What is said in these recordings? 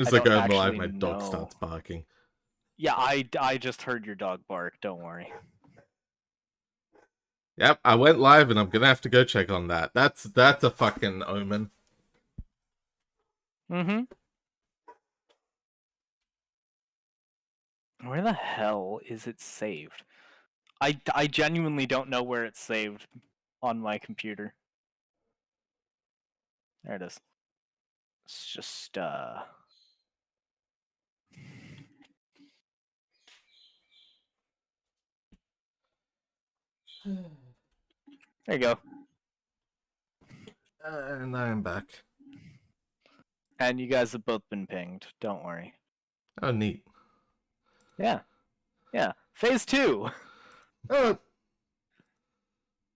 It's I like don't I'm alive, actually my dog know. starts barking. Yeah, I just heard your dog bark. Don't worry. Yep, I went live and I'm gonna have to go check on that. That's a fucking omen. Mm-hmm. Where the hell is it saved? I genuinely don't know where it's saved on my computer. There it is. It's just there you go. And I'm back. And you guys have both been pinged. Don't worry. Oh, neat. Yeah. Yeah. Phase 2. Oh,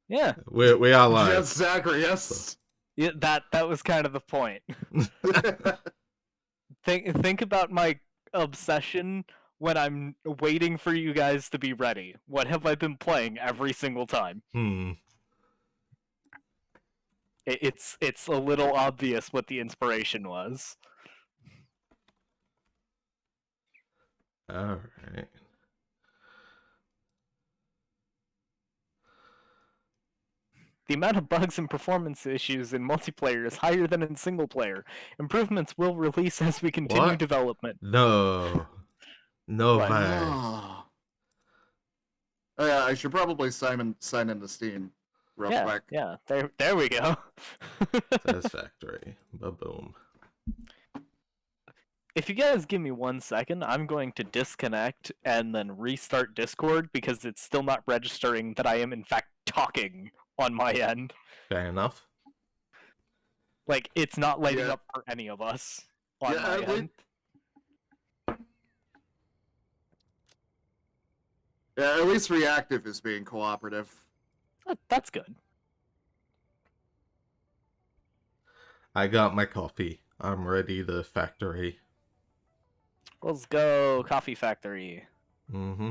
Yeah. We are live. yes, Zachary, yes. Yeah, that was kind of the point. Think about my obsession when I'm waiting for you guys to be ready. What have I been playing every single time? It's a little obvious what the inspiration was. All right. The amount of bugs and performance issues in multiplayer is higher than in single player. Improvements will release as we continue What? development. No. No What? way. Oh, yeah, I should probably sign into Steam real quick. Yeah, there we go. Satisfactory. Ba-boom. If you guys give me 1 second, I'm going to disconnect and then restart Discord because it's still not registering that I am in fact talking on my end. Fair enough. Like, it's not lighting Yeah. up for any of us on Yeah, my at end. Yeah, at least Reactive is being cooperative. That's good. I got my coffee. I'm ready to factory. Let's go, Coffee Factory. Mm-hmm.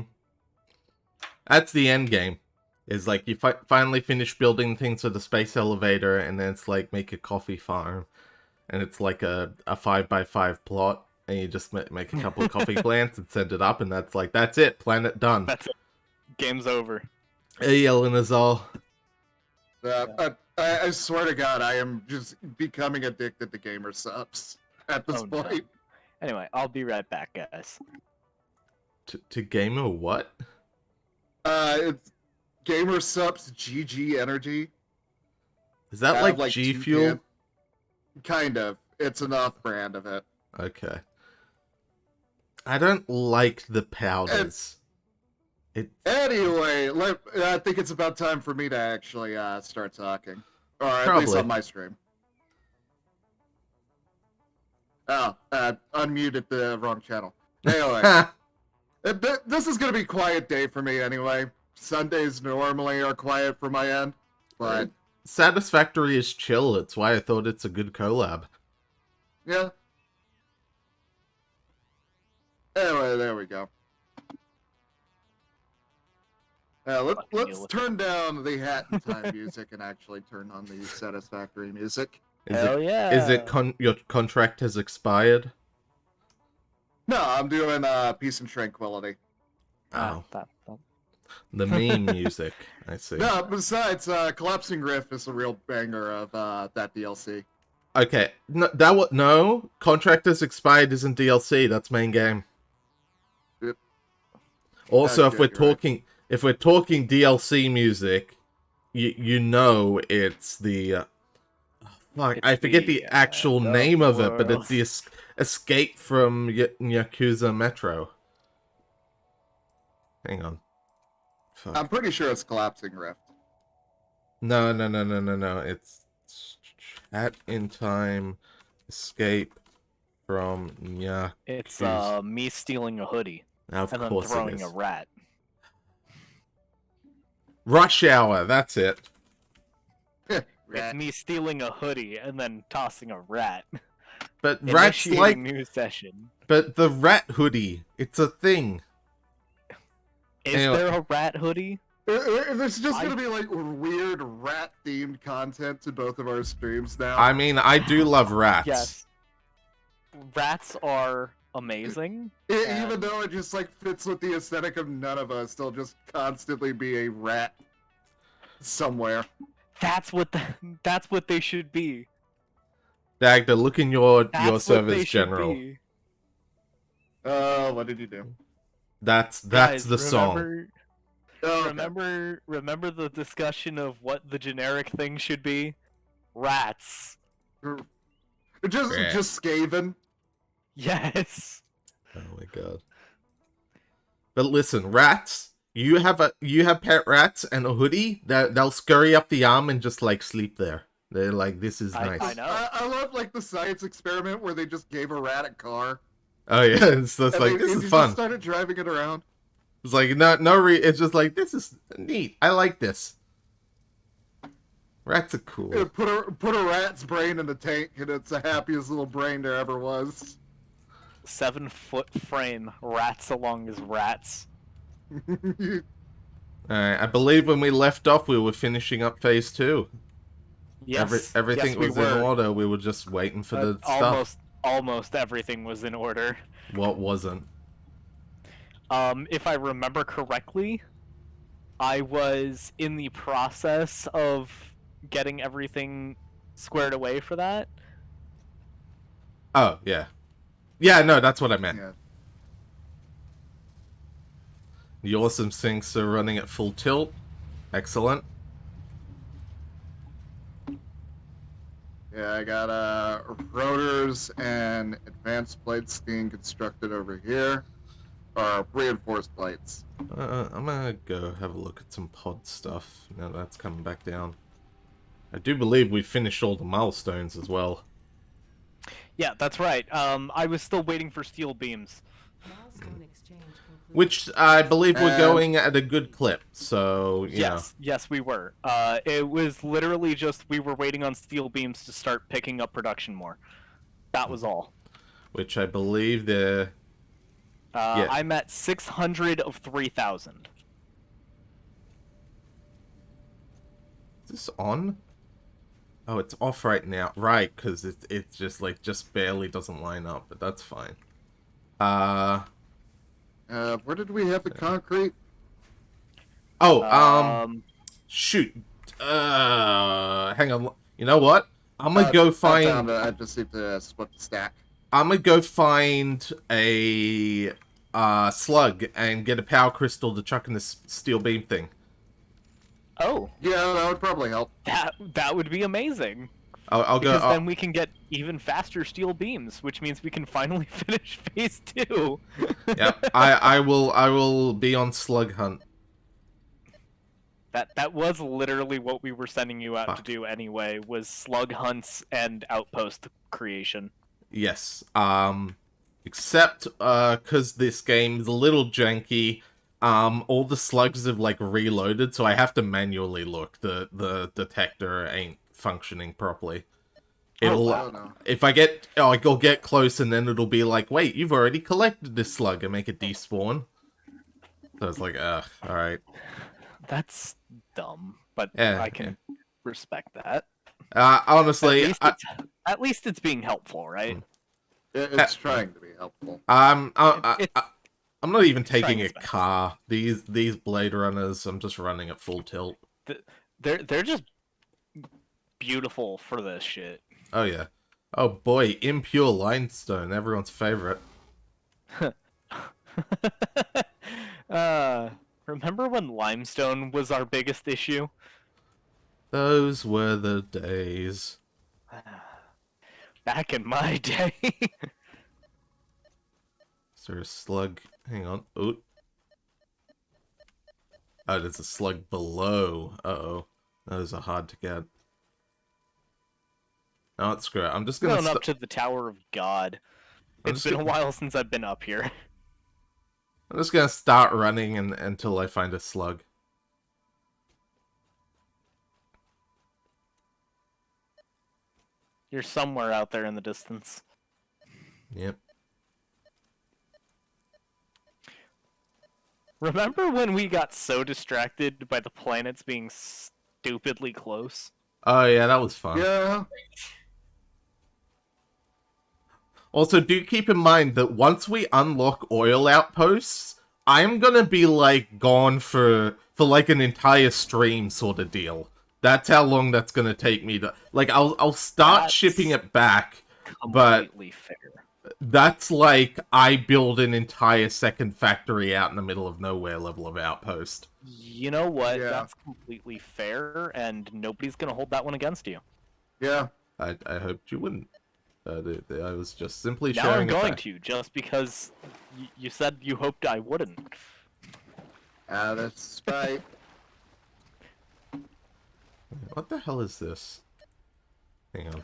That's the end game. Is like you finally finish building things for the space elevator, and then it's like make a coffee farm, and it's like a 5x5 plot, and you just make a couple of coffee plants and send it up, and that's it. Planet done. That's it. Game's over. Hey, Elenazol. I swear to God, I am just becoming addicted to gamer subs at this No. point. Anyway, I'll be right back, guys. To gamer what? It's gamer subs GG Energy. Is that I have, like G 2 Fuel? Kind of. It's an off-brand of it. Okay. I don't like the powders. Anyway, I think it's about time for me to actually start talking. Or at least Probably. on my stream. Oh, unmuted the wrong channel. Anyway, this is going to be a quiet day for me anyway. Sundays normally are quiet for my end, but Satisfactory is chill. It's why I thought it's a good collab. yeah. Anyway, there we go. Let's turn down the Hat in Time music and actually turn on the Satisfactory music. Hell yeah. Is it your contract has expired? No, I'm doing Peace and Tranquility. Oh, That. the meme music. I see. No, besides, Collapsing Rift is a real banger of that DLC. Okay, no. Contract has expired isn't DLC. That's main game. Yep. Also, Okay, if we're talking DLC music, you know it's the. Fuck, I forget the actual name of it, but it's the Escape from Yakuza Metro. Hang on. Fuck. I'm pretty sure it's Collapsing Rift. No. It's Hat in Time, Escape from Yakuza. It's me stealing a hoodie Of and then course it throwing is. a rat. Rush Hour, that's it. It's me stealing a hoodie and then tossing a rat. But rats like new session. But the rat hoodie, it's a thing. Is Anyway. there a rat hoodie? There's just gonna be like weird rat-themed content to both of our streams now. I mean, I do love rats. Yes. rats are amazing. Even And- though it just like fits with the aesthetic of none of us, they'll just constantly be a rat somewhere. That's what they should be. Dagda, look in your That's what servers they should general. be. What did you do? That's Guys, the song. Oh, Remember the discussion of what the generic thing should be? Rats. Yeah. Just Skaven. Yes. Oh my god. But listen, rats. You have pet rats and a hoodie that they'll scurry up the arm and just like sleep there. They're like, this is nice. I know. I love like the science experiment where they just gave a rat a car. Oh yeah, it's just like, this is Just fun. started driving it around. It's like it's just like, this is neat. I like this. Rats are cool. Yeah, put a rat's brain in the tank, and it's the happiest little brain there ever was. 7-foot frame, rats along as rats. Alright, I believe when we left off, we were finishing up phase 2. Yes, Everything yes, we was were. in order. We were just waiting for the stuff. Almost everything was in order. What wasn't? If I remember correctly, I was in the process of getting everything squared away for that. Oh, yeah. Yeah, no, that's what I meant. Yeah. The awesome sinks are running at full tilt. Excellent. Yeah, I got rotors and advanced plates being constructed over here. Or reinforced plates. I'm gonna go have a look at some pod stuff. Now that's coming back down. I do believe we finished all the milestones as well. Yeah, that's right. I was still waiting for steel beams. Milestone exchange concluded. Which I believe we're And- going at a good clip, so, you know. Yes, we were. It was literally just we were waiting on steel beams to start picking up production more. That was all. Which I believe the... Yeah. I'm at 600 of 3,000. Is this on? Oh, it's off right now. Right, because it's just like, just barely doesn't line up, but that's fine. Where did we have the concrete? Oh, shoot. Hang on. You know what? I'm gonna go I find... found it. I just need to split the stack. I'm gonna go find a slug and get a power crystal to chuck in this steel beam thing. Oh, Yeah, that would probably help. that would be amazing. I'll go. Because then we can get even faster steel beams, which means we can finally finish phase 2. Yep. I will be on slug hunt. That was literally what we were sending you out to Fuck. do anyway, was slug hunts and outpost creation. Yes. Except because this game is a little janky. All the slugs have like reloaded, so I have to manually look. The detector ain't functioning properly. It'll I don't know. if I'll get close and then it'll be like, wait, you've already collected this slug and make it despawn. So it's like, ugh, alright. That's dumb, but Yeah, I can respect that. Honestly, At least it's being helpful, right? It's trying to be helpful. I'm not even trying taking a its best. car. These Blade Runners, I'm just running at full tilt. They're just beautiful for this shit. Oh yeah. Oh boy, impure limestone, everyone's favorite. Remember when limestone was our biggest issue? Those were the days. Back in my day. Is there a slug? Hang on. Oh, there's a slug below. Uh-oh. Those are hard to get. No, it's screw it. I'm just gonna... Going up to the Tower of God. I'm It's just been a while since I've been up here. I'm just gonna start running until I find a slug. You're somewhere out there in the distance. Yep. Remember when we got so distracted by the planets being stupidly close? Oh yeah, that was fun. Yeah. Also, do keep in mind that once we unlock oil outposts, I'm gonna be, like, gone for like, an entire stream sort of deal. That's how long that's gonna take me to... Like, I'll start That's shipping it back, but completely fair. that's like I build an entire second factory out in the middle of nowhere level of outpost. You know what? Yeah. That's completely fair, and nobody's gonna hold that one against you. Yeah. I hoped you wouldn't. I was just simply Now sharing I'm a going fact. to, just because you said you hoped I wouldn't. That's right. What the hell is this? Hang on.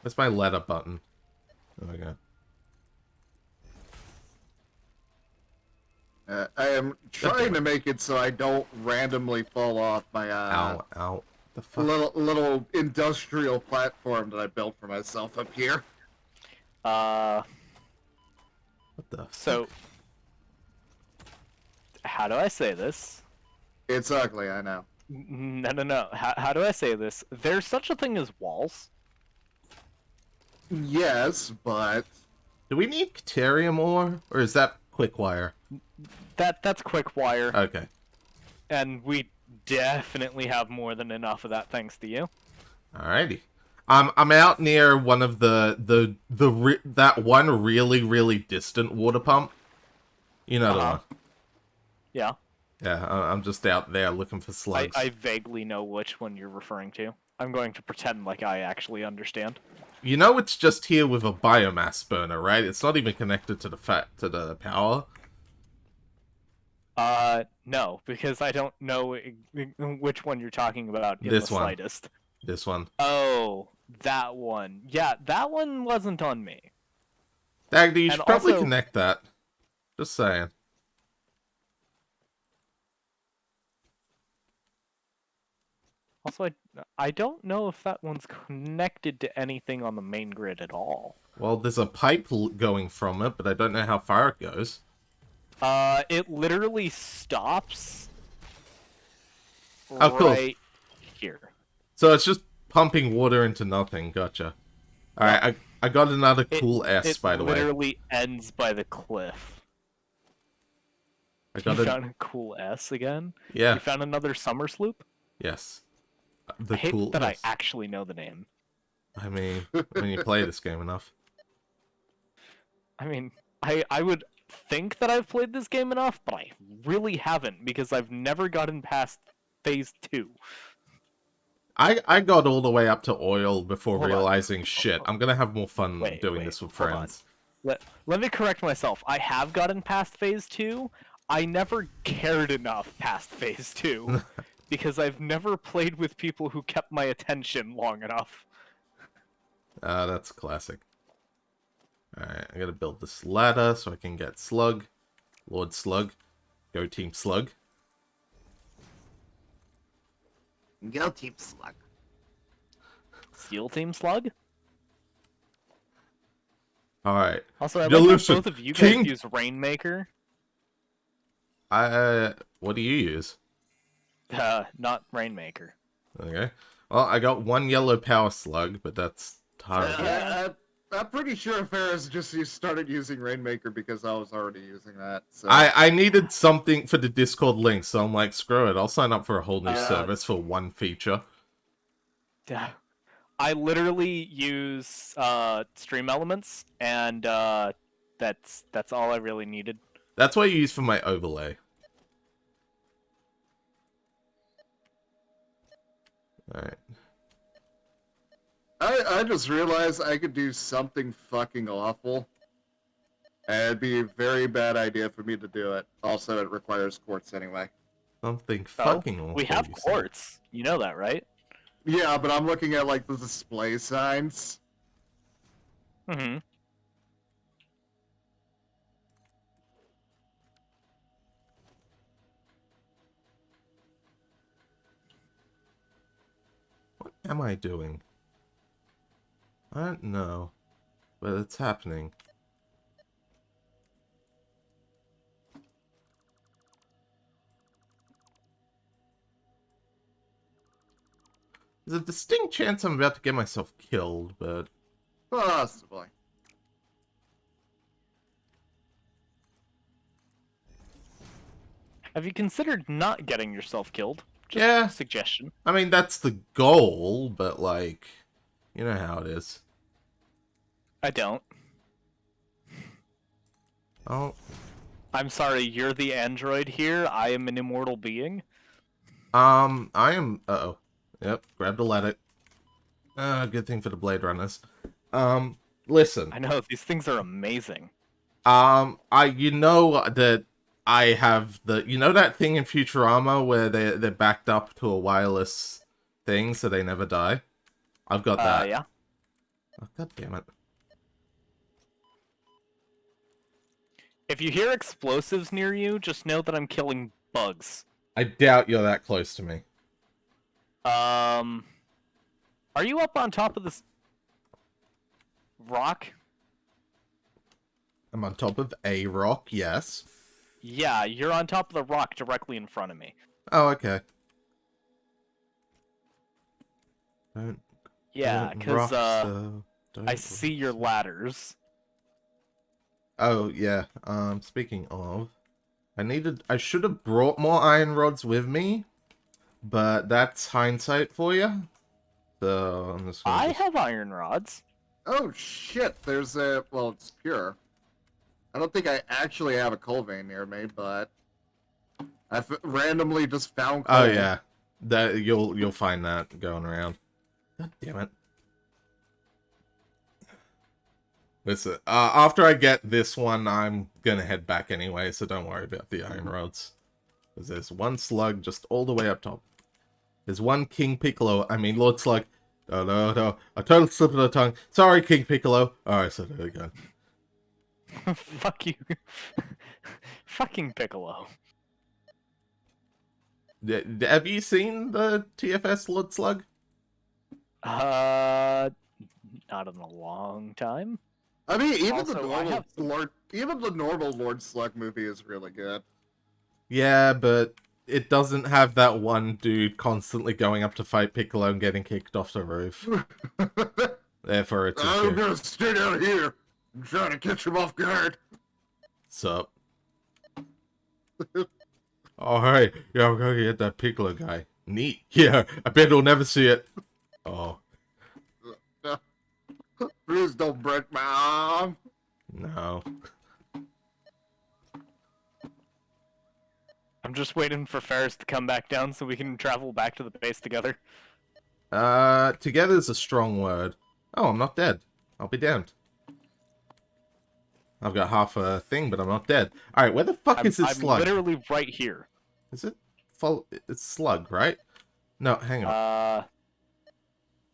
Where's my letter button? Oh my god. I am trying to make it so I don't randomly fall off my Ow, ow. The fuck? little industrial platform that I built for myself up here. Uh, What the so how do I say this? It's ugly, I know. No. How do I say this? There's such a thing as walls. Yes, but Do we need Caterium ore? Or is that quick wire? That's quick wire, Okay. and we definitely have more than enough of that thanks to you. Alrighty. I'm out near one of that one really distant water pump. You know the Uh-huh. one. Yeah, Yeah, I'm just out there looking for slugs. I vaguely know which one you're referring to. I'm going to pretend like I actually understand. You know it's just here with a biomass burner, right? It's not even connected to the power. No, because I don't know which one you're talking about in This the one. slightest. This one. Oh, that one. Yeah, that one wasn't on me. Dagda, you And should probably also- connect that. Just saying. Also, I don't know if that one's connected to anything on the main grid at all. Well, there's a pipe going from it, but I don't know how far it goes. It literally stops Oh, cool. right here. So it's just pumping water into nothing. Gotcha. Alright, I got another cool S, It by the way. literally ends by the cliff. I You got a... found a cool S again? Yeah, You found another summer sloop? yes. I The hate cool that S. I actually know the name. I mean, when you play this game enough. I mean, I would think that I've played this game enough, but I really haven't because I've never gotten past phase 2. I got all the way up to oil before Hold on. realizing, shit, I'm gonna have more fun Wait, doing wait, this with hold on. friends. Let me correct myself. I have gotten past phase 2. I never cared enough past phase 2 because I've never played with people who kept my attention long enough. That's classic. Alright, I gotta build this ladder so I can get Slug. Lord Slug. Go Team Slug. Go Team Slug. Steel Team Slug? Alright. Also, I Yeah, like that listen, both of you guys King- use Rainmaker. What do you use? Not Rainmaker. Okay. Well, I got one yellow power slug, but that's terrible. I'm pretty sure Ferris just started using Rainmaker because I was already using that. So. I needed something for the Discord link, so I'm like, screw it. I'll sign up for a whole new service for one feature. Yeah. I literally use Stream Elements, and that's all I really needed. That's what I use for my overlay. Alright. I just realized I could do something fucking awful. And it'd be a very bad idea for me to do it. Also, it requires quartz anyway. Something Oh, fucking awful. we have you said. quartz. You know that, right? Yeah, but I'm looking at like the display signs. Mm-hmm. What am I doing? I don't know. But it's happening. There's a distinct chance I'm about to get myself killed, but... Possibly. Have you considered not getting yourself killed? Just Yeah. a suggestion. I mean, that's the goal, but, like, you know how it is. I don't. Oh. I'm sorry, you're the android here. I am an immortal being. I am... Uh-oh. Yep, grab the ladder. Good thing for the Blade Runners. Listen. I know, these things are amazing. You know that I have the... You know that thing in Futurama where they're backed up to a wireless thing so they never die? I've got that. Yeah. Oh, God damn it. If you hear explosives near you, just know that I'm killing bugs. I doubt you're that close to me. Are you up on top of this rock? I'm on top of a rock, yes. Yeah, you're on top of the rock directly in front of me. Oh, okay. Yeah, Don't because rock so. Don't I see rock your so. ladders. Oh, yeah. Speaking of, I should have brought more iron rods with me, but that's hindsight for you. So I'm just gonna I have iron rods. Oh shit, there's a... Well, it's pure. I don't think I actually have a coal vein near me, but... randomly just found coal. Oh, yeah. That you'll find that going around. God damn it. Listen, after I get this one, I'm gonna head back anyway, so don't worry about the iron rods. Because there's one slug just all the way up top. There's one King Piccolo, Lord Slug. No, a total slip of the tongue. Sorry, King Piccolo. Alright, so there we go. Fuck you. Fucking Piccolo. Have you seen the TFS Lord Slug? Not in a long time. I mean, even Also, the normal Lord Slug movie is really good. Yeah, but it doesn't have that one dude constantly going up to fight Piccolo and getting kicked off the roof. Therefore, it's a I'm shit. gonna stay down here. I'm trying to catch him off guard. Sup? Oh, hey. Yeah, I'm gonna get that Piccolo guy. Neat. Yeah, I bet he'll never see it. Oh, Please don't break my arm. no. I'm just waiting for Ferris to come back down so we can travel back to the base together. Together's a strong word. Oh, I'm not dead. I'll be damned. I've got half a thing, but I'm not dead. Alright, where the fuck is this I'm slug? literally right here. Is it? It's slug, right? No, hang on.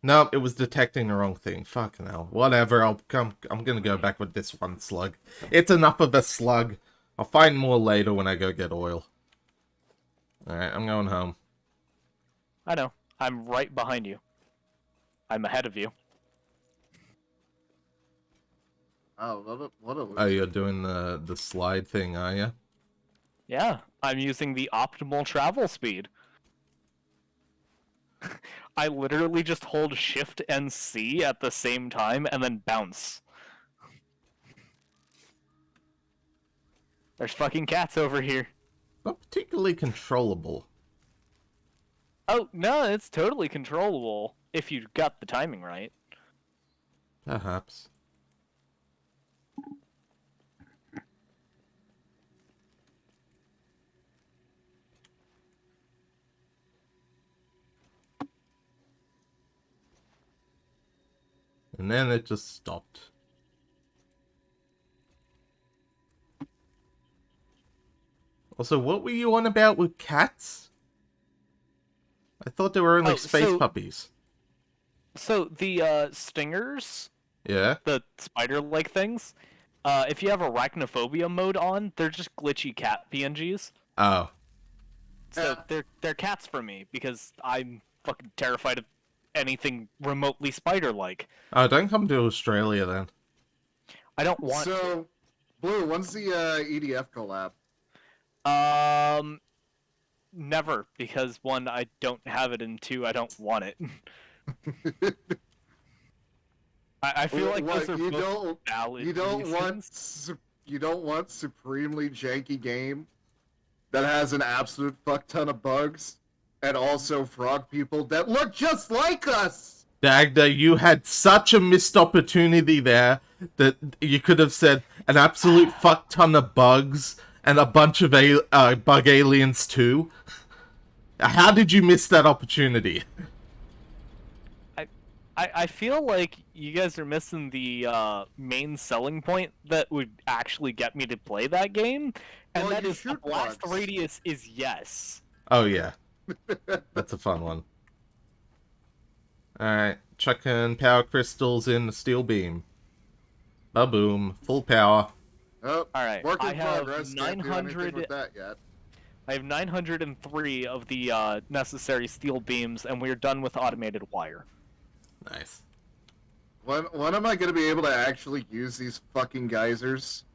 No, it was detecting the wrong thing. Fucking hell. Whatever, I'm gonna go back with this one slug. It's enough of a slug. I'll find more later when I go get oil. Alright, I'm going home. I know. I'm right behind you. I'm ahead of you. Oh, what a Oh, you're doing the slide thing, are you? Yeah, I'm using the optimal travel speed. I literally just hold Shift and C at the same time and then bounce. There's fucking cats over here. Not particularly controllable. Oh, no, it's totally controllable if you got the timing right. Perhaps. And then it just stopped. Also, what were you on about with cats? I thought they were only space puppies. So the stingers, Yeah? the spider-like things, if you have arachnophobia mode on, they're just glitchy cat PNGs. Oh. So they're cats for me because I'm fucking terrified of anything remotely spider-like. Oh, don't come to Australia then. I don't want So, Blue, when's the EDF collab? to. Never, because one, I don't have it, and two, I don't want it. I feel like those are both valid you don't reasons. want supremely janky game that has an absolute fuck ton of bugs, and also frog people that look just like us. Dagda, you had such a missed opportunity there that you could have said an absolute fuck ton of bugs and a bunch of bug aliens too. How did you miss that opportunity? I feel like you guys are missing the main selling point that would actually get me to play that game, and Well, that you is the shoot blast bugs. radius is yes. Oh yeah, that's a fun one. Alright, chucking power crystals in the steel beam. Ba-boom, full power. Oh, Alright, work in I have progress. Can't do anything 900 with that yet. I have 903 of the necessary steel beams, and we're done with automated wire. Nice. When am I gonna be able to actually use these fucking geysers?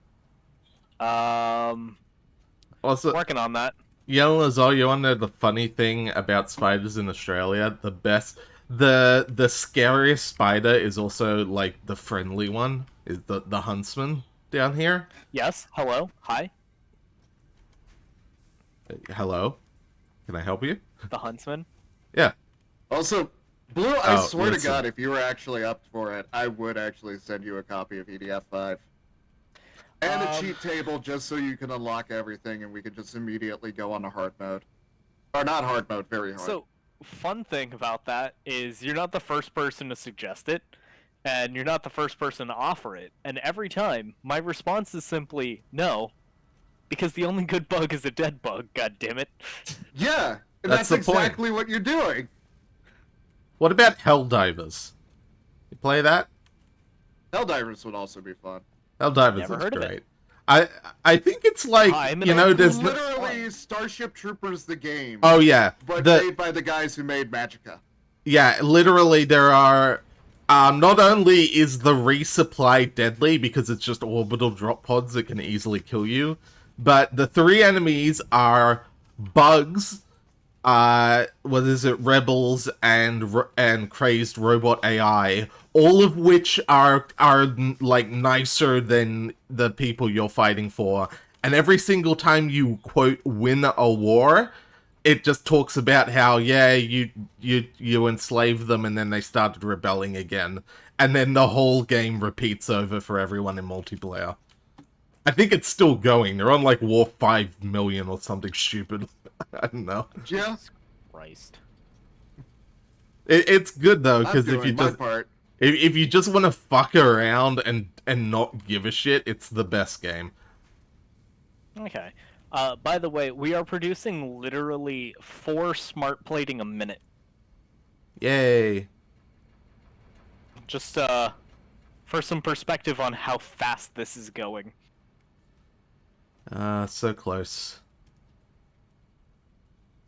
Also, Working on that. Yellow as all, you want to know the funny thing about spiders in Australia? The scariest spider is also, like, the friendly one, is the Huntsman down here. Yes. Hello. Hi. Hello? Can I help you? The Huntsman. Yeah. Also, Blue, I Oh, swear listen. to God, if you were actually up for it, I would actually send you a copy of EDF 5. And a cheat table just so you can unlock everything and we could just immediately go on to hard mode. Or not hard mode, very hard. So, fun thing about that is you're not the first person to suggest it, and you're not the first person to offer it. And every time, my response is simply no, because the only good bug is a dead bug. God damn it! Yeah, and That's that's the point. exactly what you're doing. What about Helldivers? You play that? Helldivers would also be fun. Helldivers Never is heard of great. I think it's like, I'm you an know, old there's boomer. no... Literally Starship Troopers the game, Oh yeah, but made by the guys who made Magicka. yeah, literally there are... not only is the resupply deadly because it's just orbital drop pods that can easily kill you, but the three enemies are bugs, what is it, rebels, and crazed robot AI, all of which are like nicer than the people you're fighting for. And every single time you quote win a war, it just talks about how, yeah, you enslaved them and then they started rebelling again. And then the whole game repeats over for everyone in multiplayer. I think it's still going. They're on like War 5 million or something stupid. I don't know. Yeah, Christ. It's good though, I'm because if doing you my just part. if you just want to fuck around and not give a shit, it's the best game. Okay. By the way, we are producing literally 4 smart plating a minute. Yay. Just for some perspective on how fast this is going. So close.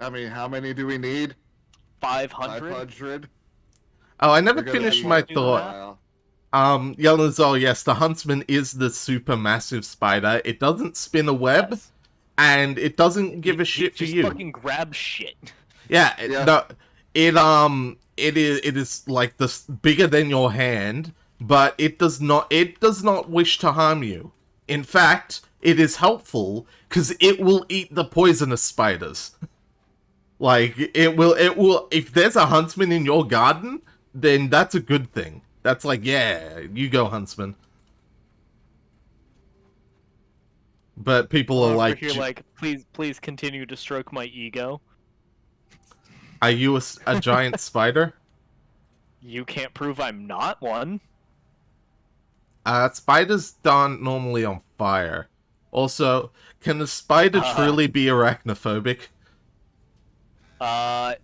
I mean, how many do we need? 500. 500? Oh, I never We're gonna finished be my here for a thought. while. Yellow, yes, the Huntsman is the super massive spider. It doesn't spin a web, Yes. and it doesn't give a shit for Just you. fucking grab shit. Yeah, Yeah. no, it is like this bigger than your hand, but it does not wish to harm you. In fact, it is helpful because it will eat the poisonous spiders. Like it will if there's a huntsman in your garden, then that's a good thing. That's like, yeah, you go, Huntsman. But people are Over like, here, like, please continue to stroke my ego. are you a giant spider? You can't prove I'm not one. Spiders aren't normally on fire. Also, can a spider truly be arachnophobic?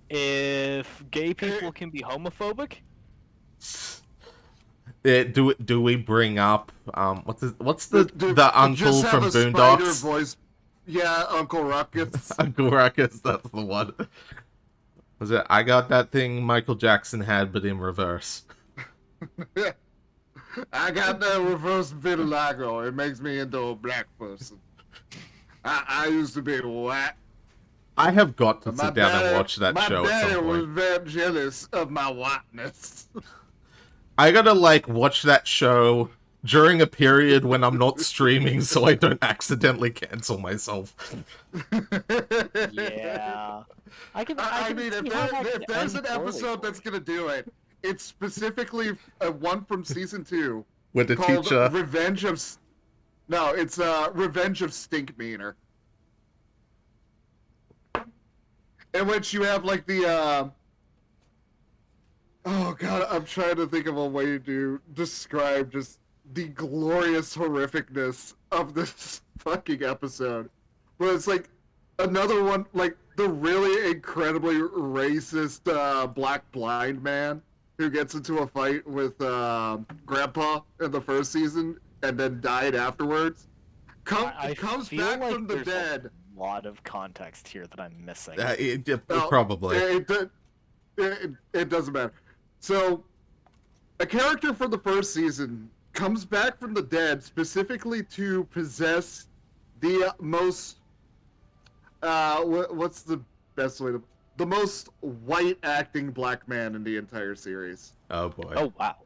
If gay people can be homophobic, Do we bring up what's the uncle Just have from a spider Boondocks? voice. Yeah, Uncle Ruckus. Uncle Ruckus, that's the one. Was it? I got that thing Michael Jackson had, but in reverse. I got that reverse vitiligo. It makes me into a black person. I used to be white. I have got to My sit down daddy- and watch that show My at daddy some was point. very jealous of my whiteness. I gotta like watch that show during a period when I'm not streaming, so I don't accidentally cancel myself. Yeah. I I can mean, see how that if could there's end an poorly episode for that's you. gonna do it, it's specifically one from season 2 With the called teacher. Revenge of. No, it's Revenge of Stinkmeaner, in which you have like the. Oh god, I'm trying to think of a way to describe just the glorious horrificness of this fucking episode. But it's like another one, like the really incredibly racist black blind man who gets into a fight with Grandpa in the first season and then died afterwards. I Comes feel back like from the there's dead. a lot of context here that I'm missing. Well, Probably. It doesn't matter. So, a character from the first season comes back from the dead specifically to possess the most. What's the best way to. The most white acting black man in the entire series. Oh boy. Oh wow.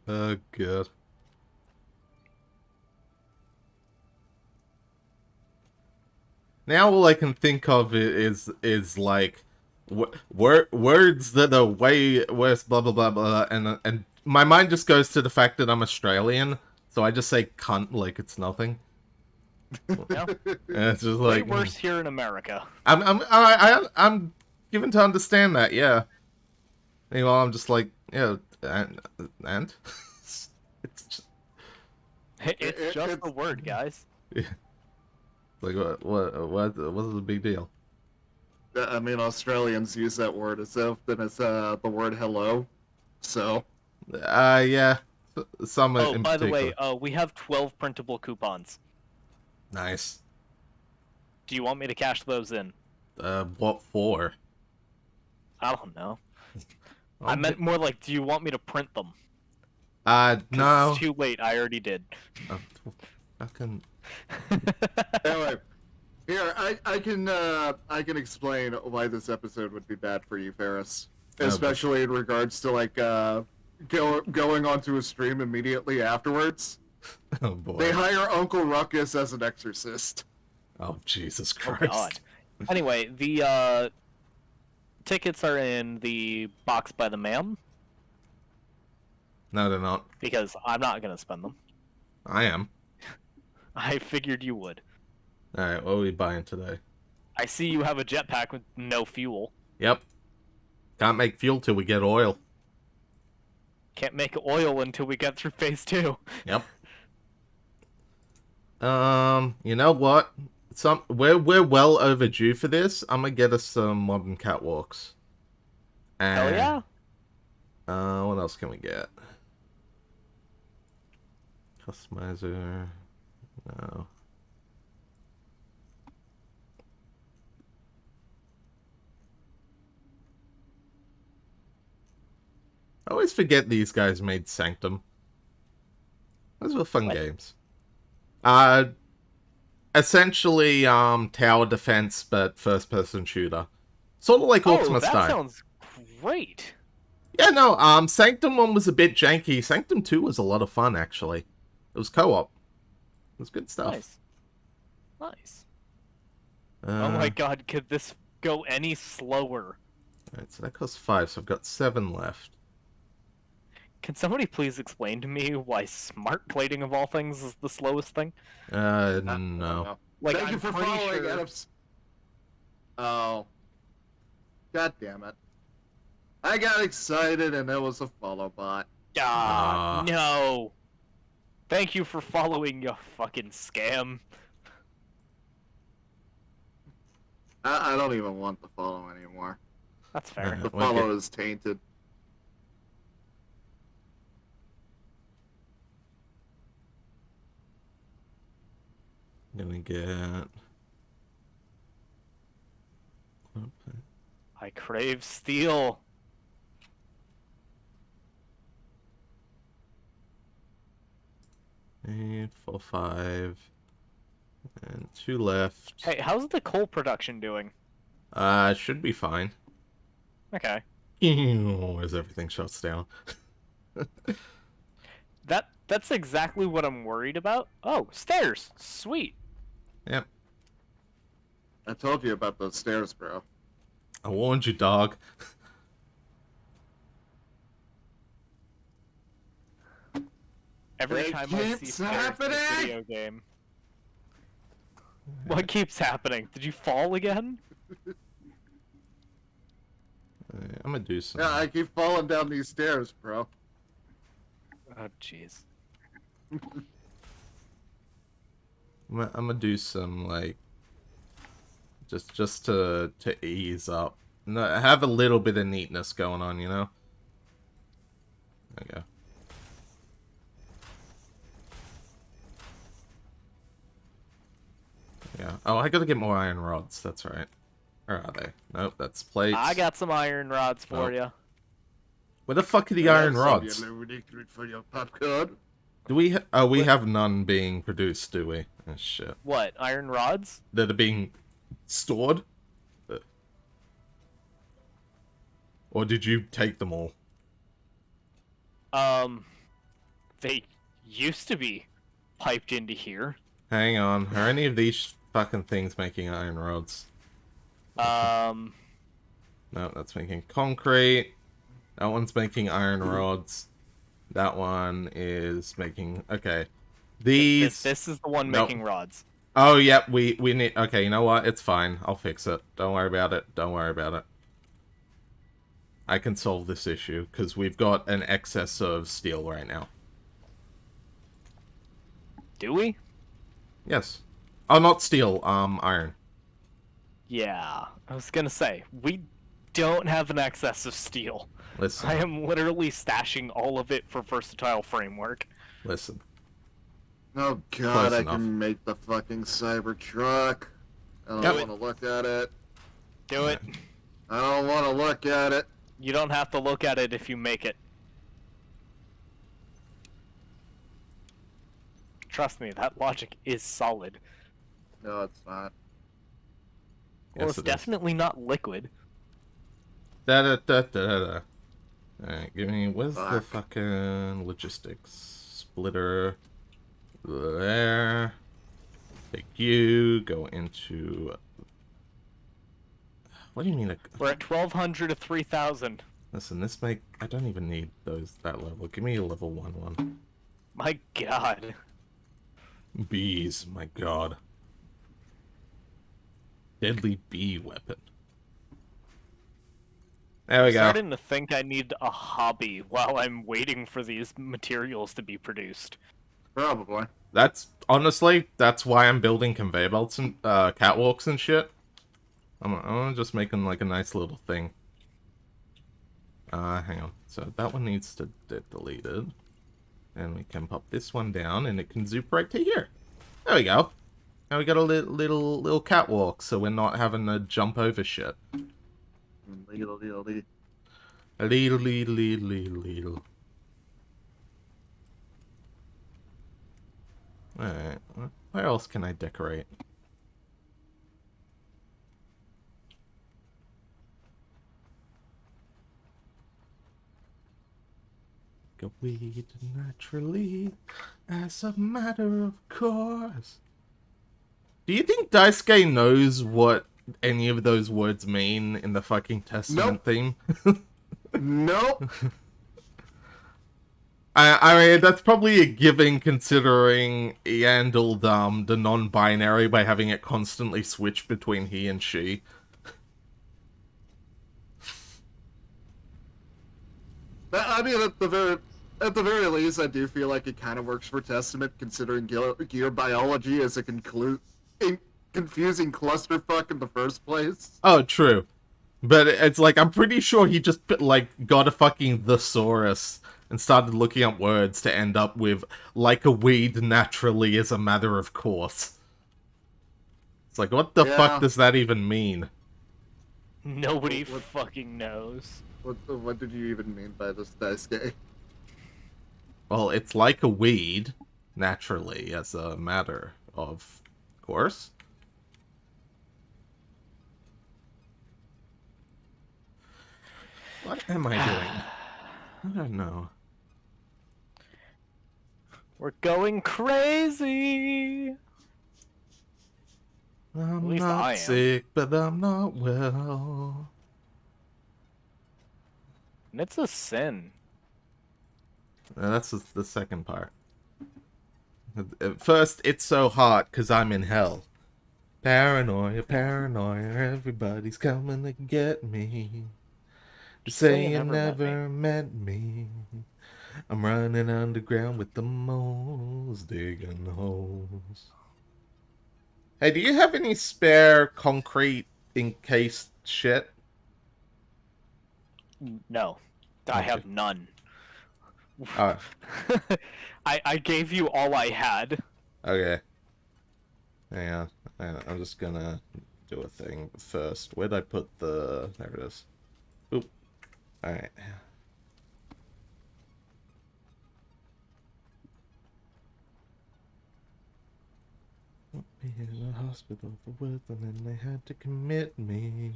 Oh good. Now all I can think of is like words that are way worse, blah blah blah blah, and my mind just goes to the fact that I'm Australian, so I just say cunt like it's nothing. Yeah. And it's just Way like worse here in America. I'm given to understand that, yeah. Meanwhile, I'm just like, yeah, and it's just It's just a word, guys. like what's the big deal? I mean, Australians use that word as often as the word hello. So. Yeah, some Oh, in by the particular. way, we have 12 printable coupons. Nice. Do you want me to cash those in? What for? I don't know. I meant more like, do you want me to print them? 'Cause No. It's too late. I already did. Fucking. Anyway, here I can explain why this episode would be bad for you, Ferris. Especially in regards to like going onto a stream immediately afterwards. Oh boy. They hire Uncle Ruckus as an exorcist. Oh Jesus Oh Christ. god. Anyway, the tickets are in the box by the ma'am No, they're not. because I'm not gonna spend them. I am. I figured you would. All right. What are we buying today? I see you have a jetpack with no fuel. Yep. Can't make fuel till we get oil. Can't make oil until we get through phase 2. Yep. You know what? We're well overdue for this. I'm gonna get us some modern catwalks. Hell yeah. What else can we get? Customizer. No. I always forget these guys made Sanctum. Those were fun What? games. Essentially, tower defense, but first-person shooter. Sort of like Oh, Ultima that style. sounds great. Yeah, no, Sanctum 1 was a bit janky. Sanctum 2 was a lot of fun, actually. It was co-op. It was good stuff. Nice. Nice. Oh my Uh, god, could this go any slower? Alright, so that costs 5, so I've got 7 left. Can somebody please explain to me why smart plating of all things is the slowest thing? No. Like, Thank you I'm for pretty following, sure- Adams. Oh. God damn it. I got excited and it was a follow bot. Ah, Ah. no. Thank you for following, you fucking scam. I don't even want the follow anymore. That's fair. The Okay. follow is tainted. Gonna get... I crave steel. Eight, 4, 5, and 2 left. Hey, how's the coal production doing? Should be fine. Okay. as everything shuts down. That's exactly what I'm worried about. Oh, stairs. Sweet. Yep. I told you about those stairs, bro. I warned you, dog. Every It time I see keeps stairs in a happening! video game. What keeps happening? Did you fall again? I'm gonna do some. Yeah, I keep falling down these stairs, bro. Oh, jeez. I'm gonna do some like just to ease up. No, have a little bit of neatness going on, you know. There we go. Yeah. Oh, I gotta get more iron rods. That's right. Where are they? Nope, that's plates. I got some iron rods for Oh. you. Where the fuck are the I iron have some rods? yellow liquid for your popcorn. Do we? Oh, we have none being produced, do we? Oh shit. What? Iron rods? That are being stored. Or did you take them all? They used to be piped into here. Hang on. Are any of these fucking things making iron rods? No, that's making concrete. That one's making iron rods. That one is making... Okay. These... This is the one Nope. making rods. Oh, yep, we need... Okay, you know what? It's fine. I'll fix it. Don't worry about it. Don't worry about it. I can solve this issue, because we've got an excess of steel right now. Do we? Yes. Oh, not steel. Iron. Yeah. I was gonna say, we don't have an excess of steel. Listen. I am literally stashing all of it for versatile framework. Listen. Oh Close god, I enough. can make the fucking Cybertruck. I don't Yep. want to look at it. Do it. I don't want to look at it. You don't have to look at it if you make it. Trust me, that logic is solid. No, it's not. Well, Yes, it's it is. definitely not liquid. Da-da-da-da-da. Alright, give me... Where's the Fuck. fucking logistics? Splitter. There. Take you. Go into... What do you mean? We're at 1200 to 3000. Listen, this make... I don't even need that level. Give me a level 1 one. My god. Bees, my god. Deadly bee weapon. There we I'm go. starting to think I need a hobby while I'm waiting for these materials to be produced. Probably. That's honestly, that's why I'm building conveyor belts and catwalks and shit. I'm just making like a nice little thing. Hang on. So that one needs to get deleted, and we can pop this one down, and it can zoop right to here. There we go. Now we got a little catwalk, so we're not having to jump over shit. Little. A little. Alright, where else can I decorate? Go weed naturally, as a matter of course. Do you think Daisuke knows what any of those words mean in the fucking Testament Nope. theme? Nope. I mean, that's probably a given considering he handled the non-binary by having it constantly switch between he and she. I mean, at the very least, I do feel like it kind of works for Testament, considering gear biology is a confusing clusterfuck in the first place. Oh, true. But it's like, I'm pretty sure he just, like, got a fucking thesaurus and started looking up words to end up with, like a weed naturally as a matter of course. It's like, what the Yeah. fuck does that even mean? Nobody What- fucking knows. What did you even mean by this, Daisuke? Well, it's like a weed, naturally, as a matter of course. What am I doing? I don't know. We're going crazy. I'm least not I am. sick, but I'm not well. And it's a sin. That's the second part. At first, it's so hot because I'm in hell. Paranoia, paranoia, everybody's coming to get me. Just Say you never met me. I'm running underground with the moles, digging holes. Hey, do you have any spare concrete encased shit? No, I Okay. have none. Oh, I gave you all I had. okay. Hang on. I'm just gonna do a thing first. Where'd I put the... There it is. Oop. Alright. Put me in the hospital for work, and then they had to commit me.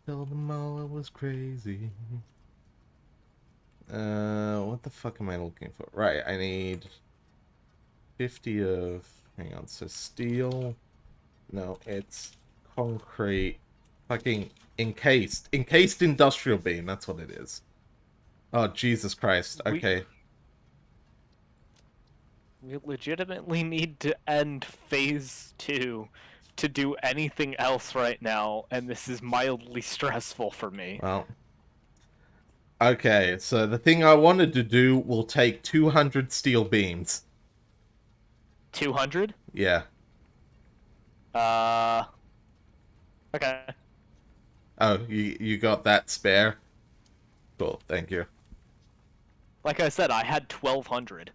Tell them all I was crazy. What the fuck am I looking for? Right, I need 50 of... Hang on, so steel... No, it's concrete. Fucking encased. Encased industrial beam, that's what it is. Oh, Jesus Christ. Okay. We legitimately need to end phase 2 to do anything else right now, and this is mildly stressful for me. Well. Okay, so the thing I wanted to do will take 200 steel beams. 200? Yeah. Okay. Oh, you got that spare? Cool, thank you. Like I said, I had 1,200.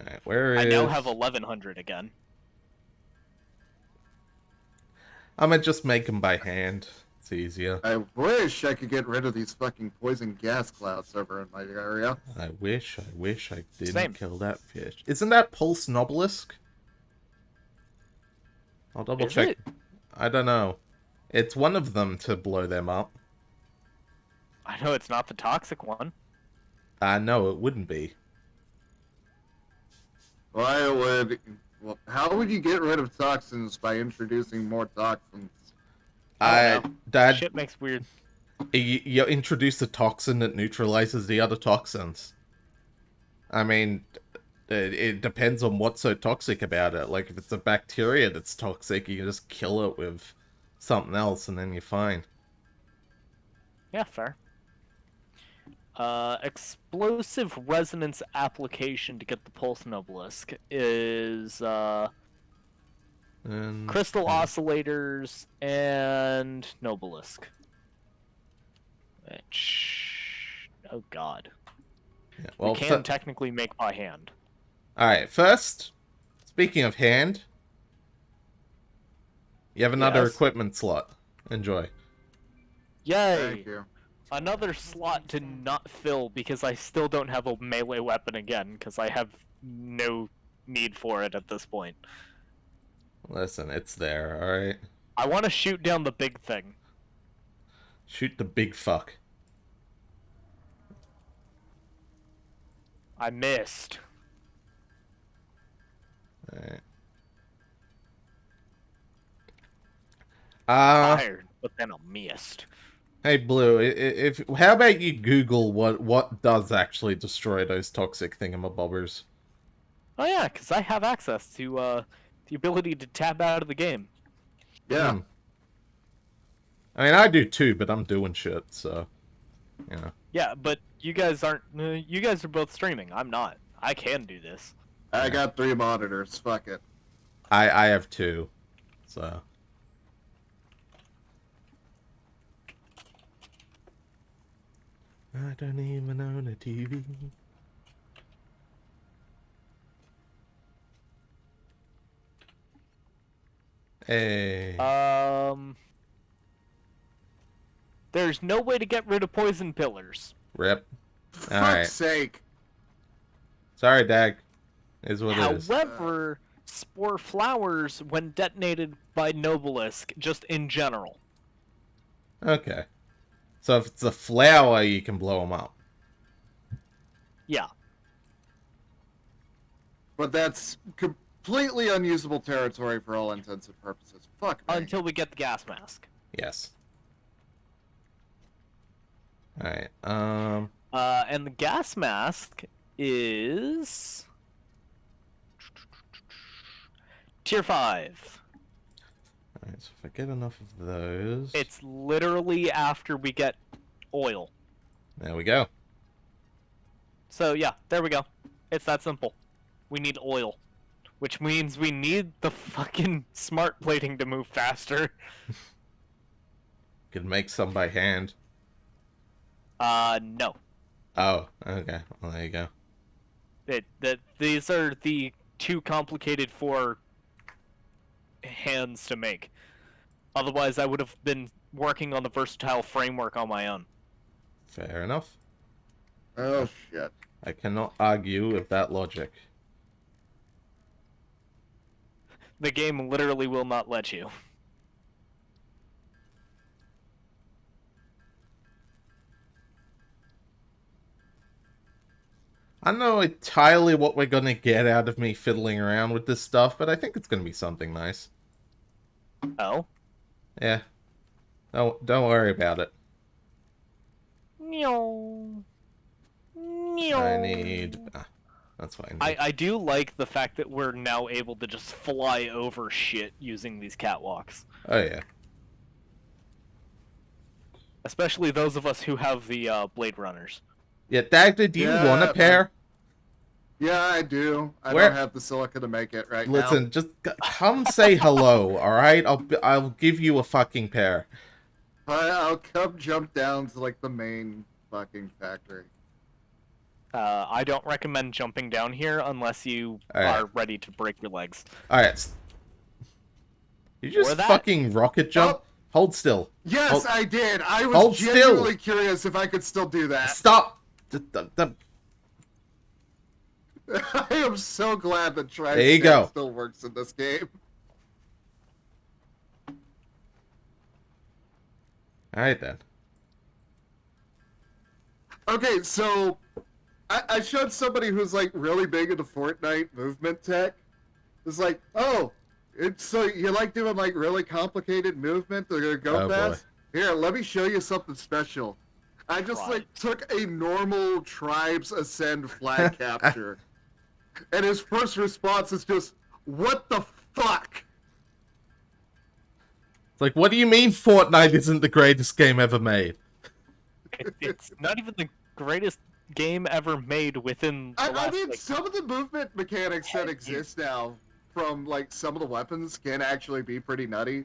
Alright, where is... I now have 1,100 again. I'm gonna just make them by hand. It's easier. I wish I could get rid of these fucking poison gas clouds over in my area. I wish I didn't Same. kill that fish. Isn't that Pulse Nobelisk? I'll double Is check. it? I don't know. It's one of them to blow them up. I know it's not the toxic one. No, it wouldn't be. Why would... Well, how would you get rid of toxins by introducing more toxins? I don't know. Dad, Shit makes weird. you introduce a toxin that neutralizes the other toxins. I mean, it depends on what's so toxic about it. Like, if it's a bacteria that's toxic, you can just kill it with something else and then you're fine. Yeah, fair. Explosive resonance application to get the pulse obelisk is And, crystal oscillators and Nobelisk. Which... Oh god. yeah, well, we can technically make by hand. Alright, first, speaking of hand, you have another Yes. equipment slot. Enjoy. Yay! Thank you. Another slot to not fill because I still don't have a melee weapon again because I have no need for it at this point. Listen, it's there, alright? I want to shoot down the big thing. Shoot the big fuck. I missed. Alright. Fired, but then I missed. Hey Blue, if how about you Google what does actually destroy those toxic thingamabobbers? Oh yeah, because I have access to the ability to tab out of the game. Yeah. Hmm. I mean, I do too, but I'm doing shit, so you know. Yeah, but you guys aren't. You guys are both streaming. I'm not. I can do this. I got 3 monitors. Fuck it. I have 2, so. I don't even own a TV. Hey. There's no way to get rid of poison pillars. Rip. Fuck's Alright. sake. Sorry, Dag. Is what it is. However, spore flowers, when detonated by Nobelisk, just in general. Okay. So if it's a flower, you can blow them up. Yeah. But that's completely unusable territory for all intents and purposes. Fuck me. Until we get the gas mask. Yes. Alright, And the gas mask is tier 5. Alright, so if I get enough of those... It's literally after we get oil. There we go. So yeah, there we go. It's that simple. We need oil. Which means we need the fucking smart plating to move faster. Could make some by hand. No. Oh, okay. Well, there you go. These are the too complicated for hands to make. Otherwise, I would have been working on the versatile framework on my own. Fair enough. Oh, shit. I cannot argue with that logic. The game literally will not let you. I don't know entirely what we're gonna get out of me fiddling around with this stuff, but I think it's gonna be something nice. Oh? Yeah. Don't worry about it. No. I need... that's what I need. I do like the fact that we're now able to just fly over shit using these catwalks. Oh, yeah. Especially those of us who have the Blade Runners. Yeah, Dagda, do you want a pair? Yeah, I do. I Where- don't have the silica to make it right now. Listen, just come say hello, alright? I'll give you a fucking pair. I'll come jump down to, like, the main fucking factory. I don't recommend jumping down here unless you Alright. are ready to break your legs. Alright. You just Or that. fucking rocket jump? Oh. Hold still. Yes, Hold- I did. I was Hold still. genuinely curious if I could still do that. Stop! I am so glad that try There you go. still works in this game. Alright then. Okay, so I showed somebody who's like really big into Fortnite movement tech. It's like, oh, it's so you like doing like really complicated movement to go Oh, boy. fast? Here, let me show you something special. I just like took a normal Tribes Ascend flag capture. And his first response is just, what the fuck? It's like, what do you mean Fortnite isn't the greatest game ever made? It's not even the greatest game ever made within the I last, mean, like, some of the movement mechanics that exist now from, like, some of the weapons can actually be pretty nutty.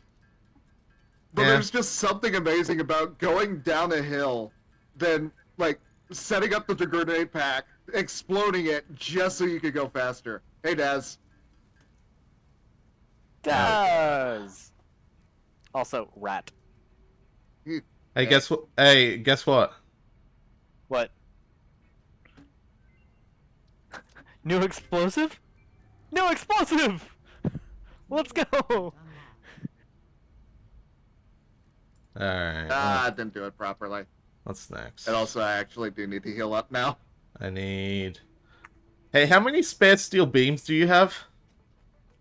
But Yeah. there's just something amazing about going down a hill, then, like, setting up the grenade pack, exploding it just so you could go faster. Hey, Daz. does. Also, rat. Hey, guess what? Hey, guess what? What? New explosive? New explosive! Let's go! Alright, I didn't do it properly. what's next? And also, I actually do need to heal up now. I need... Hey, how many spare steel beams do you have?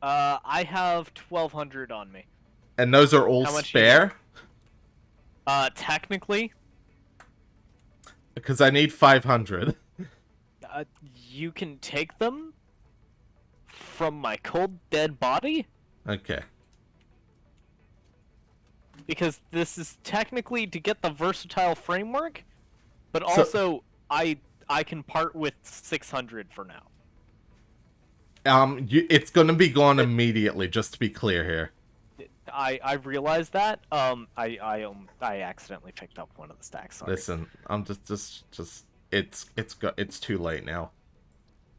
I have 1,200 on me. And those are all How much do you spare? Technically, Because I need 500. you can take them from my cold dead body? Okay. Because this is technically to get the versatile framework, but So- also I can part with 600 for now. It's gonna be gone immediately, just to be clear here. I realized that. I accidentally picked up one of the stacks. Sorry. Listen, I'm just it's too late now.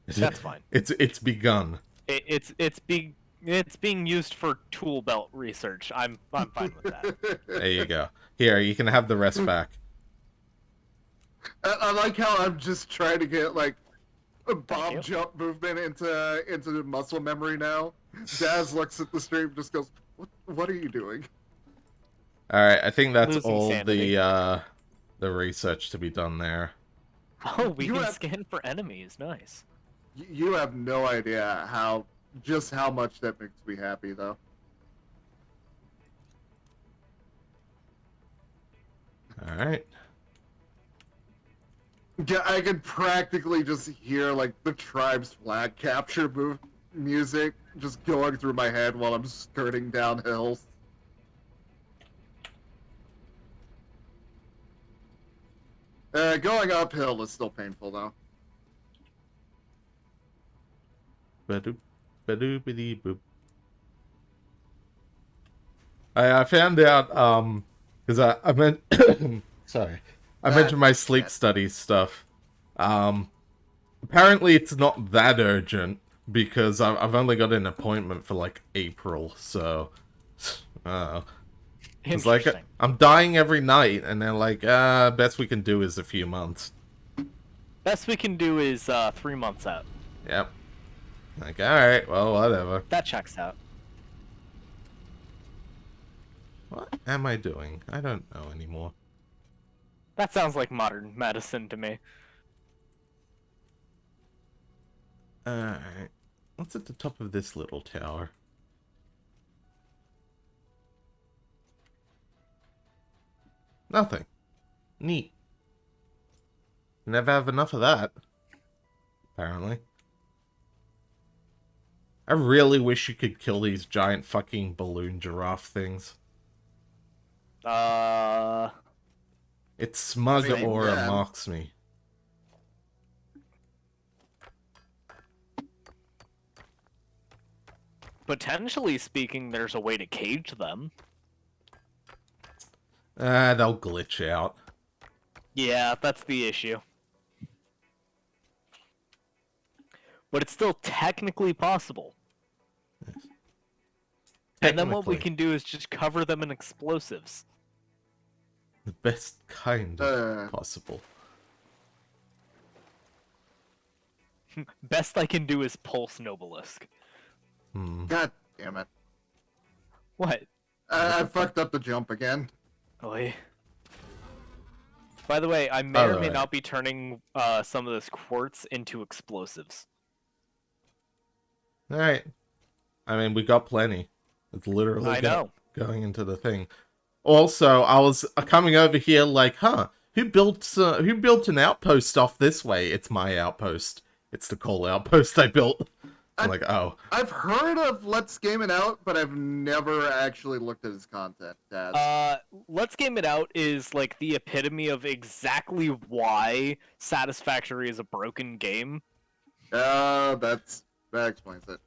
That's fine. It's begun. It's being used for tool belt research. I'm fine with that. There you go. Here, you can have the rest back. I like how I'm just trying to get, like, a bomb you. jump movement into muscle memory now. Daz looks at the stream and just goes, what are you doing? Alright, I think that's Losing all sanity. the the research to be done there. Oh, we You can have- scan for enemies. Nice. You have no idea how much that makes me happy, though. Alright. Yeah, I could practically just hear like the tribe's flag capture music just going through my head while I'm skirting down hills. Going uphill is still painful though. Ba-doop, ba-doop-a-dee boop. I found out, because I meant, sorry, I mentioned my sleep studies stuff. Apparently it's not that urgent, because I've only got an appointment for, like, April, so, it's like, Interesting. I'm dying every night, and they're like, best we can do is a few months. Best we can do is 3 months out. Yep. Like, alright, well, whatever. That checks out. What am I doing? I don't know anymore. That sounds like modern medicine to me. Alright. What's at the top of this little tower? Nothing. Neat. Never have enough of that. Apparently. I really wish you could kill these giant fucking balloon giraffe things. Its smug I mean, aura yeah. mocks me. Potentially speaking, there's a way to cage them. They'll glitch out. Yeah, that's the issue. But it's still technically possible. And then what we Technically, can do is just cover them in explosives. the best kind of possible. Best I can do is pulse Nobelisk. God damn it. What? I fucked up the jump again. Oy. By the way, I may or may Alright. not be turning some of this quartz into explosives. Alright. I mean, we got plenty. It's literally I know. going into the thing. Also, I was coming over here like, who built an outpost off this way? It's my outpost. It's the coal outpost I built. I'm like, oh. I've heard of Let's Game It Out, but I've never actually looked at his content. Let's Game It Out is like the epitome of exactly why Satisfactory is a broken game. That explains it.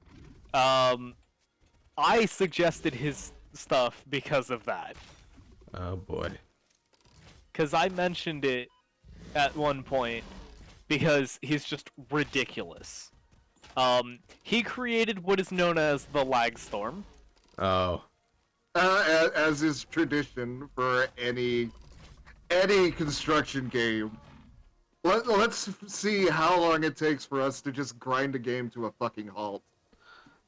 I suggested his stuff because of that. Oh boy. Because I mentioned it at one point because he's just ridiculous. He created what is known as the lag storm. Oh. As is tradition for any construction game. Let's see how long it takes for us to just grind a game to a fucking halt.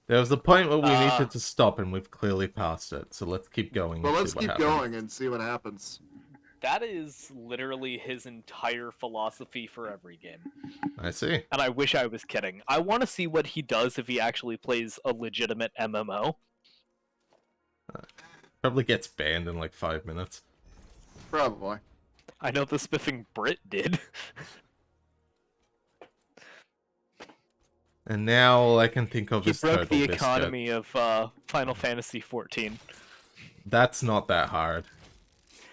There was a point where we needed to stop, and we've clearly passed it. So let's keep going. Well, and let's see what keep happens. going and see what happens. That is literally his entire philosophy for every game. I see. And I wish I was kidding. I want to see what he does if he actually plays a legitimate MMO. Probably gets banned in like 5 minutes. Probably. I know the spiffing Brit did. And now all I can think of He is broke Total the Biscuit. economy of Final Fantasy XIV. That's not that hard.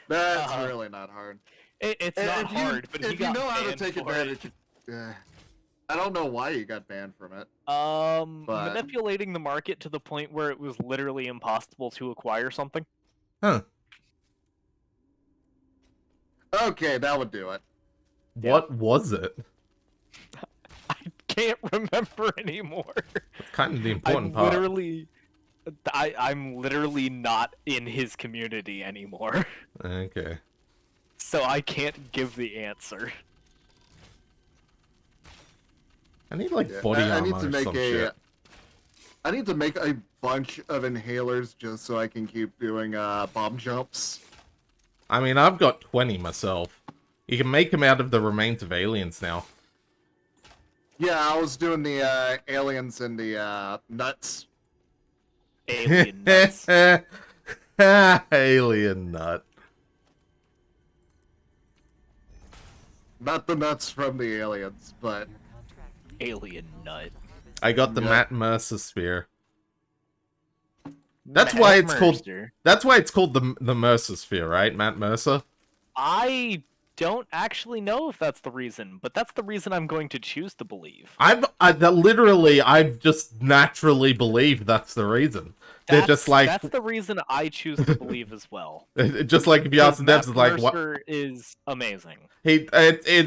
That's really not hard. It's And not if hard, but he if you got know how to banned take for advantage. I don't know why you got banned from it. it. But- Manipulating the market to the point where it was literally impossible to acquire something. Huh. Okay, that would do it. What was it? I can't remember anymore. That's kind of the I'm important part. literally, I'm literally not in his community anymore, Okay. so I can't give the answer. I need like Yeah, body I armor need to or make some a. shit. I need to make a bunch of inhalers just so I can keep doing bomb jumps. I mean, I've got 20 myself. You can make him out of the remains of aliens now. Yeah, I was doing the aliens and the nuts. Alien nuts. Alien nut. Not the nuts from the aliens, but Alien nut. I got the Yeah. Matt Mercer spear. That's why it's called. Mercer. That's why it's called the Mercer sphere, right? Matt Mercer. I don't actually know if that's the reason, but that's the reason I'm going to choose to believe. I've just naturally believed that's the reason. They're just like, that's the reason I choose to believe as well. just like if you ask the devs, Matt it's like, what? Mercer is amazing. It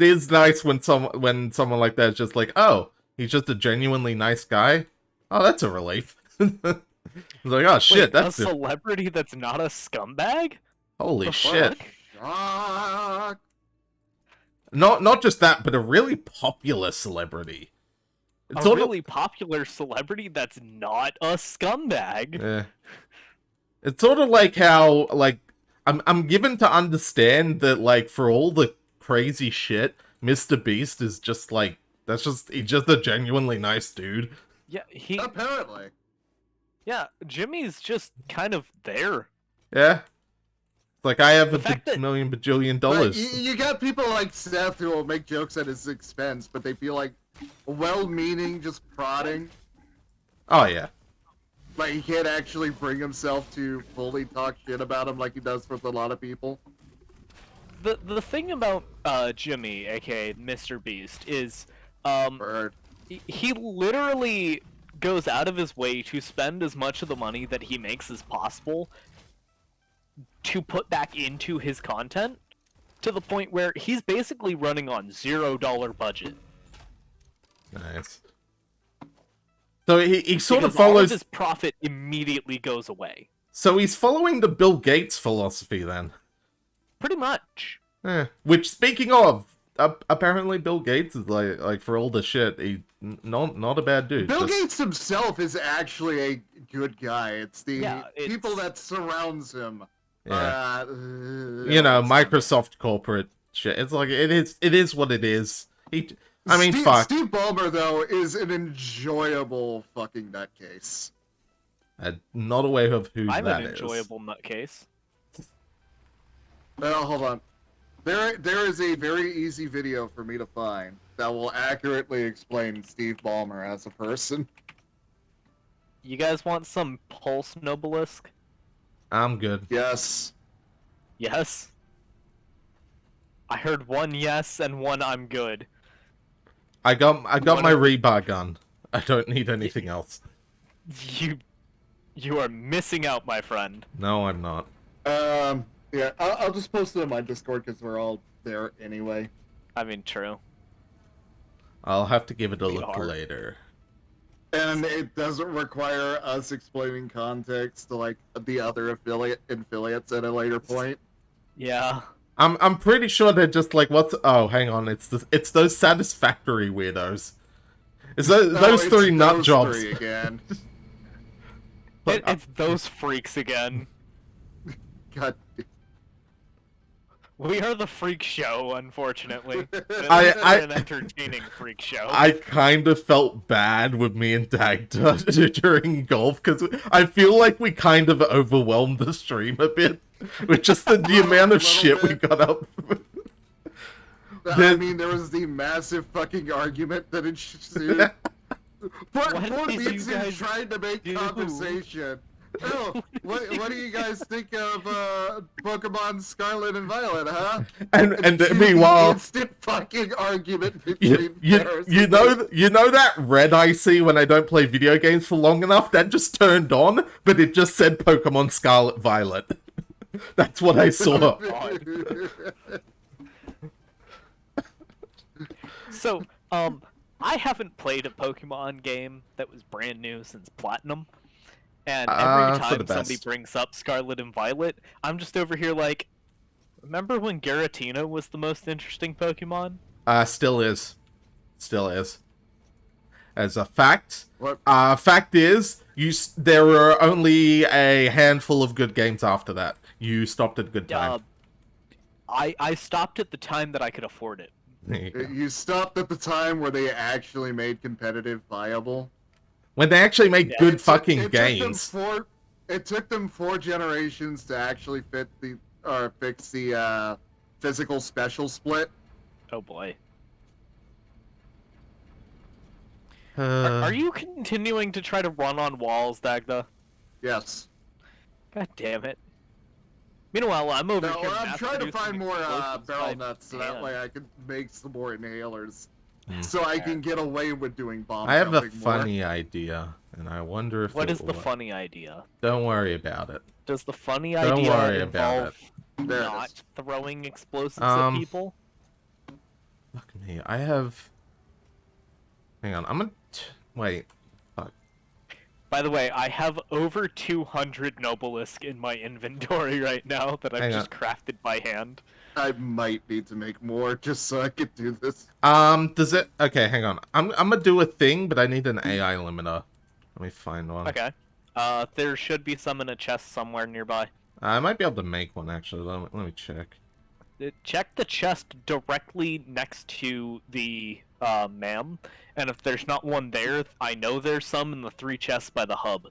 is nice when someone like that is just like, oh, he's just a genuinely nice guy. Oh, that's a relief. It's like, oh shit, Wait, that's a celebrity that's not a scumbag? holy The shit. fuck? shock. Not just that, but a really popular celebrity. It's A sort really popular celebrity that's not a scumbag. of, it's sort of like how like I'm given to understand that like for all the crazy shit, Mr. Beast is just like he's just a genuinely nice dude. Yeah, Apparently. yeah, Jimmy's just kind of there. Yeah. It's like I have The a fact that- million bajillion But dollars. you got people like Seth who will make jokes at his expense, but they feel like well-meaning, just prodding. Oh yeah. Like he can't actually bring himself to fully talk shit about him like he does with a lot of people. The thing about Jimmy, aka Mr. Beast, is Bird. he literally goes out of his way to spend as much of the money that he makes as possible to put back into his content, to the point where he's basically running on $0 budget. Nice. So he sort of Because all follows. his profit immediately goes away. So he's following the Bill Gates philosophy then. Pretty much. Which, speaking of, apparently Bill Gates is like for all the shit, not a bad dude. Bill just- Gates himself is actually a good guy. It's the Yeah, people it's- that surrounds him. Yeah. You know, Microsoft corporate shit. It's like it is what it is. I mean, fuck. Steve Ballmer though is an enjoyable fucking nutcase. I'm not aware of who I'm that an is. enjoyable nutcase. Well, hold on. There is a very easy video for me to find that will accurately explain Steve Ballmer as a person. You guys want some Pulse Nobelisk? I'm good. Yes. Yes? I heard one yes and one I'm good. I got my Wanna- rebar gun. I don't need anything else. You are missing out, my friend. No, I'm not. Yeah, I'll just post it in my Discord because we're all there anyway. I mean, true. I'll have to give it a We look are. later. And it doesn't require us explaining context to like the other affiliates at a later point. Yeah. I'm pretty sure they're just like, what's? Oh, hang on, it's those Satisfactory weirdos. It's those it's three nut those jobs. three again. Look, It's those freaks again. God. We are the freak show, unfortunately. But at I- least we're I- an entertaining freak show. I kind of felt bad with me and Dagda during golf because I feel like we kind of overwhelmed the stream a bit with just the amount of little shit we bit. got up. I Then- mean, there was the massive fucking argument that ensued. Poor What did you Vincent guys tried to make do? conversation. Oh, what do you guys think of Pokemon Scarlet and Violet, huh? and To meanwhile, the instant fucking argument you, between you, Paris you and know you know that red I see when I don't play video games for long enough? That just turned on, but it just said Pokemon Scarlet Violet. That's what I saw. So, I haven't played a Pokemon game that was brand new since Platinum. And every For the time somebody best. brings up Scarlet and Violet, I'm just over here like, remember when Giratina was the most interesting Pokemon? Still is. As a fact, What? fact is, there were only a handful of good games after that. You stopped at good time. I stopped at the time that I could afford it. There you go. You stopped at the time where they actually made competitive viable. When they actually make Yeah. good fucking It games. took them 4 generations to actually fix the physical special split. Oh boy. Uh, Are you continuing to try to run on walls, Dagda? Yes. God damn it. Meanwhile, I'm over No, here. I'm trying to find more mass-producing barrel explosives nuts so by that hand. way I can make some more inhalers. Hmm. So I can get away with doing bomb I have a jumping more. funny idea, and I wonder if What it is the will work. funny idea? Don't worry about it. Does the funny Don't idea worry about involve There it is. not throwing explosives at people? Fuck me. I have. Hang on. I'm gonna. Wait. Fuck. By the way, I have over 200 Nobelisk in my inventory right now that I've Hang just crafted by hand. I might need to make more just so I can do this. Does it? Okay, hang on. I'm gonna do a thing, but I need an AI limiter. Let me find one. Okay. There should be some in a chest somewhere nearby. I might be able to make one actually. Let me check. Check the chest directly next to the ma'am, and if there's not one there, I know there's some in the 3 chests by the hub.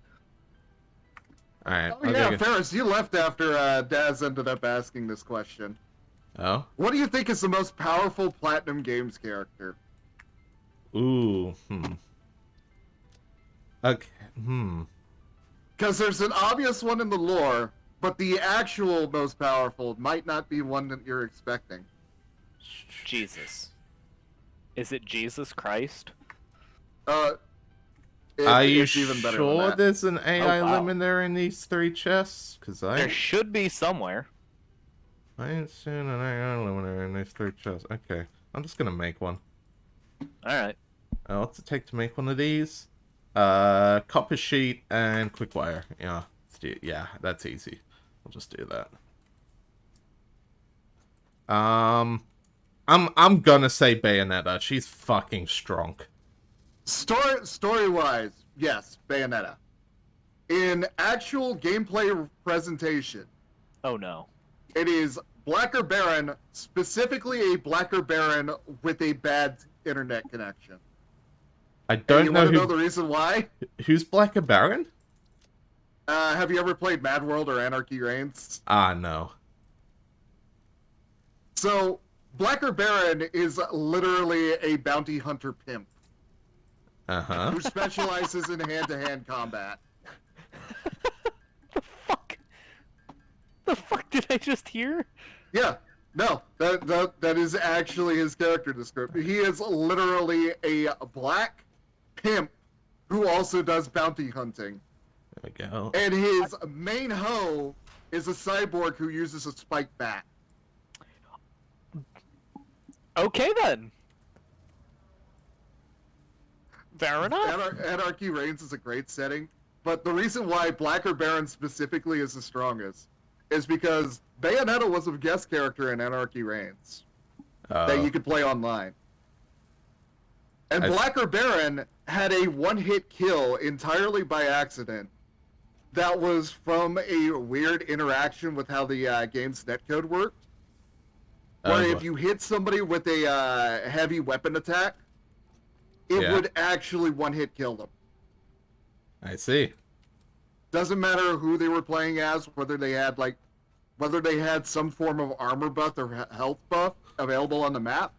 All right. Oh yeah, Ferris, you left after Daz ended up asking this question. Oh. What do you think is the most powerful Platinum Games character? Ooh. Okay. Because there's an obvious one in the lore, but the actual most powerful might not be one that you're expecting. Jesus. Is it Jesus Christ? Are you it's even better than sure that. there's an AI wow. limiter in these 3 chests? Because There should be somewhere. I ain't seen an AI limiter in these 3 chests. Okay. I'm just gonna make one. Alright. What's it take to make one of these? Copper sheet and quick wire. Yeah. Yeah, that's easy. We'll just do that. I'm gonna say Bayonetta. She's fucking strong. Story-wise, yes, Bayonetta. In actual gameplay presentation, Oh no. it is Blacker Baron, specifically a Blacker Baron with a bad internet connection. I And don't you know want to who. know the reason why? Who's Blacker Baron? Have you ever played Mad World or Anarchy Reigns? Ah, no. So, Blacker Baron is literally a bounty hunter pimp Uh-huh. who specializes in hand-to-hand combat. The fuck? The fuck did I just hear? Yeah, no, that is actually his character description. He is literally a black pimp who also does bounty hunting. There we go. And his main hoe is a cyborg who uses a spiked bat. Okay then. Fair enough. Anarchy Reigns is a great setting, but the reason why Blacker Baron specifically is the strongest is because Bayonetta was a guest character in Anarchy Reigns that you could play online. And Blacker Baron had a one-hit kill entirely by accident that was from a weird interaction with how the game's netcode worked. Where if you hit somebody with a heavy weapon attack, it would actually one-hit kill them. I see. Doesn't matter who they were playing as, whether they had some form of armor buff or health buff available on the map.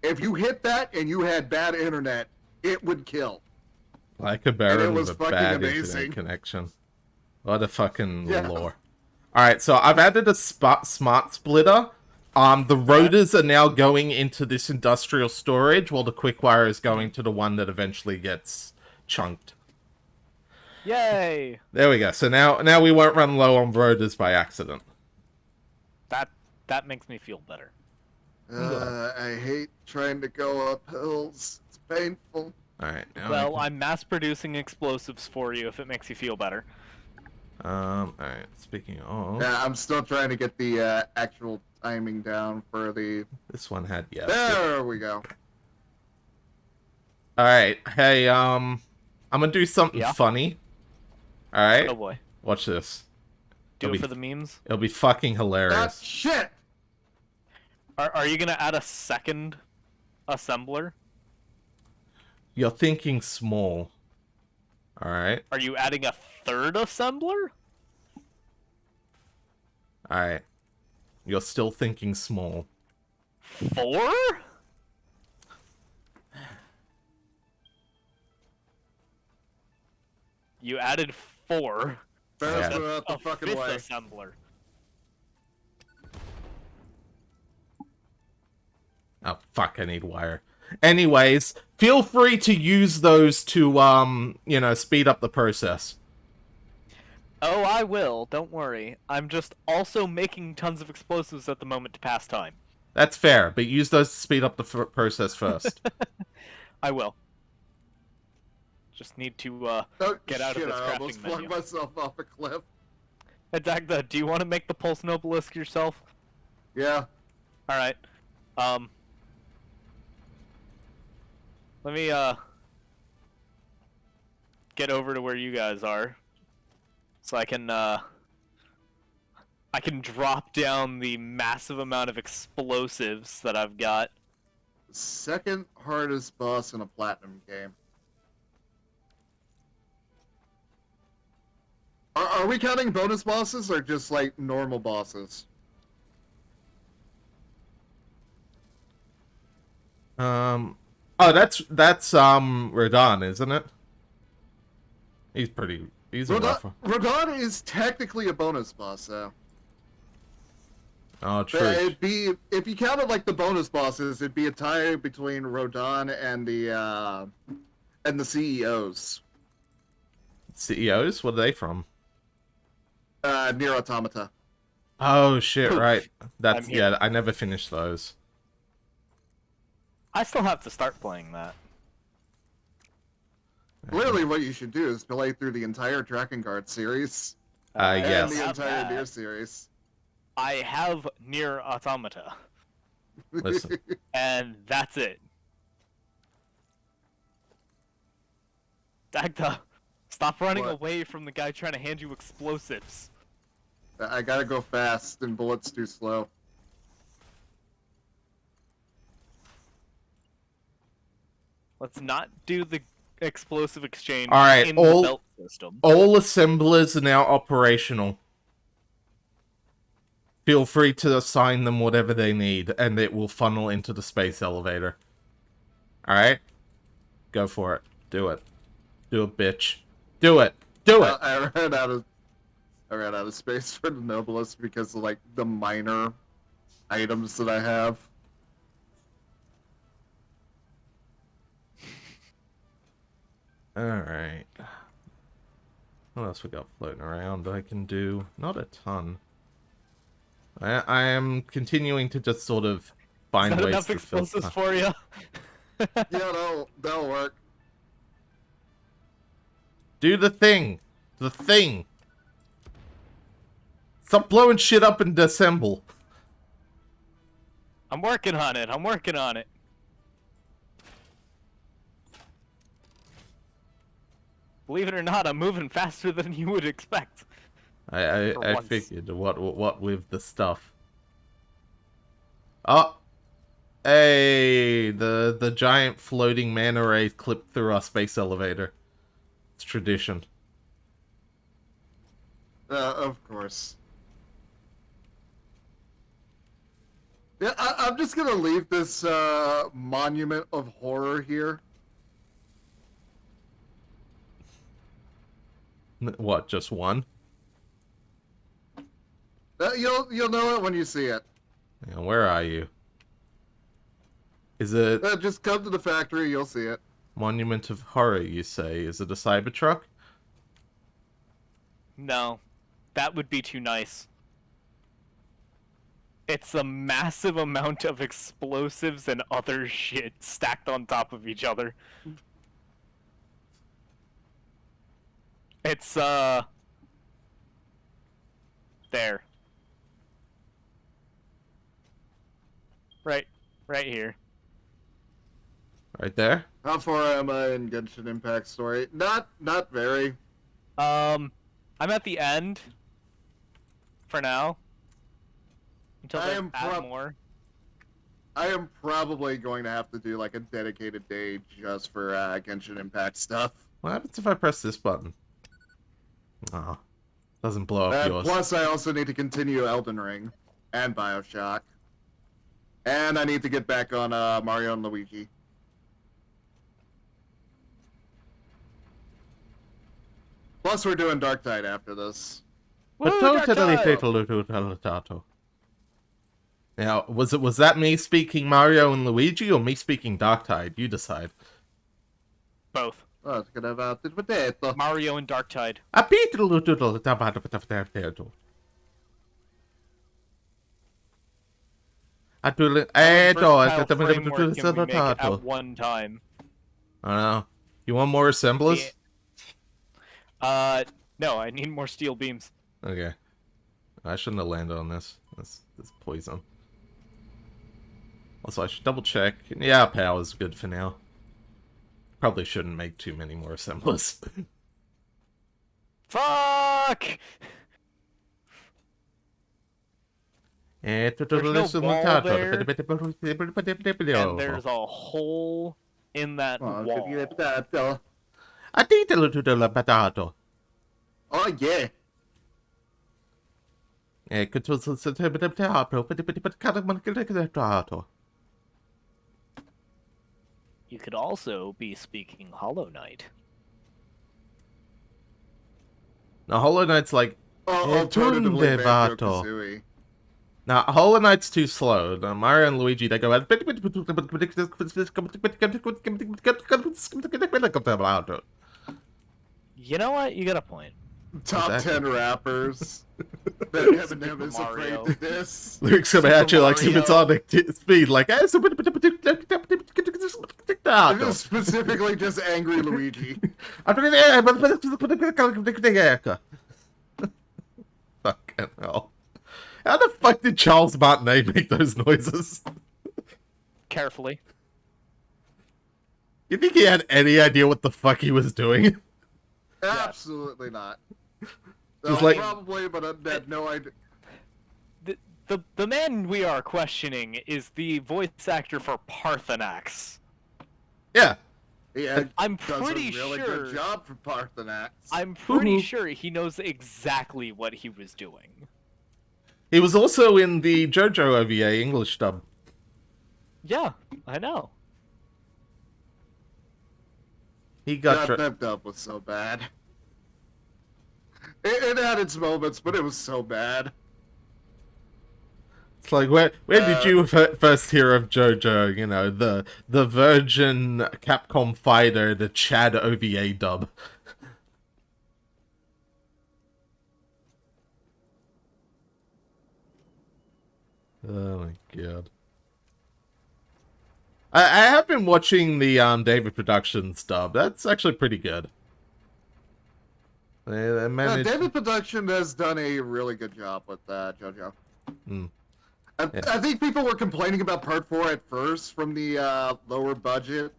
If you hit that and you had bad internet, it would kill. Like a Baron was with a fucking bad amazing. internet connection. What a fucking lore. Alright, so I've added a smart splitter. The rotors are now going into this industrial storage, while the quick wire is going to the one that eventually gets chunked. Yay! There we go. So now we won't run low on rotors by accident. That makes me feel better. I hate trying to go up hills. It's painful. Alright, now Well, I'm mass producing explosives for you if it makes you feel better. alright, speaking of... Yeah, I'm still trying to get the actual timing down for the... This one had, yeah. There we go. Alright, hey, I'm gonna do something Yeah? funny. Alright? Oh boy. Watch this. Do It'll it be- for the memes? It'll be fucking Ah, hilarious. shit! Are you gonna add a second assembler? You're thinking small. Alright. Are you adding a third assembler? Alright. You're still thinking small. 4? You added 4. Ferris, Yeah. move out the A fucking fifth way. assembler. Oh, fuck, I need wire. Anyways, feel free to use those to, you know, speed up the process. Oh, I will. Don't worry. I'm just also making tons of explosives at the moment to pass time. That's fair, but use those to speed up the process first. I will. Just need to Oh, get out of shit, this I almost crafting flung menu. myself off a cliff. Hey, Dagda, do you want to make the pulse obelisk yourself? Yeah. All right. Let me get over to where you guys are, so I can drop down the massive amount of explosives that I've got. Second hardest boss in a platinum game. Are we counting bonus bosses or just like normal bosses? Oh, that's Radon, isn't it? He's a rough one. Radon is technically a bonus boss, though. Oh, But true. it'd be, if you counted like the bonus bosses, it'd be a tie between Rodon and the CEOs. CEOs? What are they from? Near Automata. Oh, shit, Poof. right. That's, I'm here. yeah, I never finished those. I still have to start playing that. Literally, what you should do is play through the entire Drakengard series Yes. and the have entire that. Nier series. I have Near Automata, Listen. and that's it. Dagda, stop running What? away from the guy trying to hand you explosives. I gotta go fast, and bullets too slow. Let's not do the explosive exchange Alright, in all- the belt system. All assemblers are now operational. Feel free to assign them whatever they need, and it will funnel into the space elevator. Alright? Go for it. Do it. Do it, bitch. Do it! Do it! I ran out of space for the Noblest because of like the minor items that I have. Alright. What else we got floating around I can do? Not a ton. I am continuing to just sort of Is find that ways enough to fill explosives time. for you? Yeah, that'll work. Do the thing! The thing! Stop blowing shit up and disassemble. I'm working on it. I'm working on it. Believe it or not, I'm moving faster than you would expect. I For I once. figured what with the stuff. Oh, hey, the giant floating manta ray clipped through our space elevator. It's tradition. Of course. Yeah, I'm just gonna leave this monument of horror here. What? Just one? You'll know it when you see it. Yeah, where are you? Is it Just come to the factory, you'll see it. Monument of Horror? You say? Is it a Cybertruck? No, that would be too nice. It's a massive amount of explosives and other shit stacked on top of each other. It's, there. Right here. Right there. How far am I in Genshin Impact story? Not very. I'm at the end. For now. Until I they am add more. I am probably going to have to do like a dedicated day just for Genshin Impact stuff. What happens if I press this button? Oh, doesn't blow up yours. Plus, I also need to continue Elden Ring and Bioshock, and I need to get back on Mario and Luigi. Plus, we're doing Dark Tide after this. Woo, Dark Tide! Now, was that me speaking Mario and Luigi or me speaking Darktide? You decide. Both. Oh, it's gonna have the potato. Mario and Dark Tide. How many versatile framework can we make at one time? I don't know. You want more assemblers? No, I need more steel beams. Okay. I shouldn't have landed on this. This poison. Also, I should double check. Yeah, power's good for now. Probably shouldn't make too many more assemblers. Fuck! There's no ball there, and there's a hole in that wall. Oh yeah. You could also be speaking Hollow Knight. Now, Hollow Knight's like... Alternatively, Banjo-Kazooie. Now, Hollow Knight's too slow. Now, Mario and Luigi, they go... You know what? You got a point. Top Exactly. 10 rappers that Eminem is afraid Mario. to diss. Lyrics come Super at you like Mario. supersonic speed, like... Specifically just angry Luigi. Fucking hell. How the fuck did Charles Martinet make those noises? Carefully. You think he had any idea what the fuck he was doing? Absolutely not. Just like- Probably, but I had no idea. The man we are questioning is the voice actor for Parthenax. Yeah. Yeah, I'm does pretty a really sure. good job for Parthenax. I'm pretty Woohoo. sure he knows exactly what he was doing. He was also in the JoJo OVA English dub. Yeah, I know. He got... That dub was so bad. It had its moments, but it was so bad. It's like, where did you first hear of JoJo? You know, the Virgin Capcom Fighter, the Chad OVA dub. Oh my god. I have been watching the David Productions dub. That's actually pretty good. They managed... David Production has done a really good job with JoJo. Mm. I think people were complaining about Part 4 at first from the lower budget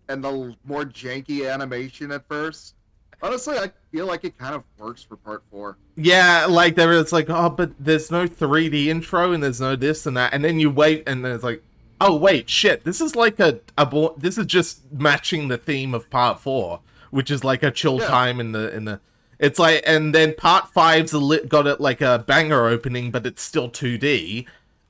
and the more janky animation at first. Honestly, I feel like it kind of works for Part 4. Yeah, like it's like, oh, but there's no 3D intro and there's no this and that, and then you wait and then it's like, oh wait, shit, this is like this is just matching the theme of Part 4, which is like a chill time in the. It's like, and then Part 5's got it like a banger opening, but it's still 2D,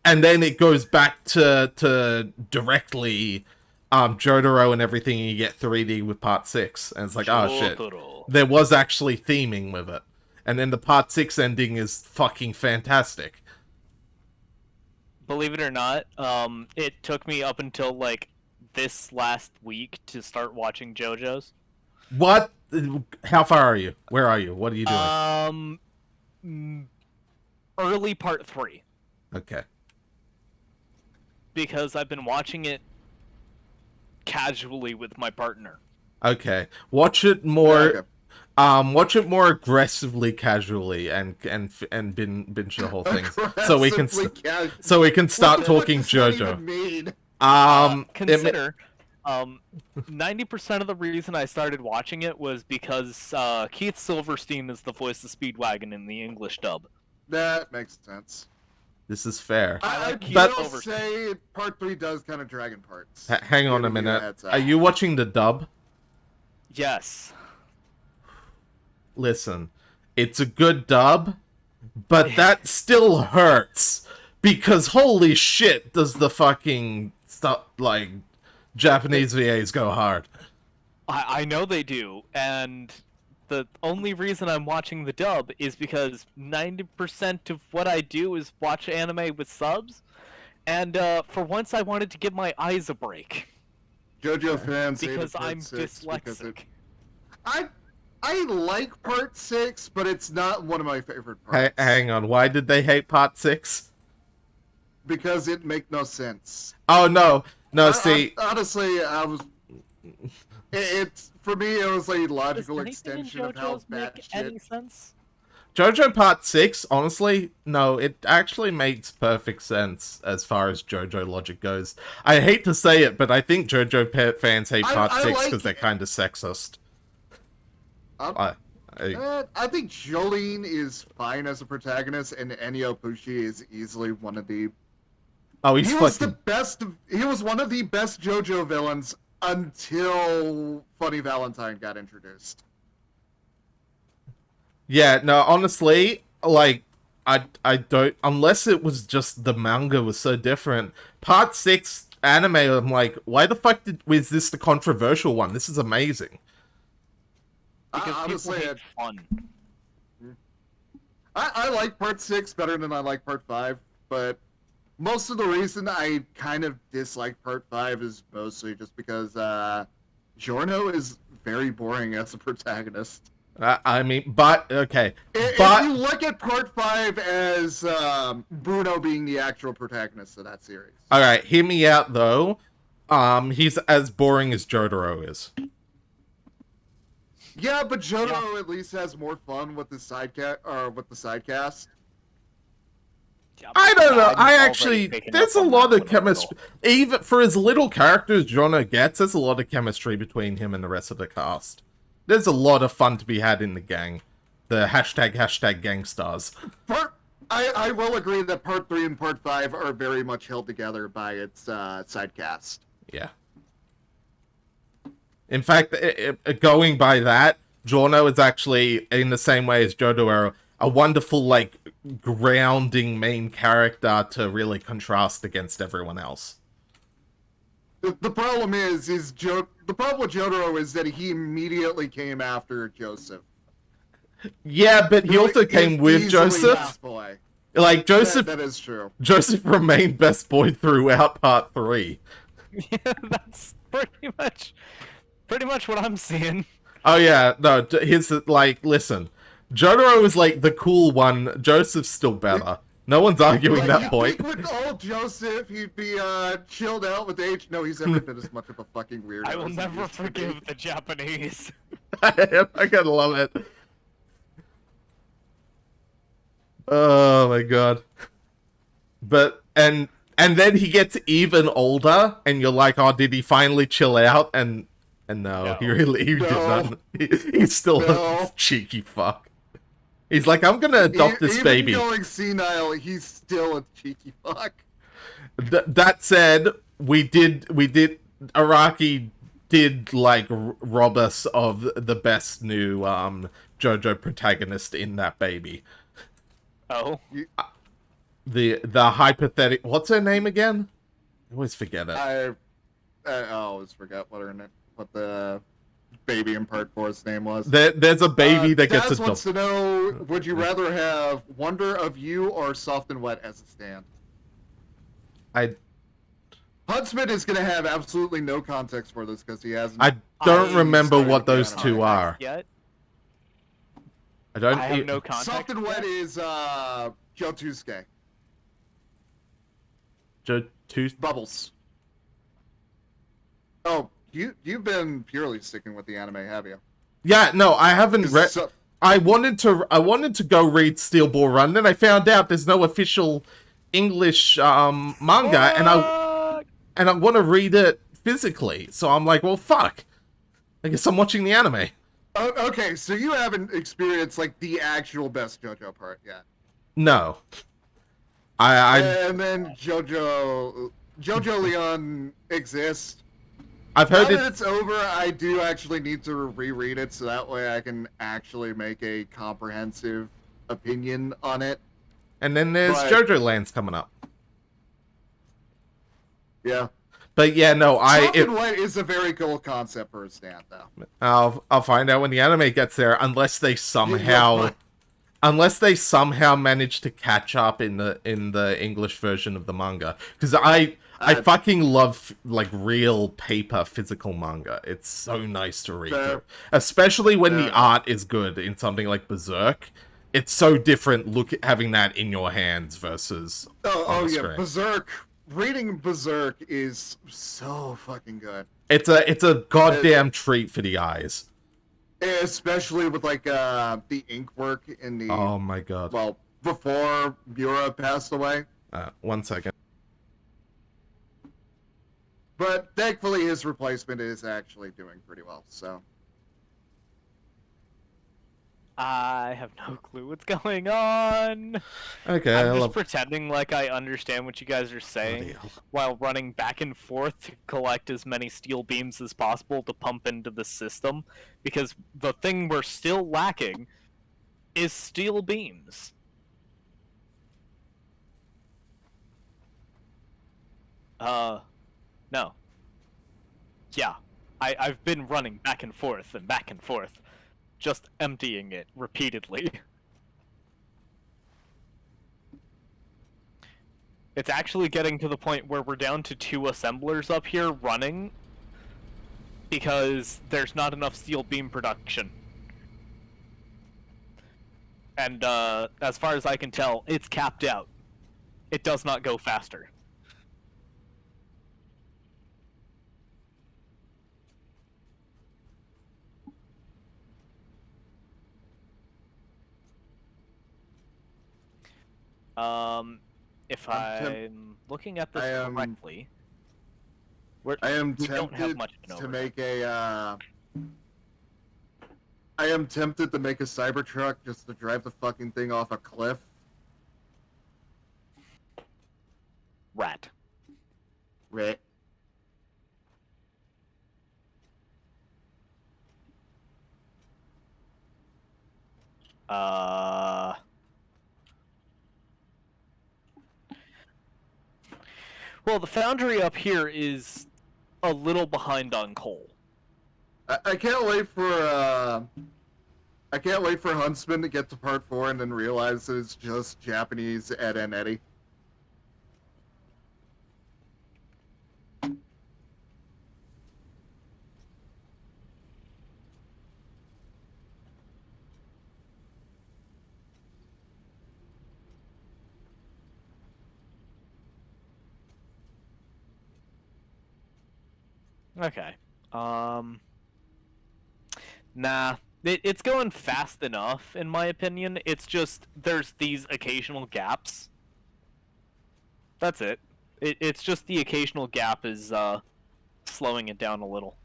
and then it goes back to directly Jotaro and everything, and you get 3D with Part 6, and it's like, oh shit, there was actually theming with it, and then the Part 6 ending is fucking fantastic. Believe it or not, it took me up until like this last week to start watching JoJo's. What? How far are you? Where are you? What are you doing? Early Part 3. Okay. Because I've been watching it casually with my partner. Okay. Watch it more. Okay. Watch it more aggressively, casually, and binge the whole thing, so we can start talking JoJo. Consider, 90% of the reason I started watching it was because Keith Silverstein is the voice of Speedwagon in the English dub. That makes sense. This is fair. I But- will say part 3 does kind of drag in parts. Hang on a Giving you minute. heads up. Are you watching the dub? Yes. Listen, it's a good dub, but that still hurts. Because holy shit, does the fucking stuff, like, Japanese VAs go hard. I know they do, and the only reason I'm watching the dub is because 90% of what I do is watch anime with subs, and for once I wanted to give my eyes a break. JoJo fans hated Because part I'm 6 because dyslexic. I like part 6, but it's not one of my favorite parts. Hang on, why did they hate part 6? Because it make no sense. Oh, no. No, see... Honestly, I was... It's for me, it was a logical Does anything in extension of how JoJo's make batshit. any sense? JoJo Part 6, honestly, no, it actually makes perfect sense as far as JoJo logic goes. I hate to say it, but I think JoJo fans hate Part 6 because like- they're kind of sexist. I think Jolene is fine as a protagonist, and Ennio Pucci is easily one of the. oh, he's He was the fucking... best. He was one of the best JoJo villains until Funny Valentine got introduced. Yeah, no, honestly, like, I don't... Unless it was just the manga was so different. Part 6 anime, I'm like, why the fuck was this the controversial one? This is amazing. Because Honestly, people hate fun. I like part 6 better than I like part 5, but most of the reason I kind of dislike part 5 is mostly just because Giorno is very boring as a protagonist. I mean, but, okay. If But... you look at part 5 as Bruno being the actual protagonist of that series. Alright, hear me out, though. He's as boring as Jotaro is. Yeah, but Jotaro at least has more fun with the sidecast. Yeah, I don't know. I'm I already actually... picking There's up a on lot that of one chemistry. Even for as little characters Jono gets, there's a lot of chemistry between him and the rest of the cast. There's a lot of fun to be had in the gang. The hashtag gangstars. I will agree that part 3 and part 5 are very much held together by its sidecast. Yeah. In fact, going by that, Giorno is actually, in the same way as Jotaro, a wonderful, like, grounding main character to really contrast against everyone else. The problem the problem with Jotaro is that he immediately came after Joseph. Yeah, but he also came with Easily Joseph. best boy. Like, Joseph... That is true. Joseph remained best boy throughout part 3. Yeah, that's pretty much what I'm seeing. Oh yeah, no, here's the, like, listen. Jotaro is like the cool one, Joseph's still better. No one's arguing that you point. think with old Joseph, he'd be chilled out with age. No, he's every bit as much of a fucking weirdo. I will as he never used to be. forgive the Japanese. I gotta love it. Oh my god. But, and then he gets even older, and you're like, oh, did he finally chill out? And no, he did not. He's still a cheeky fuck. He's like, I'm gonna adopt this baby. Even going senile, he's still a cheeky fuck. That said, Araki did, like, rob us of the best new, JoJo protagonist in that baby. Oh? The hypothetical... What's her name again? I always forget it. I always forget what the baby in part 4's name was. There's a baby that gets Daz wants adopted. to know, would you rather have Wonder of You or Soft and Wet as a stand? Huntsman is going to have absolutely no context for this because he hasn't... I don't I remember started what those getting two on are. Yet? I don't... I have no context. Soft and Wet yet? is Jotusuke. Bubbles. Oh, you've been purely sticking with the anime, have you? Yeah, no, I haven't read... So- I wanted to go read Steel Ball Run, then I found out there's no official English manga, and I want to read it physically. So I'm like, well, fuck. I guess I'm watching the anime. Okay, so you haven't experienced like the actual best JoJo part yet. No. I And then JoJo Leon exists. I've Now heard that it, it's over, I do actually need to reread it so that way I can actually make a comprehensive opinion on it. and then there's but- JoJo Lands coming up. Yeah. But yeah, no, Soft and Wet is a very cool concept for a stand, though. I'll find out when the anime gets there, unless they somehow manage to catch up in the English version of the manga, because I fucking love like real paper physical manga. It's so nice to read through, especially when the art is good in something like Berserk. It's so different having that in your hands versus on the screen. Berserk. Reading Berserk is so fucking good. It's a goddamn treat for the eyes. Especially with like the ink work in the Oh my god. well, before Mura passed away. 1 second. But thankfully his replacement is actually doing pretty well, so I have no clue what's going on. Okay, I'm just pretending like I understand what you guys are saying Bloody hell. while running back and forth to collect as many steel beams as possible to pump into the system, because the thing we're still lacking is steel beams. No. Yeah. I've been running back and forth, just emptying it repeatedly. It's actually getting to the point where we're down to 2 assemblers up here running because there's not enough steel beam production. And as far as I can tell, it's capped out. It does not go faster. If I'm looking at this correctly, I am we don't have much tempted to to make a I am tempted to make a Cybertruck just to drive the fucking thing off a cliff. Rat. Right. Well, the foundry up here is a little behind on coal. I can't wait for Huntsman to get to part 4 and then realize that it's just Japanese Ed and Eddie. Okay. Nah. It's going fast enough, in my opinion. It's just, there's these occasional gaps. That's it. It's just the occasional gap is, slowing it down a little.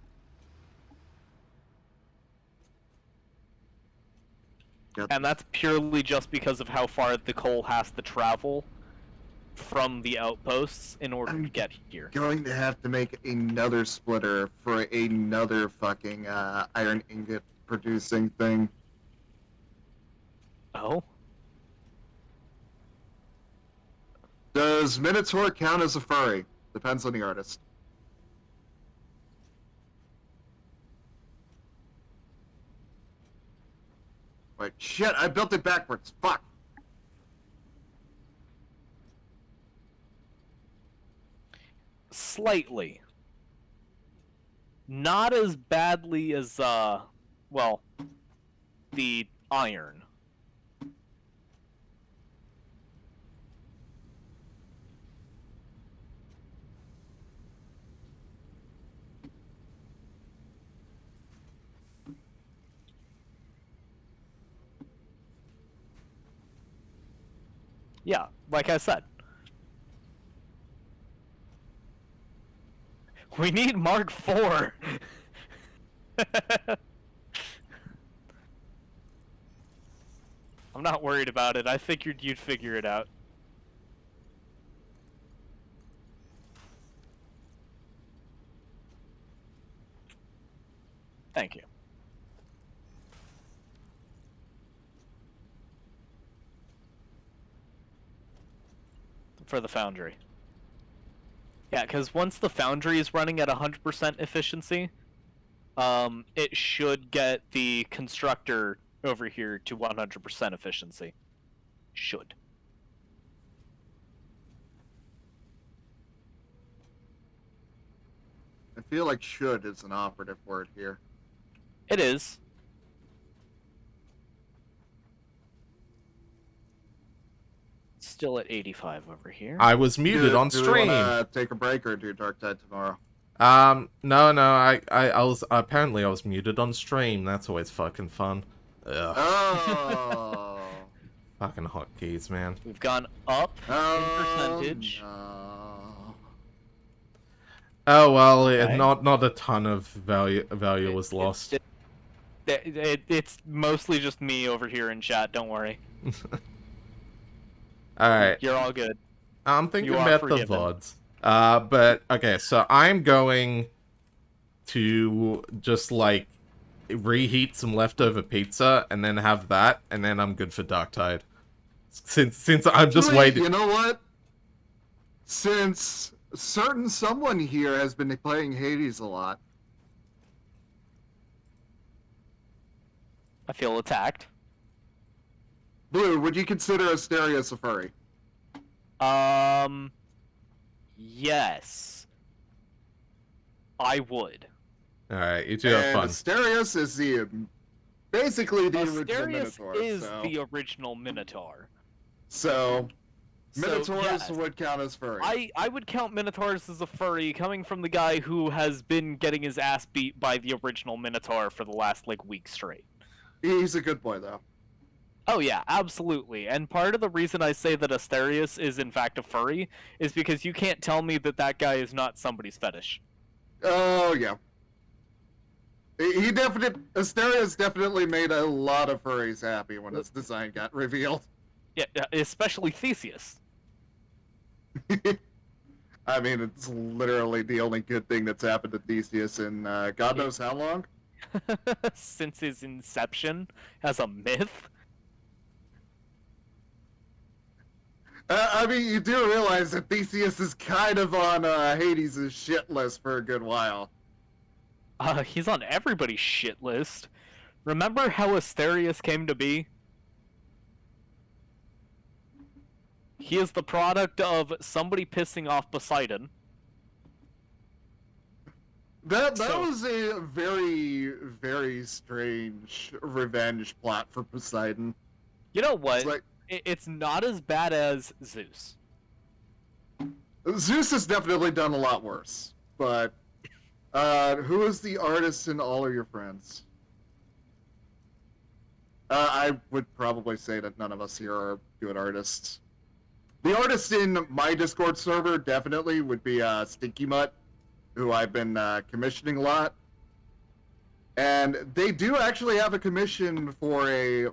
Yep. And that's purely just because of how far the coal has to travel from the outposts in order to get here. Going to have to make another splitter for another fucking iron ingot producing thing. Oh? Does Minotaur count as a furry? Depends on the artist. Wait, shit, I built it backwards. Fuck. Slightly. Not as badly as, well, the iron. Yeah, like I said. We need Mark IV. I'm not worried about it. I figured you'd figure it out. for the foundry. Yeah, because once the foundry is running at 100% efficiency, it should get the constructor over here to 100% efficiency. Should. I feel like should is an operative word here. It is. Still at 85 over here. I was muted on Do we stream. want to take a break or do Dark Tide tomorrow? No, I was apparently I was muted on stream. That's always fucking fun. Ugh, Oh. fucking hotkeys, man. We've gone up in percentage. No. Oh well, Okay. not a ton of value was lost. It's mostly just me over here in chat, don't worry. All right, You're all good. I'm thinking You are about forgiven. the VODs. But okay, so I'm going to just like reheat some leftover pizza and then have that, and then I'm good for Dark Tide. Since I'm just Actually, waiting. You know what? Since someone here has been playing Hades a lot. I feel attacked. Blue, would you consider Asterius a furry? Yes. I would. All right, you two have And fun. Asterius is basically the original Asterius Minotaur. is so. the original Minotaur. So, So, Minotaurs yes. would count as furry. I would count Minotaurs as a furry, coming from the guy who has been getting his ass beat by the original Minotaur for the last, like, week straight. He's a good boy, though. Oh yeah, absolutely. And part of the reason I say that Asterius is in fact a furry is because you can't tell me that that guy is not somebody's fetish. Oh, yeah. Asterius definitely made a lot of furries happy when his design got revealed. Yeah, especially Theseus. I mean, it's literally the only good thing that's happened to Theseus in God knows how long. Since his inception as a myth. I mean, you do realize that Theseus is kind of on Hades' shit list for a good while. He's on everybody's shit list. Remember how Asterius came to be? He is the product of somebody pissing off Poseidon. That So- was a very, very strange revenge plot for Poseidon. You know what? It's like, It's not as bad as Zeus. Zeus has definitely done a lot worse, but who is the artist in All of Your Friends? I would probably say that none of us here are good artists. The artist in my Discord server definitely would be Stinky Mutt, who I've been commissioning a lot. And they do actually have a commission for a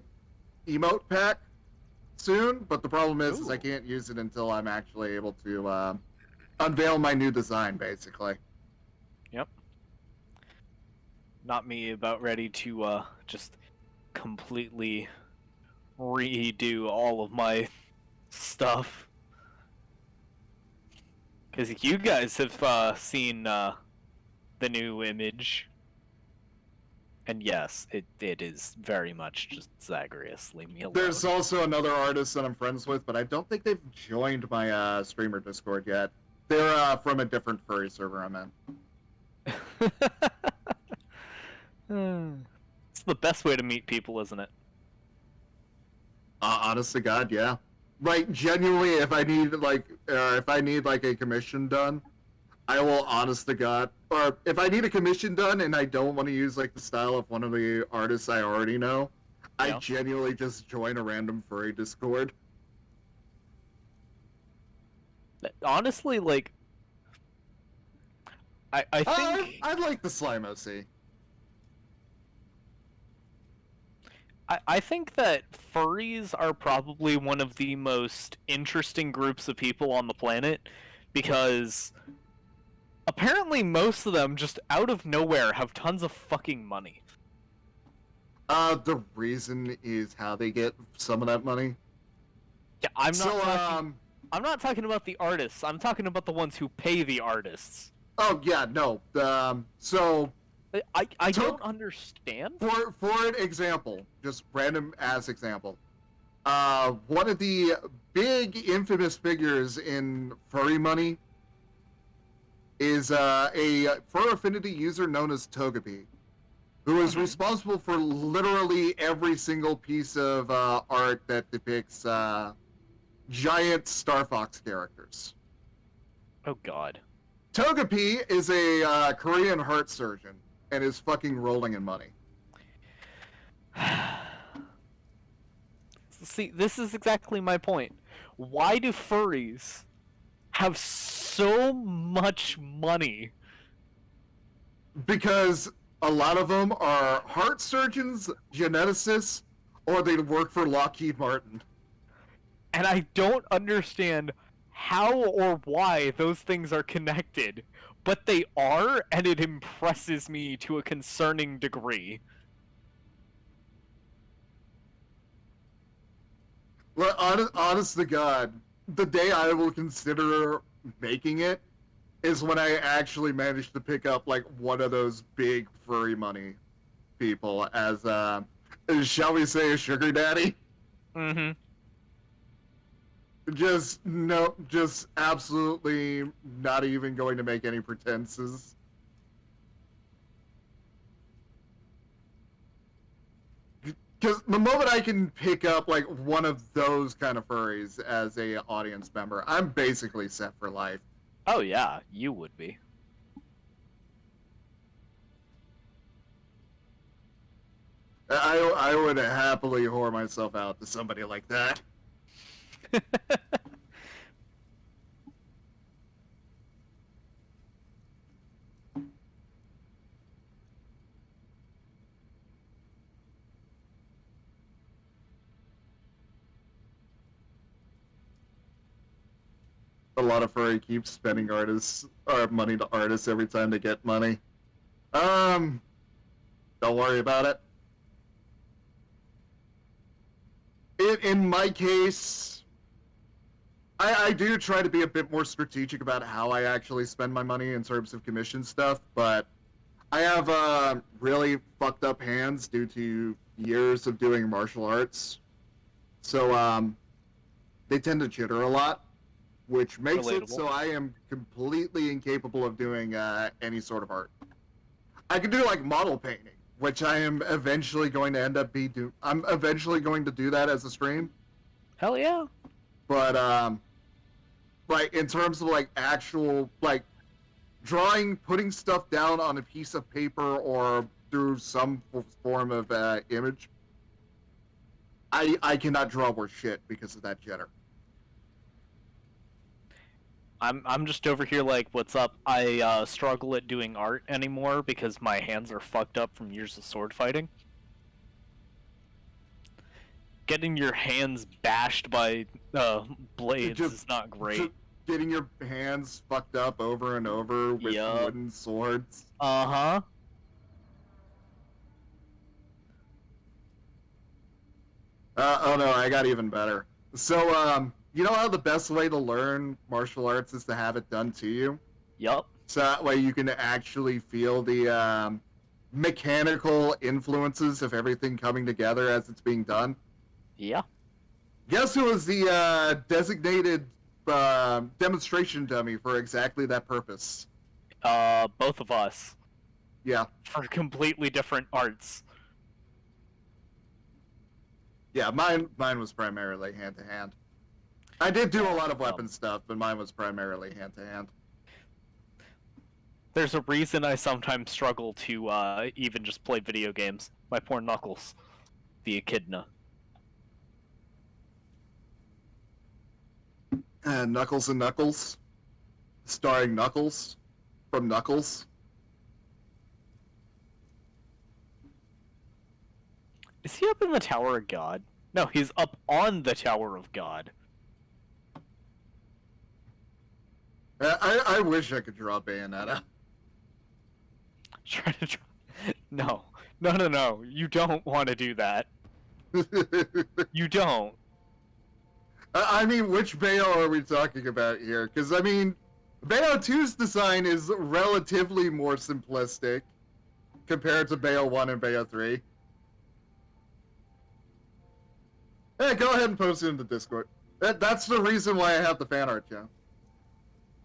emote pack soon, but the problem is I can't use it until I'm actually able to unveil my new design, basically. Yep. Not me about ready to just completely redo all of my stuff. Because you guys have seen the new image. And yes, it is very much just Zagreus. Leave me alone. There's also another artist that I'm friends with, but I don't think they've joined my streamer Discord yet. They're from a different furry server I'm in. It's the best way to meet people, isn't it? Honest to God, yeah. Like, genuinely, if I need like a commission done, I will, honest to God, or if I need a commission done and I don't want to use like the style of one of the artists I already know, I Yeah. genuinely just join a random furry Discord. Honestly, like, I think I'd like the Slime OC. I think that furries are probably one of the most interesting groups of people on the planet because apparently most of them just out of nowhere have tons of fucking money. The reason is how they get some of that money. Yeah, I'm not So, talking. I'm not talking about the artists. I'm talking about the ones who pay the artists. Oh yeah, no. So I So- don't understand. for an example, just random ass example, one of the big infamous figures in furry money is a fur affinity user known as Togepi, who is responsible for literally every single piece of art that depicts giant Star Fox characters. Oh God. Togepi is a Korean heart surgeon and is fucking rolling in money. See, this is exactly my point. Why do furries have so much money? Because a lot of them are heart surgeons, geneticists, or they work for Lockheed Martin. And I don't understand how or why those things are connected, but they are, and it impresses me to a concerning degree. Well, honest to God, the day I will consider making it is when I actually manage to pick up like one of those big furry money people as shall we say, a sugar daddy. Mm-hmm. Just absolutely not even going to make any pretenses. Because the moment I can pick up like one of those kind of furries as a audience member, I'm basically set for life. Oh yeah, you would be. I would happily whore myself out to somebody like that. A lot of furry keeps spending artists or money to artists every time they get money. Don't worry about it. In my case, I do try to be a bit more strategic about how I actually spend my money in terms of commission stuff, but I have really fucked up hands due to years of doing martial arts. So they tend to jitter a lot, which makes it Relatable. so I am completely incapable of doing any sort of art. I can do like model painting, which I am eventually going to end up I'm eventually going to do that as a stream. Hell yeah. But like in terms of like actual like drawing, putting stuff down on a piece of paper or through some form of image, I cannot draw worth shit because of that jitter. I'm just over here like, what's up? I struggle at doing art anymore because my hands are fucked up from years of sword fighting. Getting your hands bashed by blades is not great. Just getting your hands fucked up over and over with Yup. wooden swords. Uh-huh. Oh no, I got even better. So, you know how the best way to learn martial arts is to have it done to you? Yup. So that way you can actually feel the mechanical influences of everything coming together as it's being done. Yeah. Guess who was the designated demonstration dummy for exactly that purpose? Both of us. Yeah. For completely different arts. Yeah, mine was primarily hand-to-hand. I did do a lot of weapon stuff, but mine was primarily hand-to-hand. There's a reason I sometimes struggle to even just play video games. My poor Knuckles. The echidna. Knuckles and Knuckles, starring Knuckles from Knuckles. Is he up in the Tower of God? No, he's up on the Tower of God. I wish I could draw Bayonetta. Try to draw... No. No. You don't want to do that. You don't. I mean, which Bayo are we talking about here? Because, I mean, Bayo 2's design is relatively more simplistic compared to Bayo 1 and Bayo 3. Hey, go ahead and post it in the Discord. That's the reason why I have the fan art channel.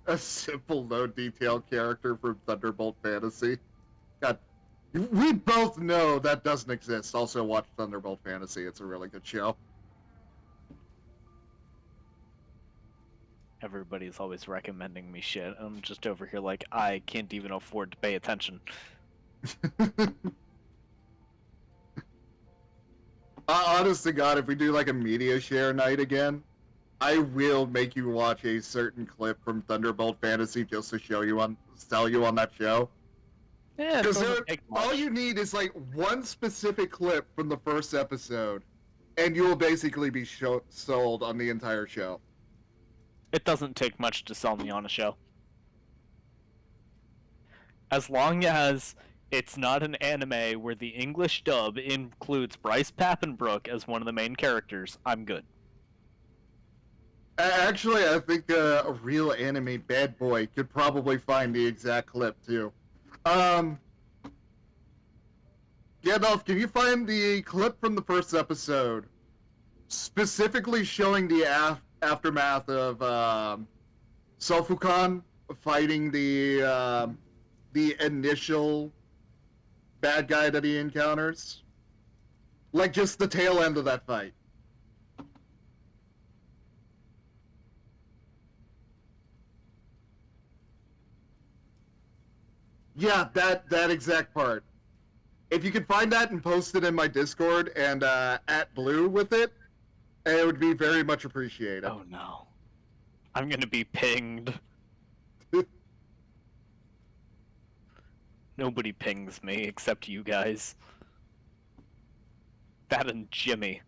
A simple, low-detail character from Thunderbolt Fantasy. God, we both know that doesn't exist. Also, watch Thunderbolt Fantasy. It's a really good show. Everybody's always recommending me shit. I'm just over here like, I can't even afford to pay attention. Honest to God, if we do like a media share night again, I will make you watch a certain clip from Thunderbolt Fantasy just to sell you on that show. Yeah, it Because doesn't take all much. you need is like one specific clip from the first episode, and you will basically be sold on the entire show. It doesn't take much to sell me on a show. As long as it's not an anime where the English dub includes Bryce Papenbrook as one of the main characters, I'm good. Actually, I think a real anime bad boy could probably find the exact clip too. Gandalf, can you find the clip from the first episode, specifically showing the aftermath of Sofukan fighting the initial bad guy that he encounters? Like just the tail end of that fight. Yeah, that exact part. If you could find that and post it in my Discord and at Blue with it, it would be very much appreciated. Oh no. I'm gonna be pinged. Nobody pings me except you guys. That and Jimmy.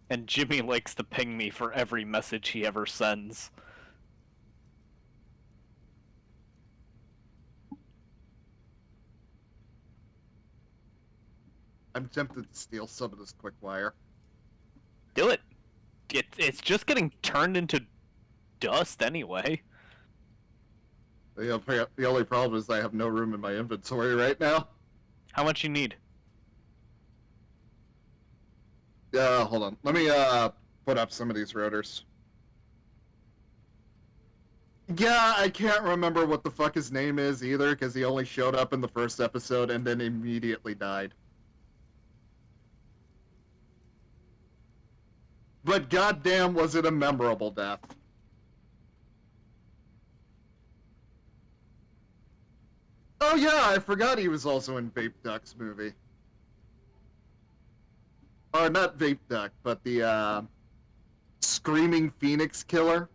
And Jimmy likes to ping me for every message he ever sends. I'm tempted to steal some of this quick wire. Do it. It's just getting turned into dust anyway. The only problem is I have no room in my inventory right now. How much you need? Hold on. Let me put up some of these rotors. Yeah, I can't remember what the fuck his name is either, because he only showed up in the first episode and then immediately died. But goddamn, was it a memorable death. Oh yeah, I forgot he was also in Vape Duck's movie. Or not Vape Duck, but the Screaming Phoenix Killer.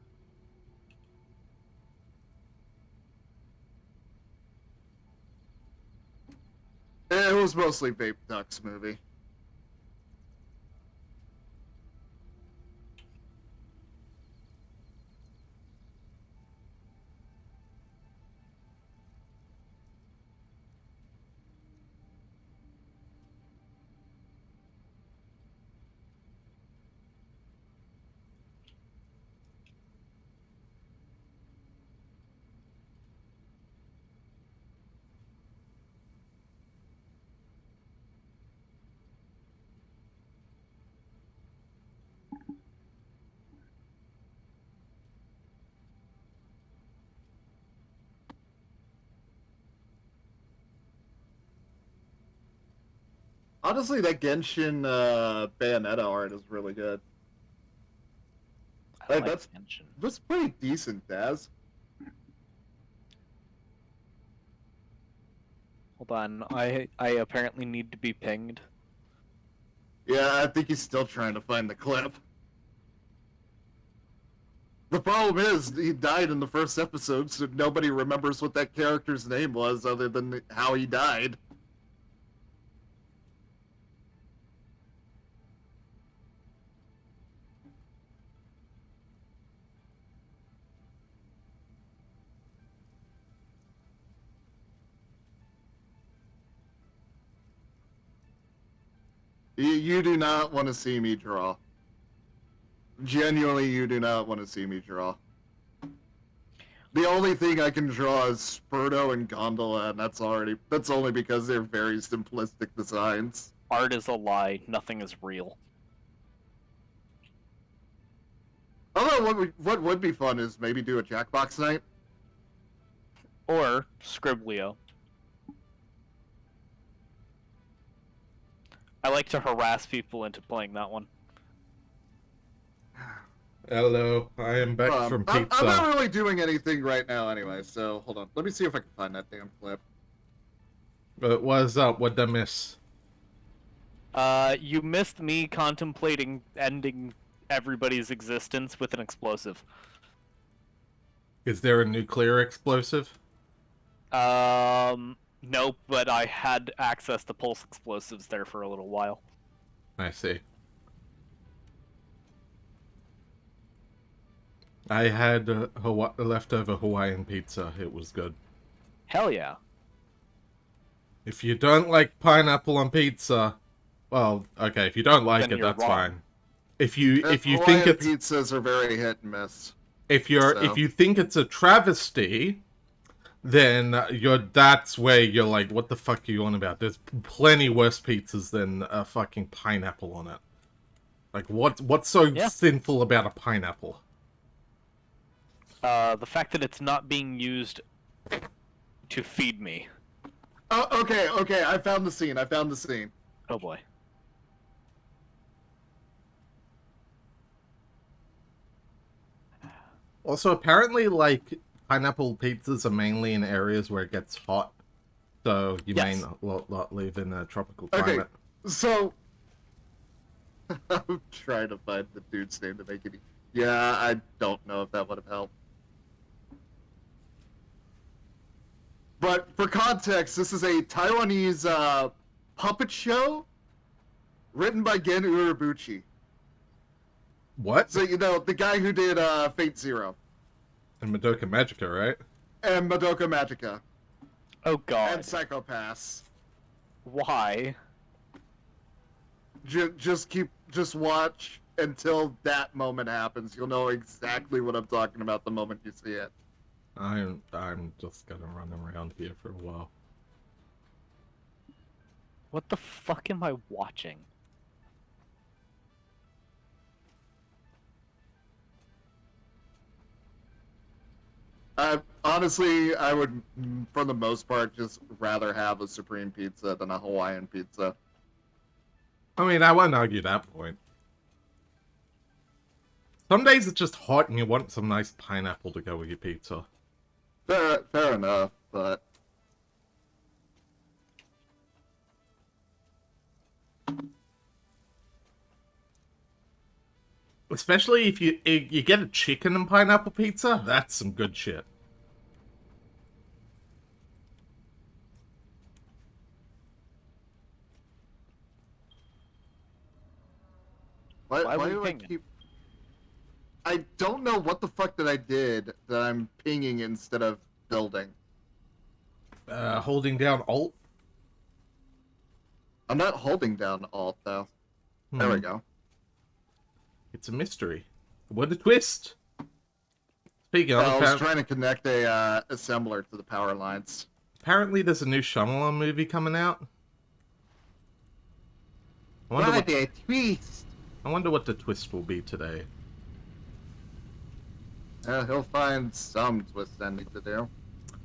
It was mostly Vape Duck's movie. Honestly, that Genshin Bayonetta art is really good. I Hey, like that's Genshin. that's pretty decent, Daz. Hold on, I apparently need to be pinged. Yeah, I think he's still trying to find the clip. The problem is, he died in the first episode, so nobody remembers what that character's name was other than how he died. You do not want to see me draw. Genuinely, you do not want to see me draw. The only thing I can draw is Spurto and Gondola, and that's only because they're very simplistic designs. Art is a lie. Nothing is real. Although what would be fun is maybe do a Jackbox night. Or Scriblio. I like to harass people into playing that one. Hello, I am back from I'm pizza. not really doing anything right now anyway, so hold on. Let me see if I can find that damn clip. But what's up? What'd I miss? You missed me contemplating ending everybody's existence with an explosive. Is there a nuclear explosive? Nope, but I had access to pulse explosives there for a little while. I see. I had leftover Hawaiian pizza. It was good. Hell yeah. If you don't like pineapple on pizza, well, okay. If you don't like Then it, you're that's wrong. fine. If you Hawaiian think it's pizzas are very hit and miss. if So. you think it's a travesty, then that's where you're like, what the fuck are you on about? There's plenty worse pizzas than a fucking pineapple on it. Like what's so Yeah. sinful about a pineapple? The fact that it's not being used to feed me. Oh, okay. I found the scene. Oh boy. Also, apparently, like, pineapple pizzas are mainly in areas where it gets hot. So you may Yes. not live in a tropical Okay, climate. so I'm trying to find the dude's name to make it. Yeah, I don't know if that would have helped. But for context, this is a Taiwanese puppet show written by Gen Urobuchi. What? So, you know, the guy who did Fate Zero And Madoka Magica, right? and Madoka Magica Oh god. and Psychopaths. Why? Just watch until that moment happens. You'll know exactly what I'm talking about the moment you see it. I'm just gonna run around here for a while. What the fuck am I watching? Honestly, I would, for the most part, just rather have a Supreme Pizza than a Hawaiian pizza. I mean, I won't argue that point. Some days it's just hot and you want some nice pineapple to go with your pizza. Fair enough, but Especially if you get a chicken and pineapple pizza, that's some good shit. why were do you I pinging? keep? I don't know what the fuck that I did that I'm pinging instead of building. Holding down Alt. I'm not holding down Alt though. There we go. It's a mystery. What a twist! Speaking of, I was trying to connect a assembler to the power lines. apparently there's a new Shyamalan movie coming out. I wonder what the twist will be today. He'll find some twist ending to do.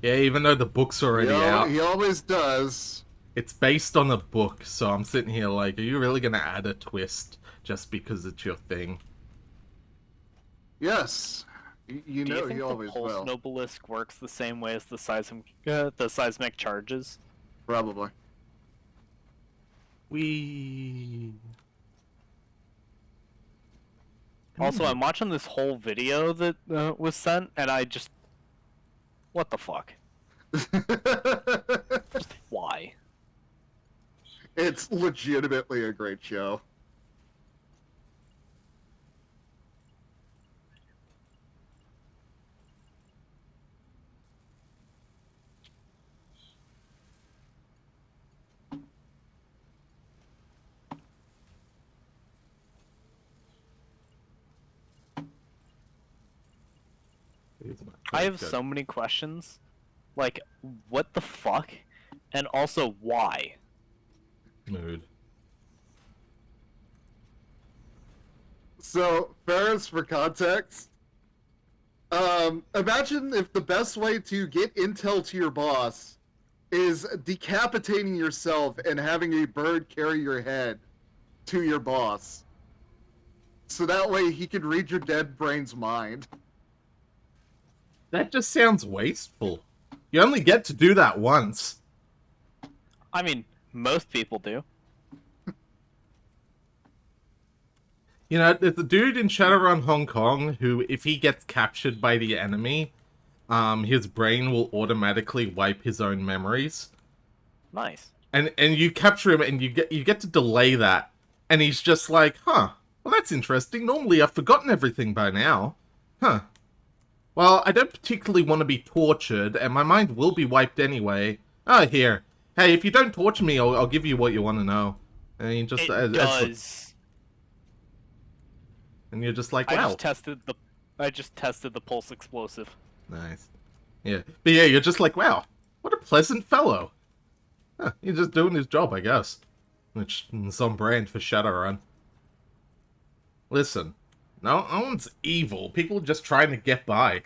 Yeah, even though the book's already out. He always does. It's based on a book, so I'm sitting here like, are you really gonna add a twist just because it's your thing? Yes. You Do know you think he the always pulse will. nobelisk works the same way as the seismic charges? Probably. Also, I'm watching this whole video that was sent, and I just... What the fuck? Just why? It's legitimately a great show. I have so many questions. Like, what the fuck? And also, why? Mood. So, Ferris, for context, imagine if the best way to get intel to your boss is decapitating yourself and having a bird carry your head to your boss. So that way he can read your dead brain's mind. That just sounds wasteful. You only get to do that once. I mean, most people do. You know, there's a dude in Shadowrun Hong Kong who, if he gets captured by the enemy, his brain will automatically wipe his own memories. Nice. And you capture him and you get to delay that. And he's just like, huh, well that's interesting. Normally I've forgotten everything by now. Huh. Well, I don't particularly want to be tortured, and my mind will be wiped anyway. Oh, here. Hey, if you don't torture me, I'll give you what you want to know. And you just... It does. And you're just like, I wow. just tested the pulse explosive. Nice. Yeah. But yeah, you're just like, wow, what a pleasant fellow. Huh, he's just doing his job, I guess. Which is on brand for Shadowrun. Listen, no one's evil. People are just trying to get by.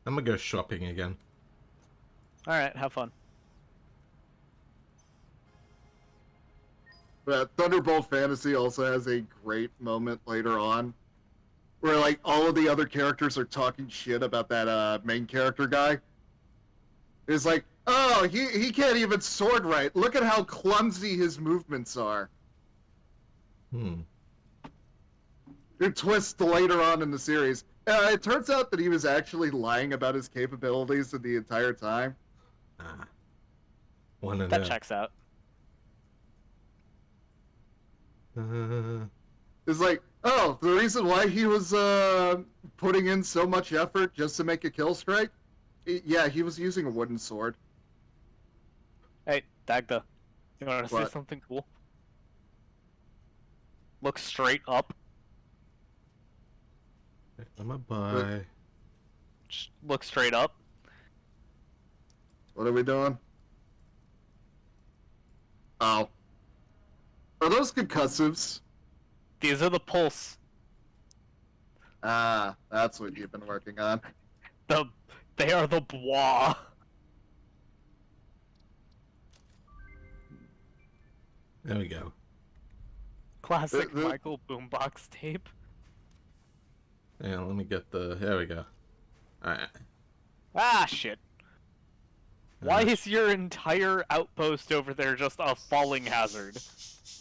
I'm gonna go shopping again. Alright, have fun. But Thunderbolt Fantasy also has a great moment later on where, like, all of the other characters are talking shit about that main character guy. It's like, oh, he can't even sword right. Look at how clumsy his movements are. Your twist later on in the series. It turns out that he was actually lying about his capabilities the entire time. That checks out. It's like, oh, the reason why he was putting in so much effort just to make a kill strike? Yeah, he was using a wooden sword. Hey, Dagda. You want to What? see something cool? Look straight up. I'm a buy. Just look straight up. What are we doing? Oh. Are those concussives? These are the pulse. Ah, that's what you've been working on. They are the bois. There we go. Classic Michael boombox tape. Yeah, let me get the... There we go. Alright. Ah, shit. Why is your entire outpost over there just a falling hazard?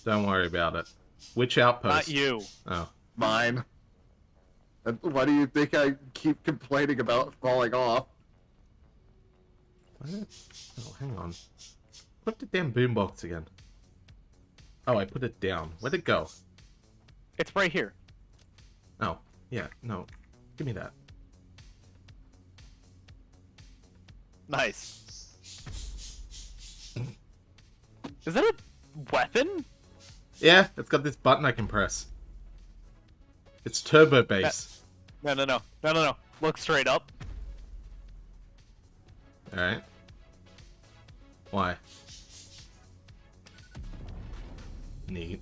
Don't worry about it. Which outpost? Not you. Oh. Mine. And why do you think I keep complaining about falling off? What? Oh, hang on. Put the damn boombox again. Oh, I put it down. Where'd it go? It's right here. Oh, yeah, no. Give me that. Nice. Is that a weapon? Yeah, it's got this button I can press. It's turbo base. No. Look straight up. Alright. Why? Neat.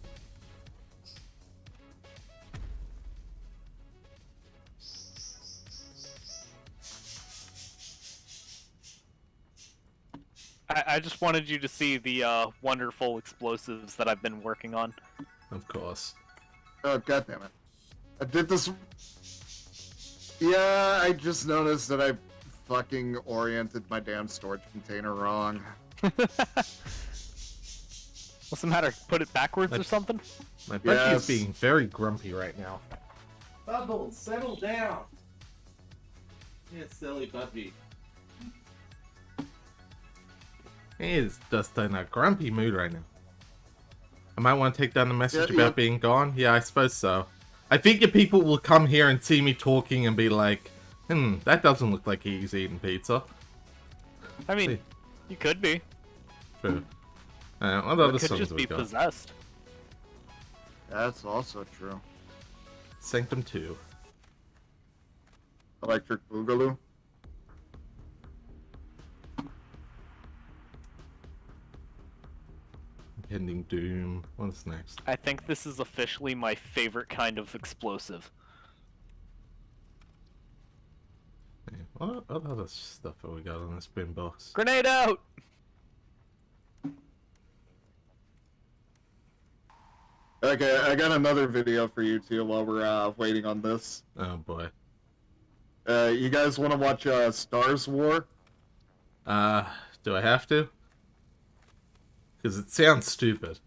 I just wanted you to see the wonderful explosives that I've been working on. Of course. Oh, goddammit. I did this... Yeah, I just noticed that I fucking oriented my damn storage container wrong. What's the matter? Put it backwards or something? My budgie Yes. is being very grumpy right now. Bubbles, settle down! Yeah, silly budgie. He is just in a grumpy mood right now. I might want to take down the message about being gone. Yeah, I suppose so. I figure people will come here and see me talking and be like, that doesn't look like he's eating pizza. I mean, you could be. True. What Or other it could songs just have we be got? possessed. That's also true. Sanctum 2. Electric Boogaloo. Impending Doom. What's next? I think this is officially my favorite kind of explosive. Yeah, what other stuff have we got on this bin box? Grenade out! Okay, I got another video for you too while we're waiting on this. Oh boy. You guys want to watch Stars War? Do I have to? Because it sounds stupid.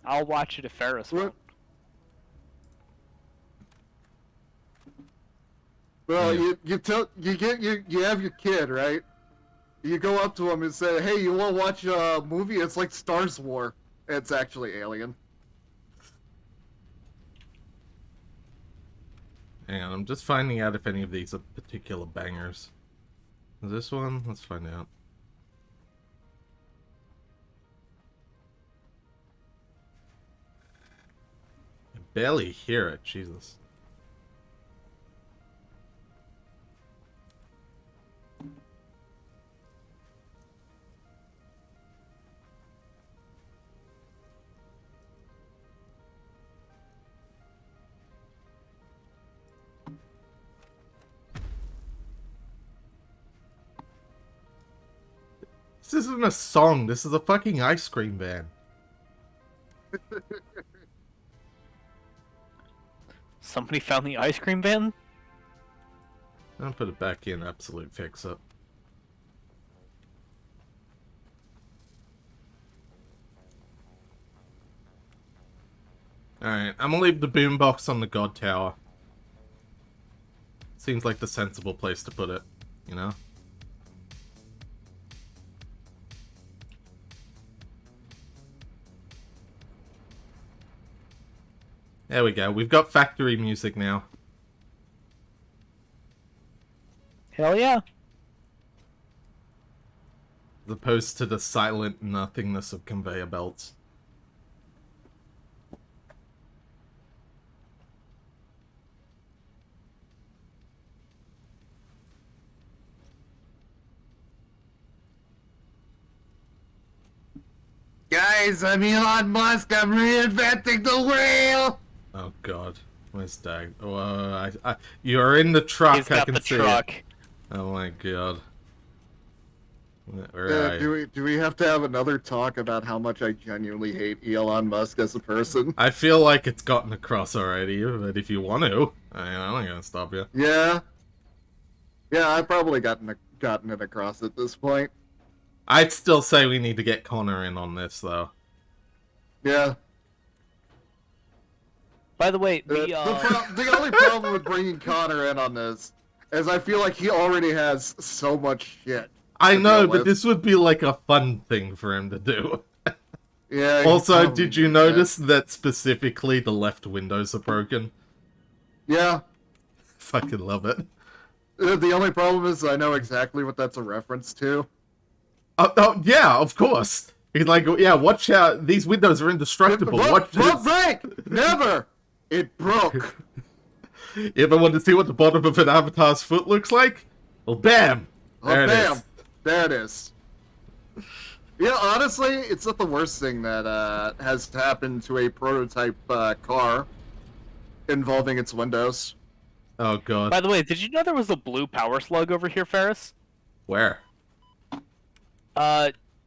I'll watch it if Ferris What? won't. Well, Yeah. you have your kid, right? You go up to him and say, "Hey, you want to watch a movie? It's like Stars War. It's actually Alien." Hang on, I'm just finding out if any of these are particular bangers. Is this one? Let's find out. I barely hear it, Jesus. This isn't a song, this is a fucking ice cream van. Somebody found the ice cream van? I'll put it back in absolute fix-up. Alright, I'm gonna leave the boombox on the God Tower. Seems like the sensible place to put it, you know? There we go, we've got factory music now. Hell yeah. As opposed to the silent nothingness of conveyor belts. Guys, I'm Elon Musk. I'm reinventing the wheel. Oh god, where's Dag? You're in the truck, He's I got can the see truck. it. Oh my god. Where are you? Do we have to have another talk about how much I genuinely hate Elon Musk as a person? I feel like it's gotten across already, but if you want to, I'm not gonna stop you. Yeah. Yeah, I've probably gotten it across at this point. I'd still say we need to get Connor in on this, though. Yeah. By the way, The only problem with bringing Connor in on this is I feel like he already has so much shit. I to know, deal but with. this would be like a fun thing for him to do. Yeah. he Also, probably did you would. notice that specifically the left windows are broken? Yeah. Fucking love it. The only problem is I know exactly what that's a reference to. Oh, yeah, of course. He's like, yeah, watch out. These windows are indestructible. Watch Won't this. break! Never! It broke! You ever want to see what the bottom of an avatar's foot looks like? Well, bam! There it Bam! is. There it is. Yeah, honestly, it's not the worst thing that has happened to a prototype car involving its windows. Oh, God. by the way, did you know there was a blue power slug over here, Ferris? Where?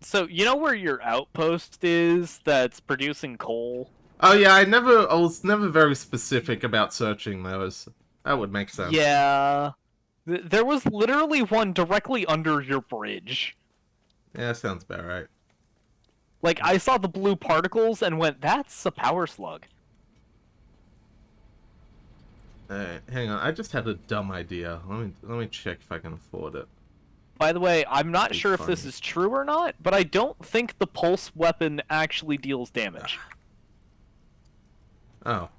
So you know where your outpost is that's producing coal? Oh, yeah, I was never very specific about searching those. That would make sense. Yeah. There was literally one directly under your bridge. Yeah, sounds about right. Like, I saw the blue particles and went, that's a power slug. Hang on, I just had a dumb idea. Let me check if I can afford it. By the way, I'm not Be sure if this funny. is true or not, but I don't think the pulse weapon actually deals damage. Oh.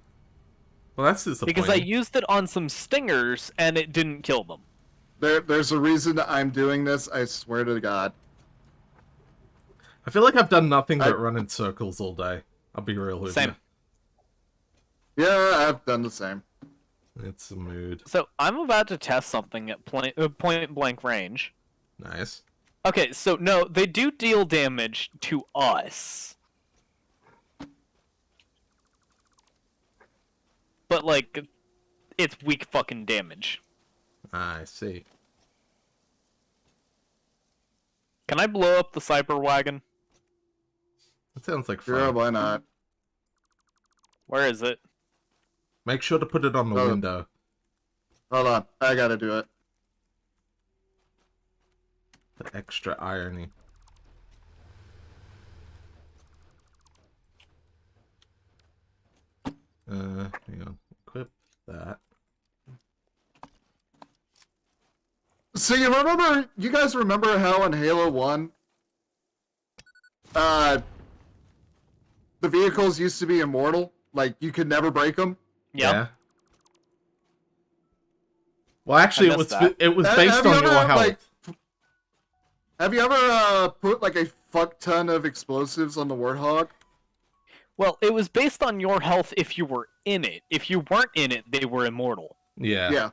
Well, that's disappointing. Because I used it on some stingers and it didn't kill them. There's a reason I'm doing this, I swear to God. I feel like I've done nothing but run in circles all day. I'll be real with Same. you. Yeah, I've done the same. It's a mood. So I'm about to test something at point blank range. Nice. Okay, so no, they do deal damage to us. But, like, it's weak fucking damage. I see. Can I blow up the cyber wagon? That sounds like fun. Sure, why not? Where is it? Make sure to put it on the window. Hold on, I gotta do it. The extra irony. Hang on. Equip that. So you guys remember how in Halo 1, the vehicles used to be immortal? Like, you could never break them? Yep. Yeah. Well, actually, I missed that. it was based on your health. Like, have you ever put like a fuck ton of explosives on the Warthog? Well, it was based on your health if you were in it. If you weren't in it, they were immortal. Yeah. Yeah.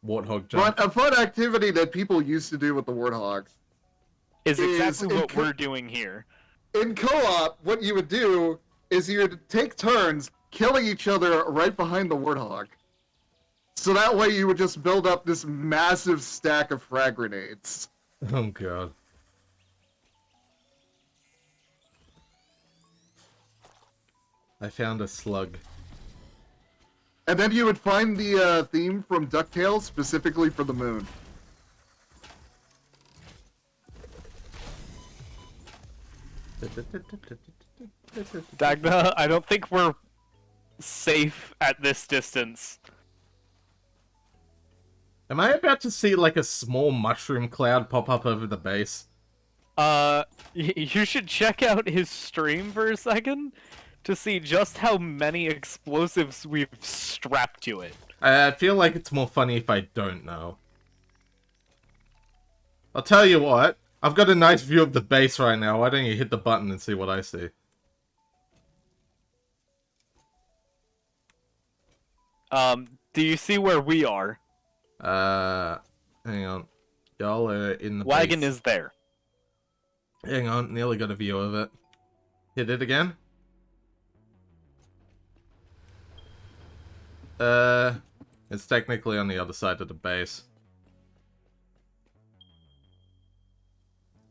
Warthog jump. But a fun activity that people used to do with the Warthog Is exactly in what we're doing here. in co-op, what you would do is you would take turns killing each other right behind the Warthog. So that way you would just build up this massive stack of frag grenades. Oh god. I found a slug. And then you would find the theme from DuckTales specifically for the moon. Dagda, I don't think we're safe at this distance. Am I about to see like a small mushroom cloud pop up over the base? You should check out his stream for a second to see just how many explosives we've strapped to it. I feel like it's more funny if I don't know. I'll tell you what, I've got a nice view of the base right now. Why don't you hit the button and see what I see? Do you see where we are? Hang on. Y'all are in the Wagon base. is there. Hang on, nearly got a view of it. Hit it again? It's technically on the other side of the base.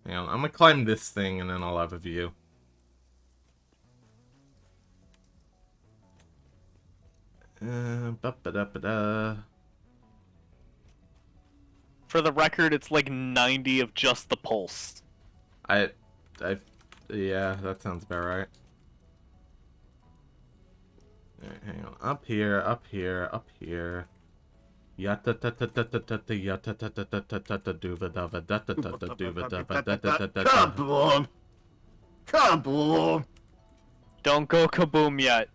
Hang on, I'm gonna climb this thing and then I'll have a view. Ba-ba-da-ba-da. For the record, it's like 90 of just the pulse. Yeah, that sounds about right. Alright, hang on. Up here, up here, up here. Yatta ta ta ta ta ta ta yatta ta ta ta ta ta ta duva dava da ta ta ta duva dava da ta ta ta ta. Kaboom! Kaboom! Don't go kaboom yet.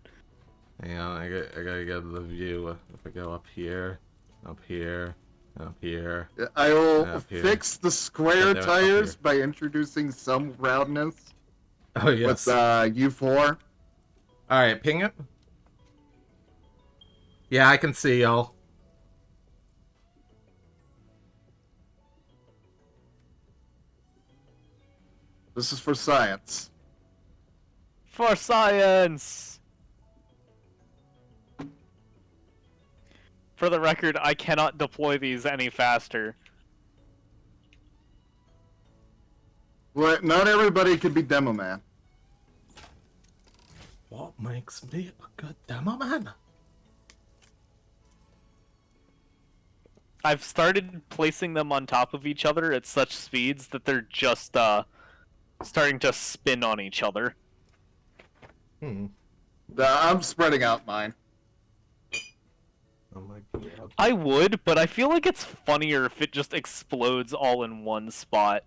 Hang on, I gotta get the view. If I go up here, up here, up here. I will Up here. fix the square Up tires here. by introducing some roundness Oh yes. with U4. Alright, ping it. Yeah, I can see y'all. This is for science. For science! For the record, I cannot deploy these any faster. Well, not everybody could be demo man. What makes me a good demo man? I've started placing them on top of each other at such speeds that they're just, starting to spin on each other. I'm spreading out mine. Oh my god. I would, but I feel like it's funnier if it just explodes all in one spot.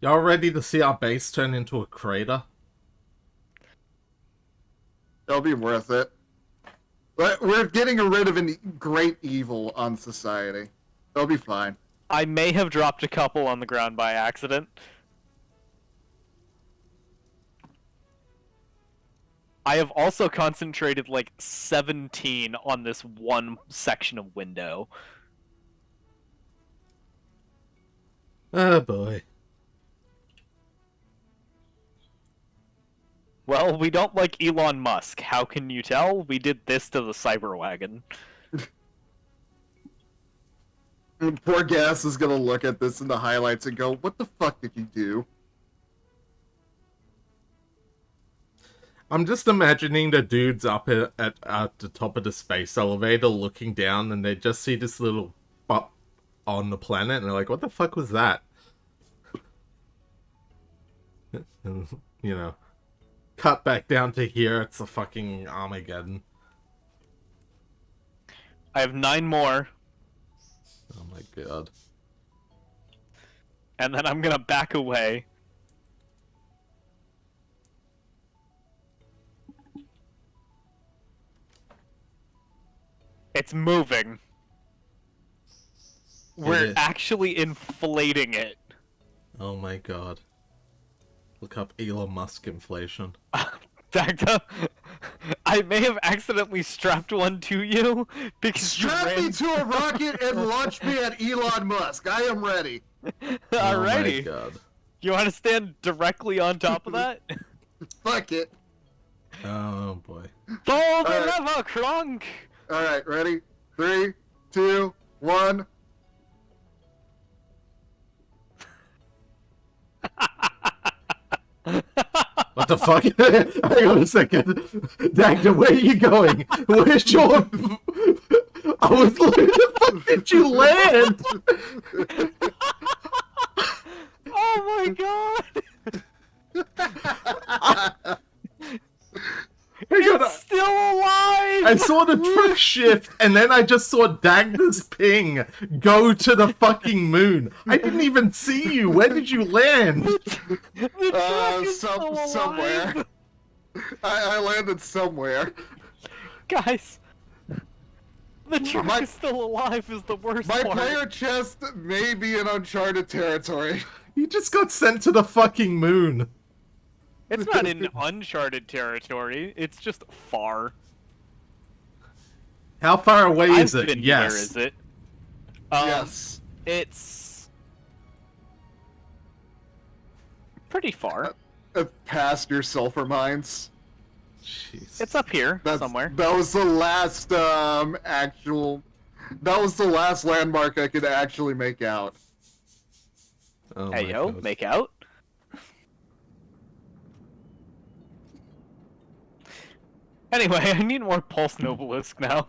Y'all ready to see our base turn into a crater? It'll be worth it. But we're getting rid of a great evil on society. It'll be fine. I may have dropped a couple on the ground by accident. I have also concentrated like 17 on this one section of window. Oh boy. Well, we don't like Elon Musk. How can you tell? We did this to the Cyberwagon. And poor Gas is gonna look at this in the highlights and go, "What the fuck did you do?" I'm just imagining the dudes up at the top of the space elevator looking down, and they just see this little butt on the planet, and they're like, what the fuck was that? And, you know, cut back down to here, it's a fucking Armageddon. I have 9 more, Oh my god. and then I'm gonna back away. It's moving. We're is. actually inflating it. Oh my god. Look up Elon Musk inflation. Dagda, I may have accidentally strapped one to you because Strap you me to a rocket and launch me at Elon Musk. I am ready. Oh my Alrighty. god. You want to stand directly on top of that? Fuck it. Oh boy. Pull the Alright. lever, Crunk! All right, ready? 3, 2, 1. What the fuck? Hang on a second. Dagda, where are you going? Where's your... I was looking, the fuck did you land? Oh my god! Hang on, It's still alive! I saw the truck shift, and then I just saw Dagda's ping go to the fucking moon. I didn't even see you. Where did you land? The truck is still alive. Somewhere. I landed somewhere. Guys, the truck My- is still alive is the worst My part. player chest may be in uncharted territory. You just got sent to the fucking moon. It's not in uncharted territory, it's just far. How far away is I've it? been Yes. Where is it? Yes. It's pretty far. Past your sulfur mines. Jeez. It's up here somewhere. That was the last actual. That was the last landmark I could actually make out. Oh Hey my yo, God. make out. Anyway, I need more Pulse Nobelisk now.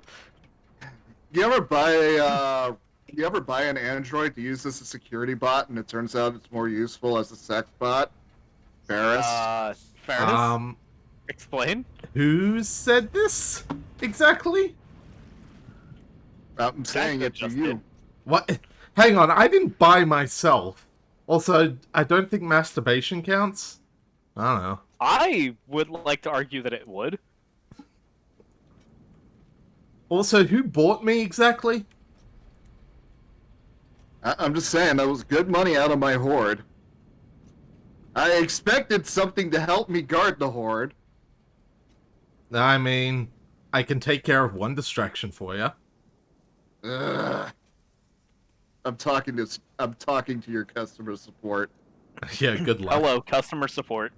You ever buy an Android to use as a security bot, and it turns out it's more useful as a sex bot? Ferris. Fairness? Explain? Who said this exactly? I'm saying it to just you. did. What? Hang on, I didn't buy myself. Also, I don't think masturbation counts. I don't know. I would like to argue that it would. Also, who bought me exactly? I'm just saying that was good money out of my hoard. I expected something to help me guard the hoard. I mean, I can take care of one distraction for you. Ugh. I'm talking to your customer support. Yeah, good luck. Hello, customer support.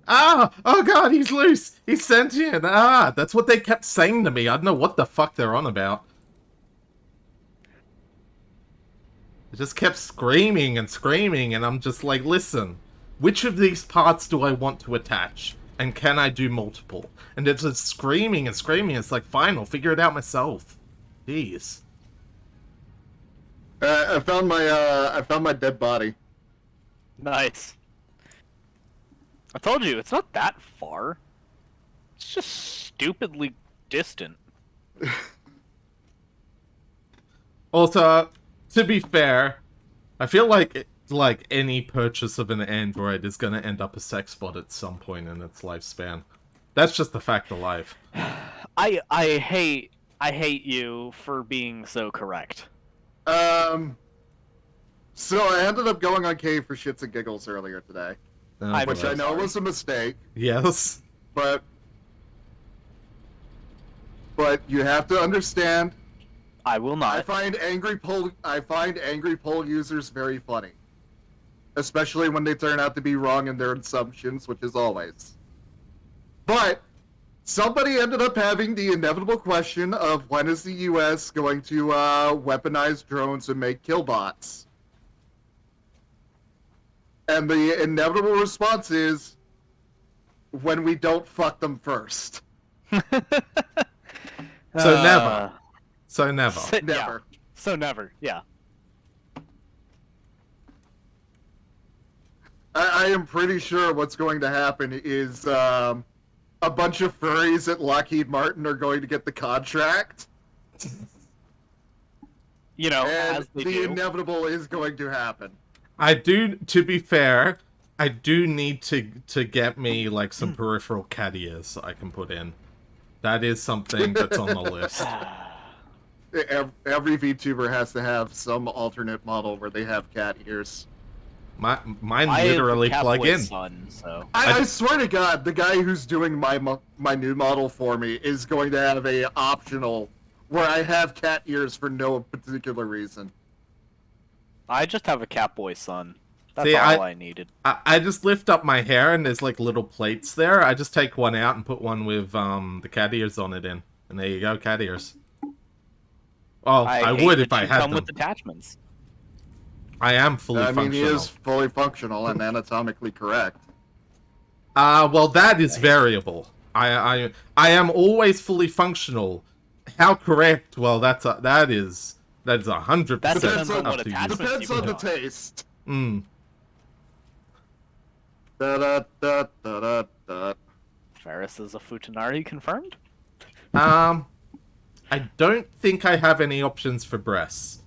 Ah! Oh god, he's loose! He's sentient! Ah! That's what they kept saying to me. I don't know what the fuck they're on about. They just kept screaming and screaming, and I'm just like, listen, which of these parts do I want to attach? And can I do multiple? And it's just screaming and screaming. It's like, fine, I'll figure it out myself. Jeez. I found my dead body. Nice. I told you, it's not that far. It's just stupidly distant. Also, to be fair, I feel like any purchase of an Android is going to end up a sex bot at some point in its lifespan. That's just the fact of life. I hate you for being so correct. So I ended up going on Cave for shits and giggles earlier today, I'm which so I know sorry. was a mistake, Yes. but you have to understand. I will I not. find angry poll users very funny, especially when they turn out to be wrong in their assumptions, which is always. But somebody ended up having the inevitable question of when is the U.S. going to weaponize drones and make kill bots? And the inevitable response is when we don't fuck them first. So never. So never. Never. Yeah. So never. Yeah. I am pretty sure what's going to happen is a bunch of furries at Lockheed Martin are going to get the contract, You know, and as they the do. inevitable is going to happen. I do, to be fair, I do need to get me like some peripheral cat ears I can put in. That is something that's on the list. Every VTuber has to have some alternate model where they have cat ears. Mine I have literally a plug Catboy in. son, so I swear to God, the guy who's doing my new model for me is going to have a optional where I have cat ears for no particular reason. I just have a Catboy son. That's See, all I needed. I just lift up my hair and there's like little plates there. I just take one out and put one with the cat ears on it in. And there you go, cat ears. Well, I hate would that if I you had come them. with attachments. I am fully I mean, functional. he is fully functional and anatomically correct. Well, that is variable. I am always fully functional. How correct? Well, that is 100% That depends on up what to you. attachments Depends you on the put on. taste. Mm. Da da da da da da. Ferris is a Futanari confirmed? I don't think I have any options for breasts.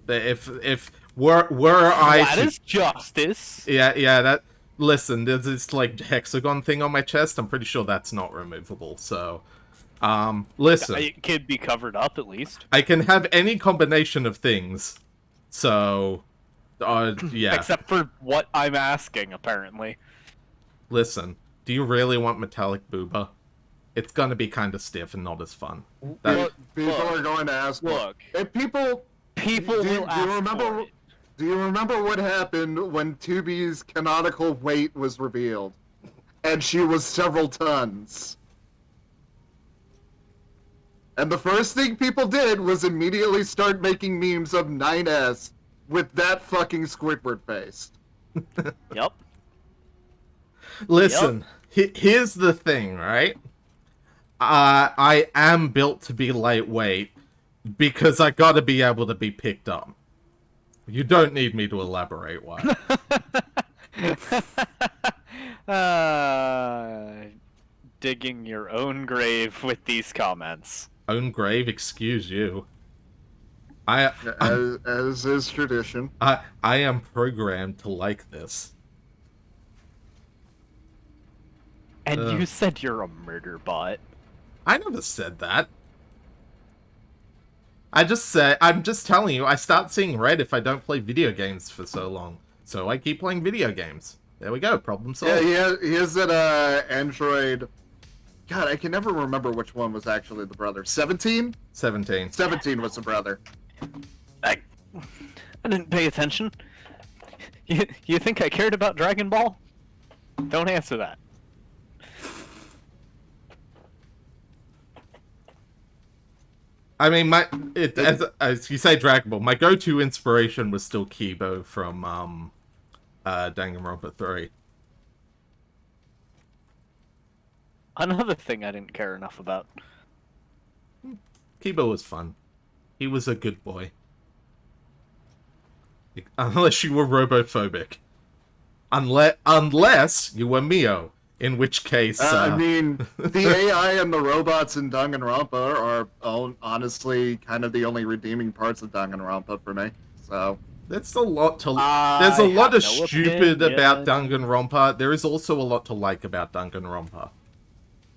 If were I That to, is justice. yeah, that. Listen, there's this like hexagon thing on my chest. I'm pretty sure that's not removable. So, listen, It could be covered up at least. I can have any combination of things. So, yeah. Except for what I'm asking, apparently. Listen, do you really want metallic booba? It's gonna be kind of stiff and not as fun. That, People look, are going to ask. Look, If people people do, will do you ask remember? for it. Do you remember what happened when Tubi's canonical weight was revealed, and she was several tons? And the first thing people did was immediately start making memes of 9S with that fucking Squidward face. Yep. listen, here's the thing, right? I am built to be lightweight because I gotta be able to be picked up. You don't need me to elaborate why. Digging your own grave with these comments. Own grave, excuse you. As is tradition. I am programmed to like this. And Ugh. you said you're a murder bot. I never said that. I'm just telling you, I start seeing red if I don't play video games for so long. So I keep playing video games. There we go, problem solved. Yeah, he has that Android. God, I can never remember which one was actually the brother. 17? 17. 17 was the brother. I didn't pay attention. You think I cared about Dragon Ball? Don't answer that. I mean, as you say, Dragon Ball, my go-to inspiration was still Kibo from Danganronpa 3. Another thing I didn't care enough about. Kibo was fun. He was a good boy. Unless you were robophobic. Unless you were Mio. In which case... I mean, the AI and the robots in Danganronpa are honestly kind of the only redeeming parts of Danganronpa for me. So That's a lot to... I There's a lot have of no stupid about opinion. Danganronpa. There is also a lot to like about Danganronpa.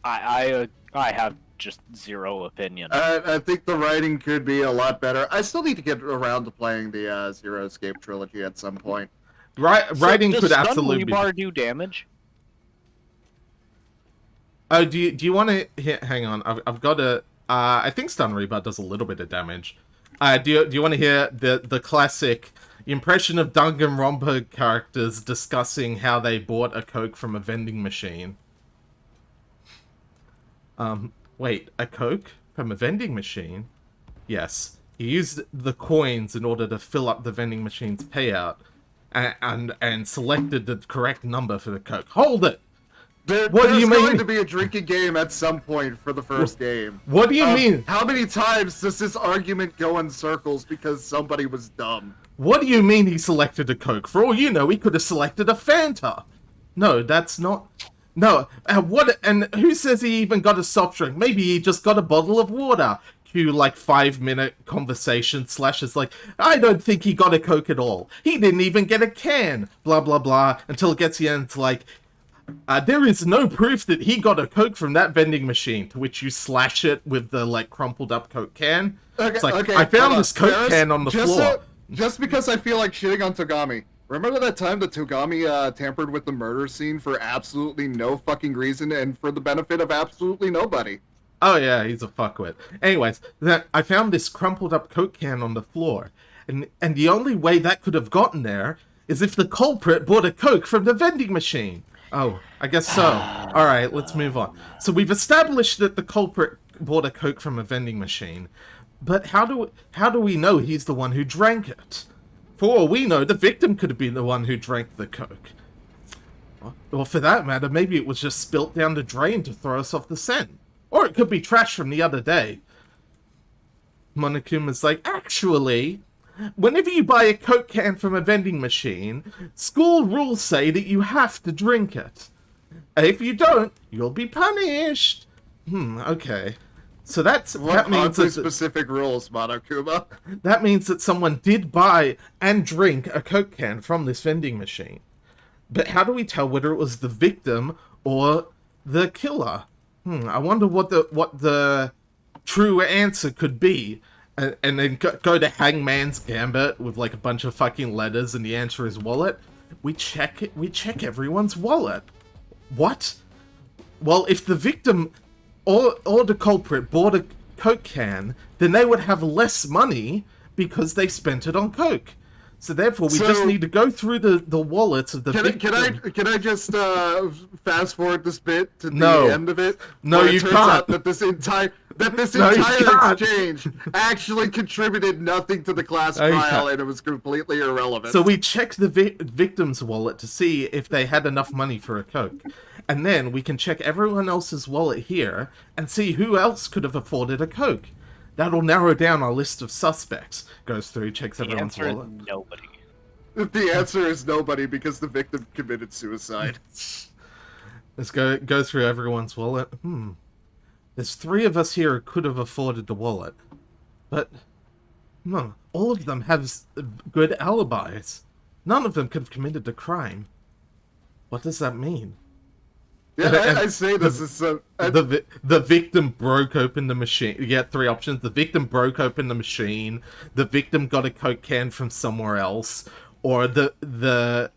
I have just zero opinion. I think the writing could be a lot better. I still need to get around to playing the Zero Escape trilogy at some point. Writing does could stun absolutely be. rebar do damage? Oh, do you want to hang on? I've got a. I think stun rebar does a little bit of damage. Do you want to hear the classic impression of Danganronpa characters discussing how they bought a Coke from a vending machine? Wait, a Coke from a vending machine? Yes, he used the coins in order to fill up the vending machine's payout, and selected the correct number for the Coke. Hold it. What do you mean? There's going to be a drinking game at some point for the first game. What do you mean? How many times does this argument go in circles because somebody was dumb? What do you mean he selected a Coke? For all you know, he could have selected a Fanta. No, that's not... No, what? And who says he even got a soft drink? Maybe he just got a bottle of water. Cue, like, 5-minute conversation / is like, I don't think he got a Coke at all. He didn't even get a can. Blah, blah, blah. Until it gets to the end, it's like... there is no proof that he got a Coke from that vending machine, to which you slash it with the, like, crumpled up Coke can. Okay, it's like, okay, I found this Coke can on the floor. Just because I feel like shitting on Togami. Remember that time that Togami tampered with the murder scene for absolutely no fucking reason and for the benefit of absolutely nobody? Oh yeah, he's a fuckwit. Anyways, I found this crumpled up Coke can on the floor, and the only way that could have gotten there is if the culprit bought a Coke from the vending machine. Oh, I guess so. Alright, let's move on. So we've established that the culprit bought a Coke from a vending machine, but how do we know he's the one who drank it? For all we know, the victim could have been the one who drank the Coke. Or for that matter, maybe it was just spilt down the drain to throw us off the scent. Or it could be trash from the other day. Monokuma's like, actually, whenever you buy a Coke can from a vending machine, school rules say that you have to drink it. If you don't, you'll be punished. Okay. So that means that specific rules, Monokuma. That means that someone did buy and drink a Coke can from this vending machine. But how do we tell whether it was the victim or the killer? I wonder what the true answer could be. And then go to Hangman's Gambit with like a bunch of fucking letters, and the answer is wallet. We check everyone's wallet. What? Well, if the victim or the culprit bought a Coke can, then they would have less money because they spent it on Coke. So therefore, we just need to go through the wallets of the victim. Can I just fast forward this bit to No. the end of it? No, Where it you turns can't. out that this entire No, you can't. exchange actually contributed nothing to the class No, you trial, can't. and it was completely irrelevant. So we check the victim's wallet to see if they had enough money for a Coke. And then we can check everyone else's wallet here and see who else could have afforded a Coke. That'll narrow down our list of suspects. Goes through, checks everyone's The answer wallet. is nobody. The answer is nobody because the victim committed suicide. Let's go through everyone's wallet. There's 3 of us here who could have afforded the wallet. But, no, all of them have good alibis. None of them could have committed the crime. What does that mean? Yeah, I say this is so... The victim broke open the machine. You get 3 options. The victim broke open the machine. The victim got a Coke can from somewhere else. Or the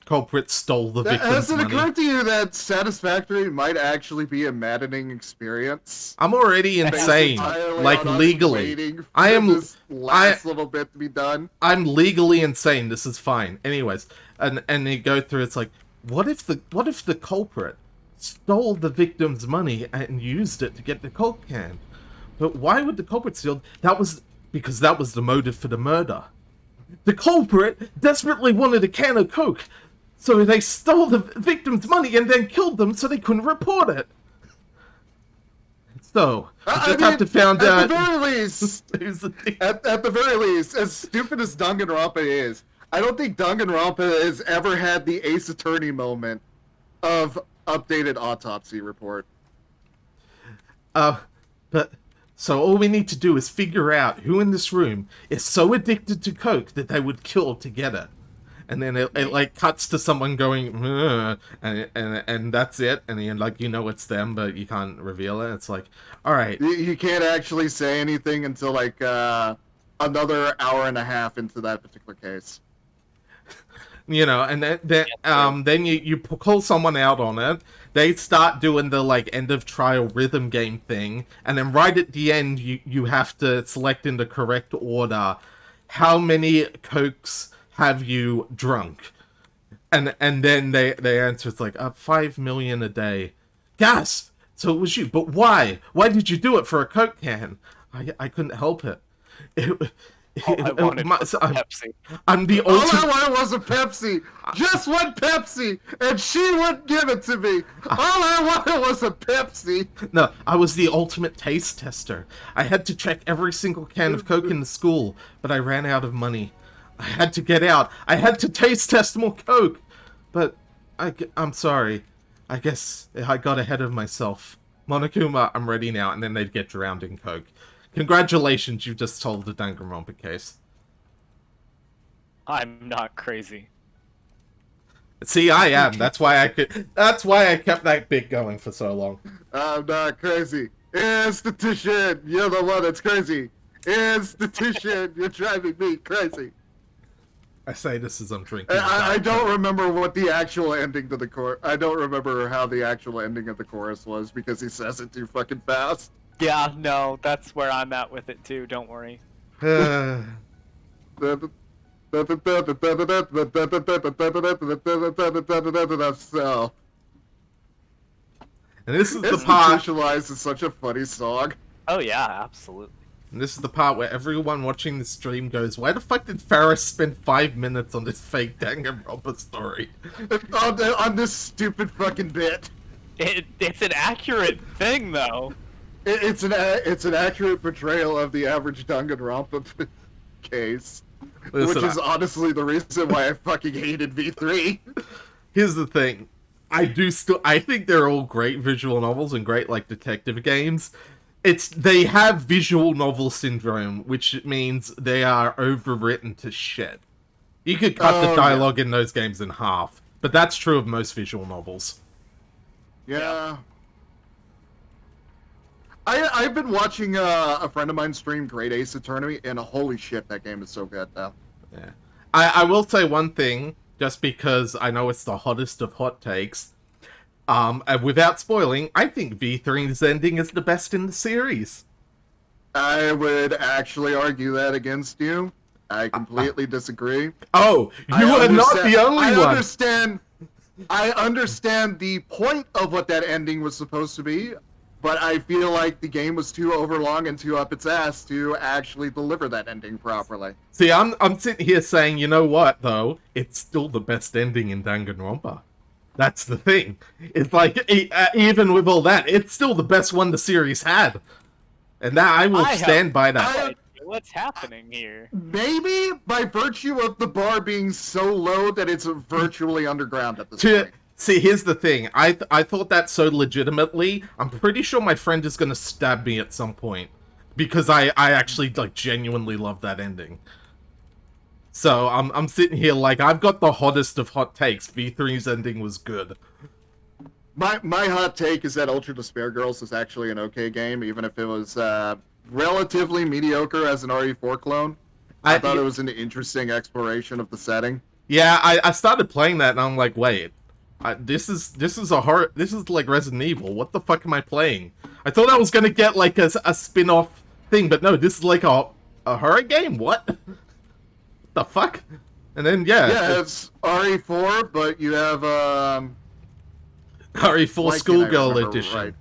culprit stole the victim's Has it money. occurred to you that Satisfactory might actually be a maddening experience? I'm already insane. Entirely Like, on us legally. waiting for I am... this last little bit to be done. I'm legally insane. This is fine. Anyways, and they go through. It's like, what if the culprit stole the victim's money and used it to get the Coke can? But why would the culprit steal? Because that was the motive for the murder. The culprit desperately wanted a can of Coke, so they stole the victim's money and then killed them so they couldn't report it. So, we just have to find out. At the very least, who's the thief. at the very least, as stupid as Danganronpa is, I don't think Danganronpa has ever had the Ace Attorney moment of updated autopsy report. But so all we need to do is figure out who in this room is so addicted to Coke that they would kill to get it. and then it like cuts to someone going, "Ugh," and that's it, and you're like, you know it's them, but you can't reveal it. It's like, all right, You can't actually say anything until like another hour and a half into that particular case. you know, and then you call someone out on it. They start doing the like end of trial rhythm game thing, and then right at the end, you have to select in the correct order how many cokes have you drunk, and then they answer it's like 5 million a day. Gasp! So it was you, but why? Why did you do it for a Coke can? I couldn't help it. I wanted Pepsi. I'm the All I ultimate. wanted was a Pepsi. Just one Pepsi, and she wouldn't give it to me. All I wanted was a Pepsi. No, I was the ultimate taste tester. I had to check every single can of Coke in the school, but I ran out of money. I had to get out. I had to taste test more Coke. But I'm sorry. I guess I got ahead of myself. Monokuma, I'm ready now. And then they'd get drowned in Coke. Congratulations, you just solved the Danganronpa case. I'm not crazy. See, I am. That's why I kept that bit going for so long. I'm not crazy. Institution, you're the one that's crazy. Institution, you're driving me crazy. I say this as I'm drinking. I don't remember what the actual ending to the chorus. I don't remember how the actual ending of the chorus was because he says it too fucking fast. Yeah, no, that's where I'm at with it too. Don't worry. So, and this is the part. Institutionalized is such a funny song. Oh yeah, absolutely. And this is the part where everyone watching the stream goes, "Why the fuck did Ferris spend 5 minutes on this fake Danganronpa story?" On this stupid fucking bit. It's an accurate thing though. It's an accurate portrayal of the average Danganronpa case, Listen, which is honestly the reason why I fucking hated V3. Here's the thing. I think they're all great visual novels and great like detective games. They have visual novel syndrome, which means they are overwritten to shit. You could cut the dialogue in those games in half, but that's true of most visual novels. Yeah. I've been watching a friend of mine stream Great Ace Attorney, and holy shit, that game is so good now. Yeah. I will say one thing, just because I know it's the hottest of hot takes. And without spoiling, I think V3's ending is the best in the series. I would actually argue that against you. I completely disagree. Oh, you are not the only one. I understand the point of what that ending was supposed to be, but I feel like the game was too overlong and too up its ass to actually deliver that ending properly. See, I'm sitting here saying, you know what, though? It's still the best ending in Danganronpa. That's the thing. It's like, even with all that, it's still the best one the series had. And that I will stand by that. What's happening here? Maybe by virtue of the bar being so low that it's virtually underground at this point. See, here's the thing. I thought that so legitimately. I'm pretty sure my friend is going to stab me at some point. Because I actually, like, genuinely love that ending. So, I'm sitting here like, I've got the hottest of hot takes. V3's ending was good. My hot take is that Ultra Despair Girls is actually an okay game, even if it was relatively mediocre as an RE4 clone. I thought it was an interesting exploration of the setting. Yeah, I started playing that and I'm like, wait. This is a horror. This is like Resident Evil. What the fuck am I playing? I thought I was gonna get like a spin-off thing, but no, this is like a horror game. What the fuck? And then yeah, it's RE4, but you have RE4 Schoolgirl Edition. Right.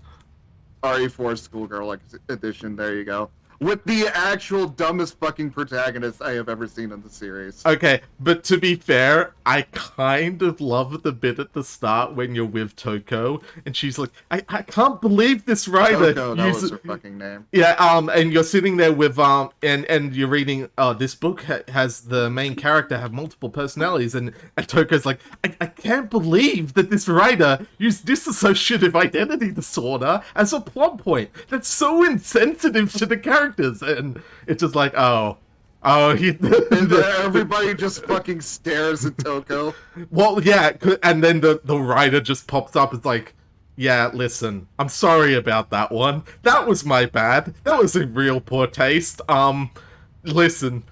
RE4 Schoolgirl Edition. There you go. With the actual dumbest fucking protagonist I have ever seen in the series. Okay, but to be fair, I kind of love the bit at the start when you're with Toko, and she's like, I can't believe this writer Toko, that was her fucking name. Yeah, and you're sitting there with, and you're reading, this book has the main character have multiple personalities, and Toko's like, I can't believe that this writer used dissociative identity disorder as a plot point. That's so insensitive to the characters, and it's just like, oh, Oh, he. And everybody just fucking stares at Toko. Well, yeah, and then the writer just pops up. It's like, yeah, listen, I'm sorry about that one. That was my bad. That was a real poor taste. Listen,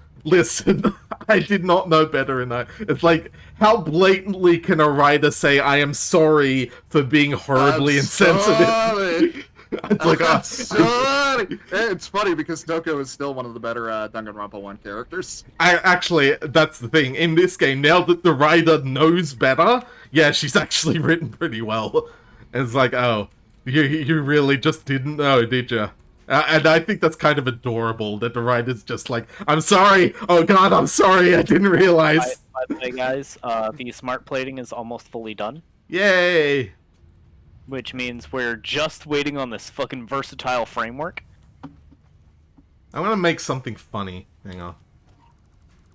I did not know better, and it's like, how blatantly can a writer say, I am sorry for being horribly I'm insensitive? sorry. It's like, I'm sorry. It's funny because Toko is still one of the better Danganronpa 1 characters. actually, that's the thing. In this game, now that the writer knows better, yeah, she's actually written pretty well. And it's like, oh, you really just didn't know, did you? And I think that's kind of adorable that the writer's just like, I'm sorry. Oh god, I'm sorry. I didn't realize. By the way, guys, the smart plating is almost fully done. Yay. Which means we're just waiting on this fucking versatile framework. I'm gonna make something funny. Hang on.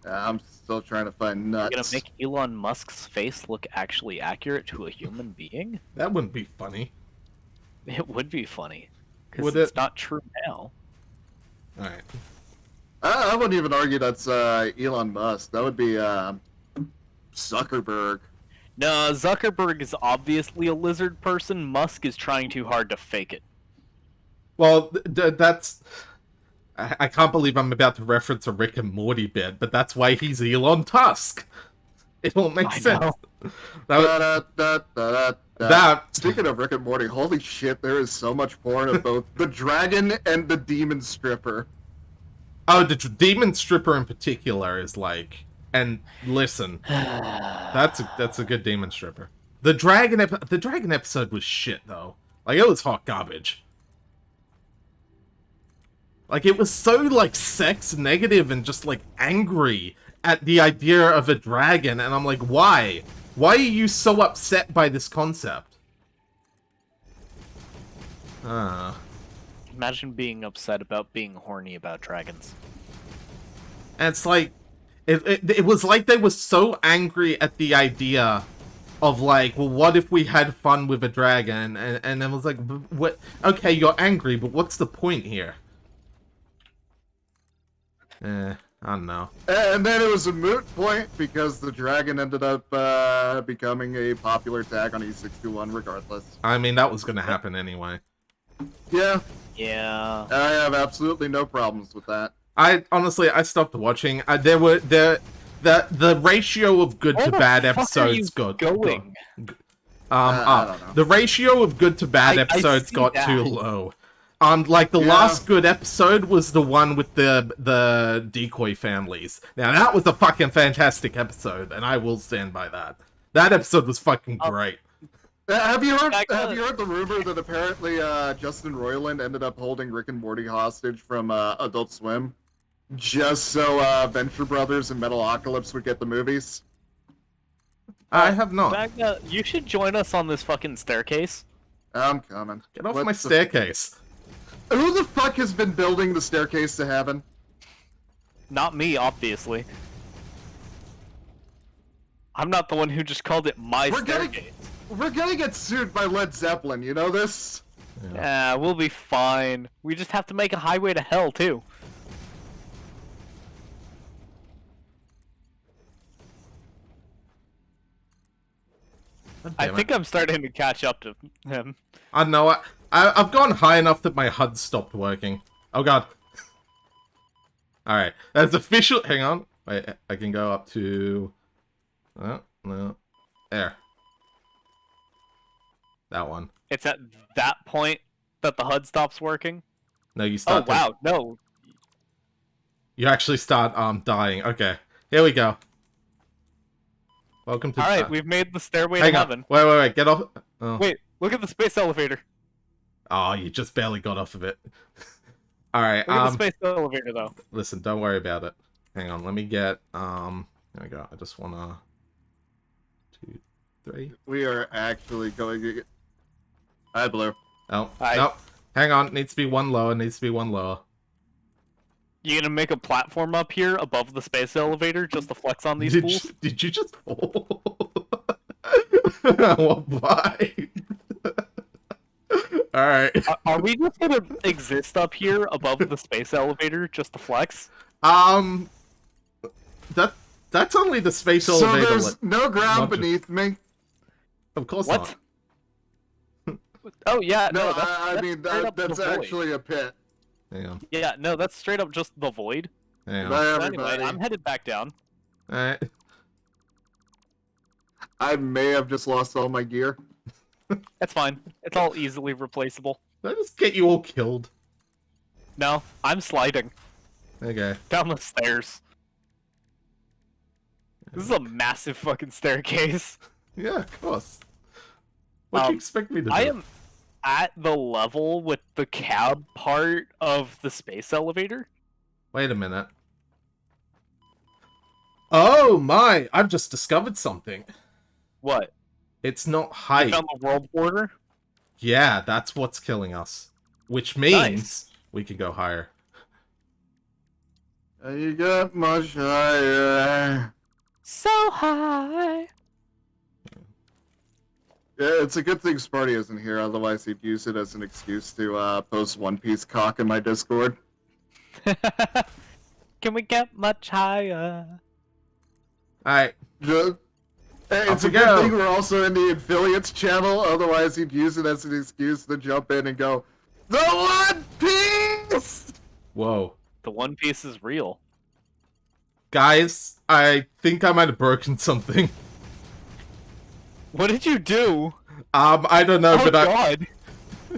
I'm still trying to find You're nuts. gonna make Elon Musk's face look actually accurate to a human being? That wouldn't be funny. It would be funny. Because Would it's it? not true now. Alright. I wouldn't even argue that's Elon Musk. That would be Zuckerberg. No, Zuckerberg is obviously a lizard person. Musk is trying too hard to fake it. Well, that's... I can't believe I'm about to reference a Rick and Morty bit, but that's why he's Elon Tusk. It all makes I sense. know. That... Speaking of Rick and Morty, holy shit, there is so much porn of both the dragon and the demon stripper. Oh, the demon stripper in particular is like... And listen, that's a good demon stripper. The dragon episode was shit though. Like, it was hot garbage. Like, it was so like sex negative and just like angry at the idea of a dragon, and I'm like, why? Why are you so upset by this concept? Imagine being upset about being horny about dragons. And it's like, it was like they were so angry at the idea of like, well, what if we had fun with a dragon? And it was like, what? Okay, you're angry, but what's the point here? I don't know. And then it was a moot point because the dragon ended up becoming a popular tag on E621 regardless. I mean, that was gonna happen anyway. Yeah, Yeah. I have absolutely no problems with that. I honestly, I stopped watching. The ratio of good Where to the bad fuck are episodes you got going? I don't know. The ratio of good to bad I episodes see got that. too low. Like the Yeah. last good episode was the one with the decoy families. Now that was a fucking fantastic episode, and I will stand by that. That episode was fucking great. Have you heard? Dagda. Have you heard the rumor that apparently Justin Roiland ended up holding Rick and Morty hostage from Adult Swim, just so Venture Brothers and Metalocalypse would get the movies? I have not. Dagda, you should join us on this fucking staircase. I'm coming. Get off What my the- staircase. Who the fuck has been building the staircase to heaven? Not me, obviously. I'm not the one who just called it my We're gonna- staircase. We're gonna get sued by Led Zeppelin. You know this? Yeah, we'll be fine. We just have to make a highway to hell, too. God I damn it. think I'm starting to catch up to him. I don't know. I've gone high enough that my HUD stopped working. Oh god. Alright. That's official. Hang on. Wait, I can go up to... Oh, no. There. That one. It's at that point that the HUD stops working. No, you Oh, start... wow, no. You actually start dying. Okay. Here we go. Welcome to... Alright, we've made the stairway Hang to on. heaven. Wait. Get off... Oh. Wait, look at the space elevator. Oh, you just barely got off of it. Alright, Look at the space elevator, though. listen, don't worry about it. Hang on, let me get, there we go. I just wanna... 2, 3... We are actually going to get... Hi, Blue. Oh, Hi. nope. Hang on, needs to be one lower, needs to be one lower. You gonna make a platform up here above the space elevator just to flex on these fools? Did you just fall? Well, why? Alright. Are we just gonna exist up here above the space elevator just to flex? That's only the space So elevator. there's no ground not just- beneath me. Of course What? not. Oh yeah, No, no, that's, I that's mean straight up that's the void. actually a pit. Hang on. Yeah, no, that's straight up just the void. Hang on. Bye, So everybody. anyway, I'm headed back down. Alright. I may have just lost all my gear. That's fine. It's all easily replaceable. Did I just get you all killed? No, I'm sliding Okay. down the stairs. This is a massive fucking staircase. Yeah, of course. What do you expect me to do? I am at the level with the cab part of the space elevator. Wait a minute. Oh my! I've just discovered something. What? It's not You height. found the world border? Yeah, that's what's killing us. Which means Nice. we can go higher. You got much higher. So high. Yeah, it's a good thing Sparty isn't here, otherwise he'd use it as an excuse to post One Piece cock in my Discord. Can we get much higher? Alright. Hey, it's we a good go. thing we're also in the affiliates channel, otherwise he'd use it as an excuse to jump in and go, The One Piece! Whoa. The One Piece is real. Guys, I think I might have broken something. What did you do? I don't know, Oh but god,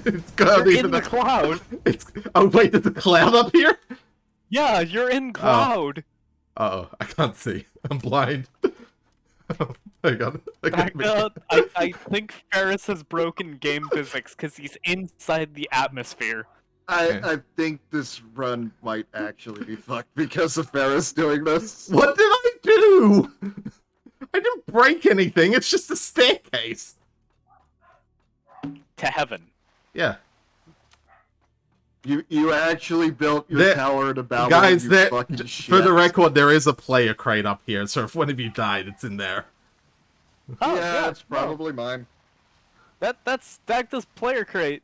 it's got you're even in the cloud. It's oh wait, there's a cloud up here? Yeah, you're in cloud. Uh-oh, I can't see. I'm blind. Hang on. Dagda, I think Ferris has broken game physics because he's inside the atmosphere. I think this run might actually be fucked because of Ferris doing this. What did I do? I didn't break anything, it's just a staircase. To heaven. Yeah. You actually built your There- tower to battle, Guys, you there, fucking for shit. the record, there is a player crate up here, so if one of you died, it's in there. Oh yeah, it's no. probably mine. That's Dagda's player crate.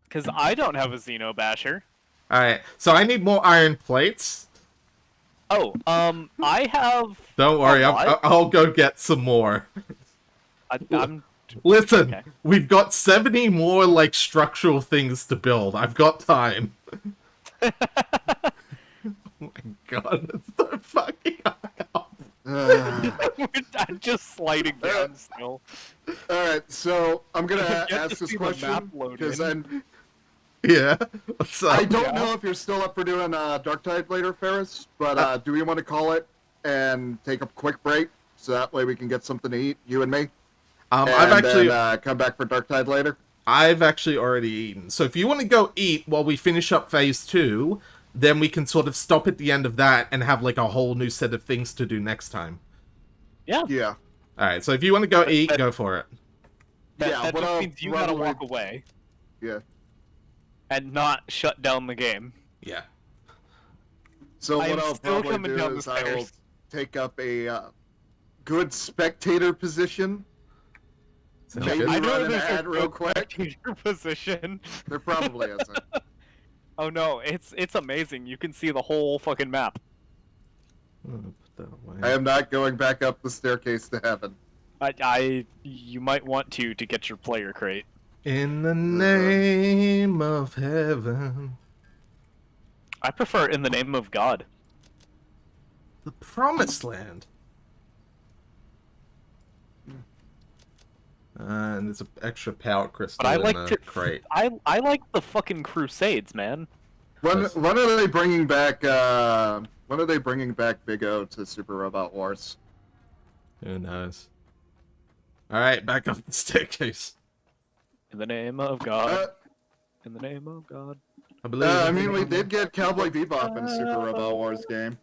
Because I don't have a Xeno Basher. Alright, so I need more iron plates. Oh, I have. Don't worry, a lot. I'll go get some more. I'm. Listen, Okay. we've got 70 more, like, structural things to build. I've got time. Oh my god, that's so fucking hard. I'm just sliding down still. Alright, so I'm gonna Yet to ask this see the map question, load because in. Yeah, what's up? I don't Yeah. know if you're still up for doing Dark Tide later, Ferris, but do we want to call it and take a quick break, so that way we can get something to eat, you and me? I've And actually, then, come back for Dark Tide later? I've actually already eaten. So if you want to go eat while we finish up phase 2, then we can sort of stop at the end of that and have like a whole new set of things to do next time. Yeah. Yeah. Alright, so if you want to go eat, go for it. That, Yeah, that what just I'll means you gotta probably- walk away Yeah. and not shut down the game. Yeah. So I what am I'll still probably coming do down the is I will stairs. take up a good spectator position. Sounds Maybe good. I know run an there's ad a real good quick. spectator position. There probably isn't. Oh no, it's amazing. You can see the whole fucking map. Oh, put that away. I am not going back up the staircase to heaven. You might want to get your player crate. In the name of heaven. I prefer in the name of God. The promised land. And there's an extra power crystal But I in like the crate. I like the fucking Crusades, man. When are they bringing back when are they bringing back Big O to Super Robot Wars? Who knows? Alright, back up the staircase. In the name of God. Uh, In the name of God. I believe. I mean, we did get Cowboy Bebop in Super Robot Wars game.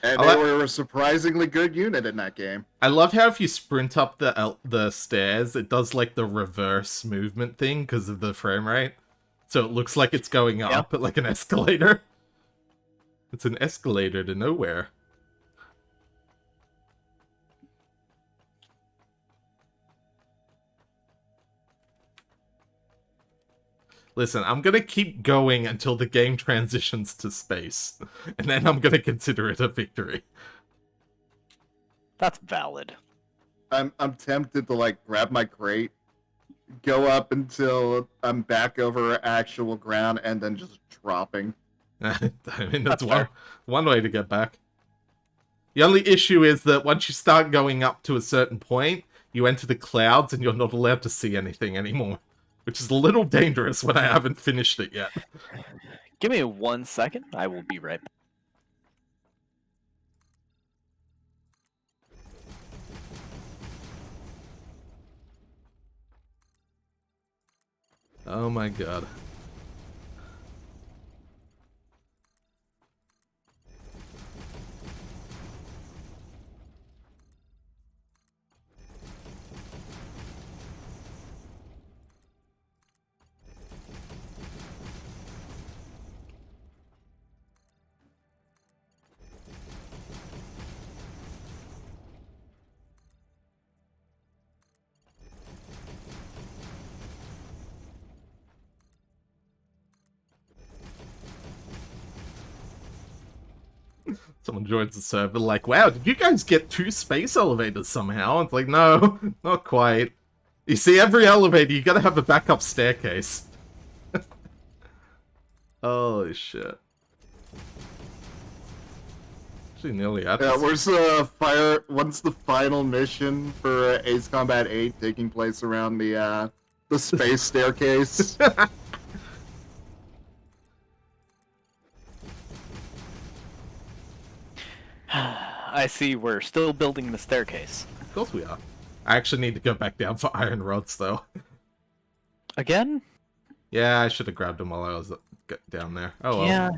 And I they like- were a surprisingly good unit in that game. I love how if you sprint up the stairs, it does like the reverse movement thing because of the frame rate. So it looks like it's going up at like an escalator. It's an escalator to nowhere. Listen, I'm gonna keep going until the game transitions to space, and then I'm gonna consider it a victory. That's valid. I'm tempted to like grab my crate, go up until I'm back over actual ground, and then just dropping. I mean, that's That's fair. one way to get back. The only issue is that once you start going up to a certain point, you enter the clouds and you're not allowed to see anything anymore. Which is a little dangerous when I haven't finished it yet. Give me 1 second. I will be right back. Oh my god. Someone joins the server like, wow, did you guys get 2 space elevators somehow? It's like, no, not quite. You see, every elevator, you gotta have a backup staircase. Holy shit. Actually, nearly at Yeah, this. where's the fire? What's the final mission for Ace Combat 8 taking place around the space staircase? I see we're still building the staircase. Of course we are. I actually need to go back down for iron rods, though. Again? Yeah, I should have grabbed them while I was down there. Oh well. Yeah,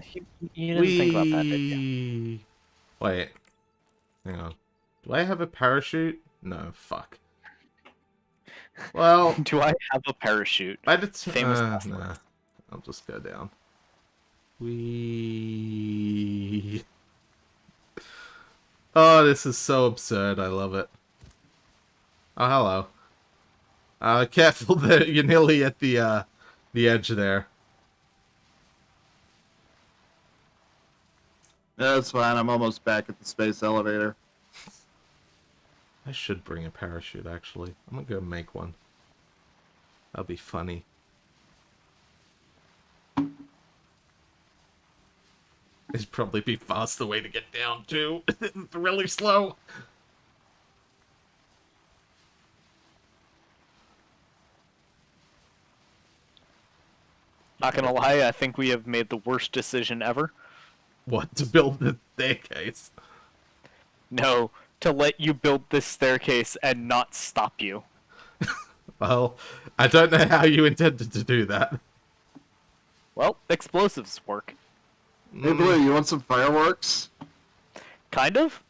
you didn't think about that, did you? Whee! Wait. Hang on. Do I have a parachute? No, fuck. Well, Do I have a parachute? I did. Famous last Nah. words. I'll just go down. Whee! Oh, this is so absurd. I love it. Oh, hello. Careful there. You're nearly at the edge there. That's fine. I'm almost back at the space elevator. I should bring a parachute, actually. I'm gonna go make one. That'll be funny. It'd probably be faster way to get down, too. It's really slow. Not gonna lie, I think we have made the worst decision ever. What, to build the staircase? No, to let you build this staircase and not stop you. Well, I don't know how you intended to do that. Well, explosives work. Hey, Blue, you want some fireworks? Kind of?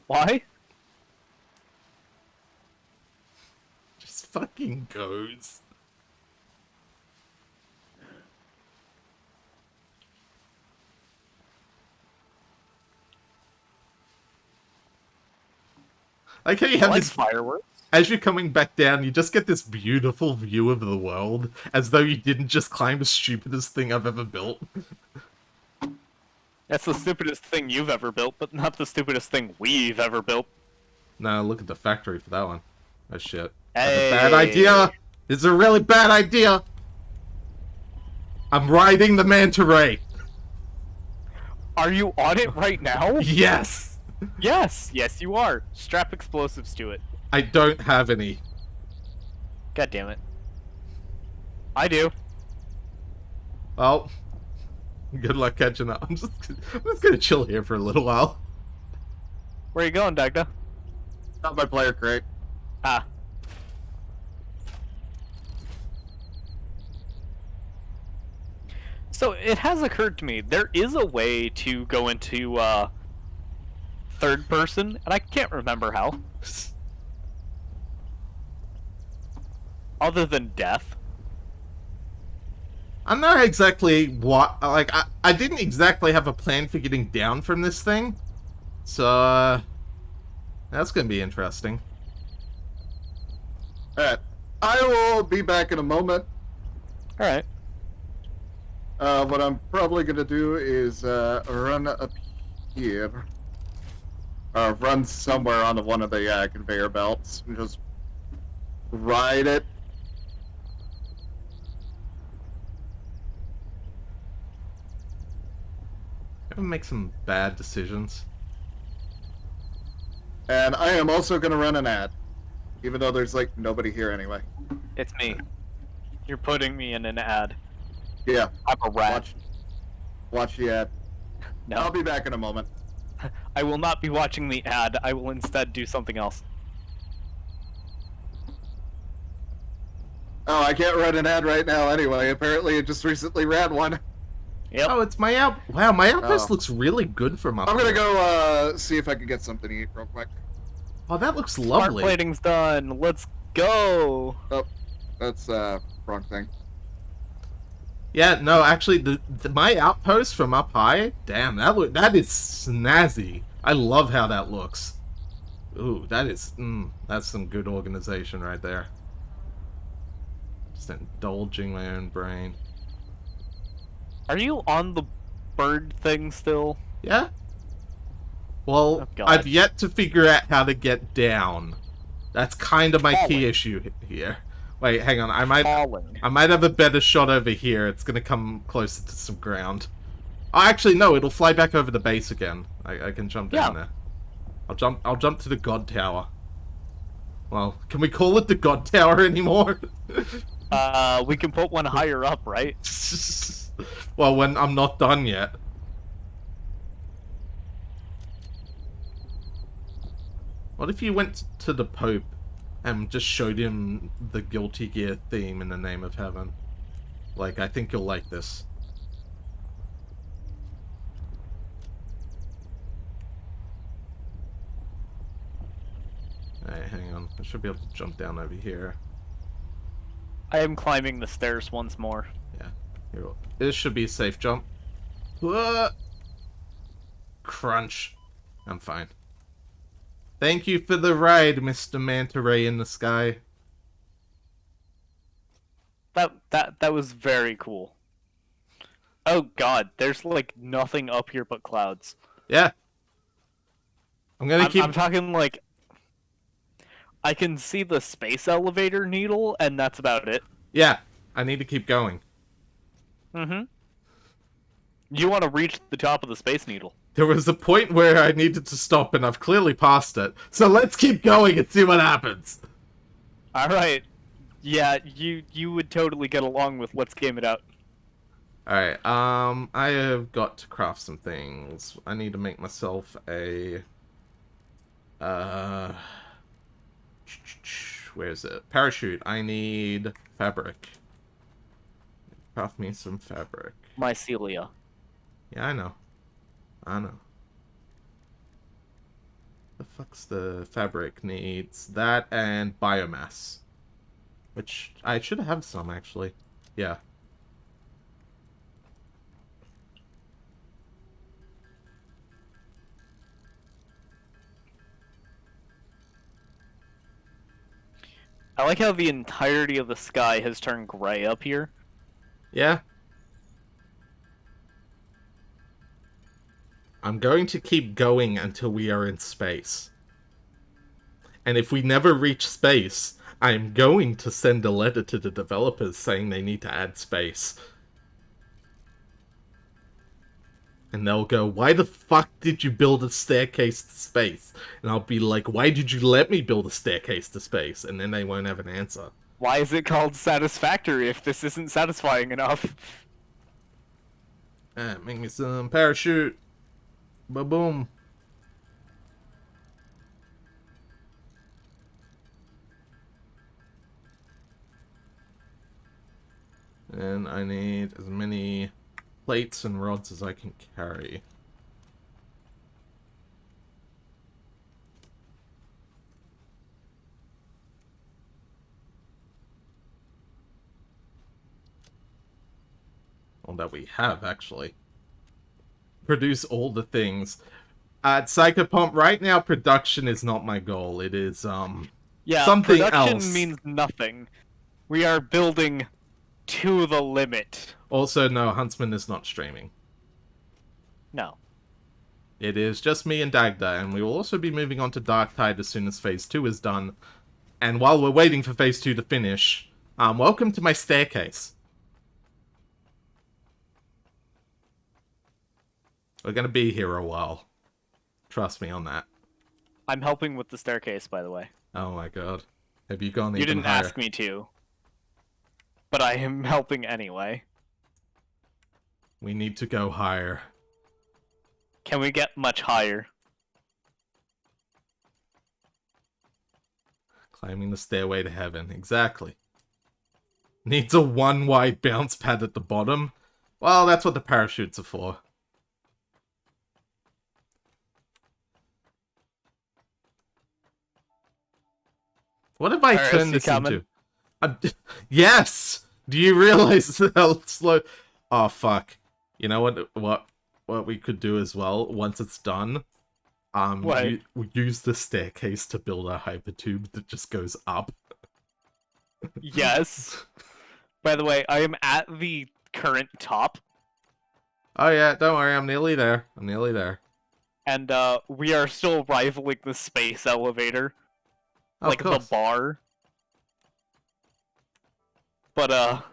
Why? Just fucking goes. Like how you I have like this, fireworks. as you're coming back down, you just get this beautiful view of the world, as though you didn't just climb the stupidest thing I've ever built. That's the stupidest thing you've ever built, but not the stupidest thing we've ever built. No, look at the factory for that one. Oh shit. Hey. That's a bad idea! It's a really bad idea! I'm riding the manta ray! Are you on it right now? Yes! Yes, yes you are. Strap explosives to it. I don't have any. God damn it. I do. Well, good luck catching up. I'm just gonna chill here for a little while. Where you going, Dagda? Not my player crate. Ah. So it has occurred to me, there is a way to go into third person, and I can't remember how. Other than death. I'm not exactly what, like, I didn't exactly have a plan for getting down from this thing. So, that's gonna be interesting. Alright. I will be back in a moment. Alright. What I'm probably gonna do is run up here, run somewhere on one of the conveyor belts, and just ride it. Ever make some bad decisions? And I am also gonna run an ad, even though there's like nobody here anyway. It's me. You're putting me in an ad. Yeah, I'm a rat. watch the ad. No, I'll be back in a moment. I will not be watching the ad. I will instead do something else. Oh, I can't run an ad right now anyway. Apparently, it just recently ran one. Yep. Oh, it's my out. Wow, my outpost Oh. looks really good from up I'm gonna here. go see if I can get something to eat real quick. Oh, that looks Smart lovely. plating's done. Let's go. Oh, that's wrong thing. Yeah, no, actually, my outpost from up high, damn, that is snazzy. I love how that looks. Ooh, that's some good organization right there. Just indulging my own brain. Are you on the bird thing still? Yeah. Well, Oh, God. I've yet to figure out how to get down. That's kind of my key Falling. issue here. Wait, hang on. I might Falling. have a better shot over here. It's gonna come closer to some ground. Oh, actually, no. It'll fly back over the base again. I can jump down Yeah. there. I'll jump to the God Tower. Well, can we call it the God Tower anymore? We can put one higher up, right? Well, when I'm not done yet. What if you went to the Pope and just showed him the Guilty Gear theme in the name of heaven? Like, I think you'll like this. Alright, hang on. I should be able to jump down over here. I am climbing the stairs once more. Here, this should be a safe jump. Whoa! Crunch. I'm fine. Thank you for the ride, Mr. Manta Ray in the sky. That was very cool. Oh God, there's like nothing up here but clouds. Yeah. I'm talking like I can see the space elevator needle, and that's about it. Yeah, I need to keep going. Mm-hmm. You want to reach the top of the space needle. There was a point where I needed to stop, and I've clearly passed it. So let's keep going and see what happens. All right. Yeah, you would totally get along with let's game it out. Alright, I have got to craft some things. I need to make myself a... where is it? Parachute. I need fabric. Craft me some fabric. Mycelia. Yeah, I know. I know. The fuck's the fabric needs? That and biomass. Which, I should have some, actually. Yeah. I like how the entirety of the sky has turned gray up here. Yeah. I'm going to keep going until we are in space. And if we never reach space, I'm going to send a letter to the developers saying they need to add space. And they'll go, why the fuck did you build a staircase to space? And I'll be like, why did you let me build a staircase to space? And then they won't have an answer. Why is it called Satisfactory if this isn't satisfying enough? Make me some parachute. Ba-boom. And I need as many plates and rods as I can carry. Well, that we have, actually. Produce all the things. At Psychopomp, right now, production is not my goal. It is, Yeah, something production else. means nothing. We are building to the limit Also, no, Huntsman is not streaming. No. It is just me and Dagda, and we will also be moving on to Dark Tide as soon as Phase 2 is done. And while we're waiting for Phase 2 to finish, welcome to my staircase. We're gonna be here a while. Trust me on that. I'm helping with the staircase, by the way. Oh my god. Have you gone You even didn't higher? ask me to. But I am helping anyway. We need to go higher. Can we get much higher? Climbing the stairway to heaven. Exactly. Needs a one wide bounce pad at the bottom. Well, that's what the parachutes are for. What have I Alright, turned see this coming. into? Yes! Do you realize how slow... Oh, fuck. You know what we could do as well, once it's done? What? Use the staircase to build a hypertube that just goes up. Yes. By the way, I am at the current top, Oh yeah, don't worry, I'm nearly there. I'm nearly there. and we are still rivaling the space elevator. Of Like the course. bar. But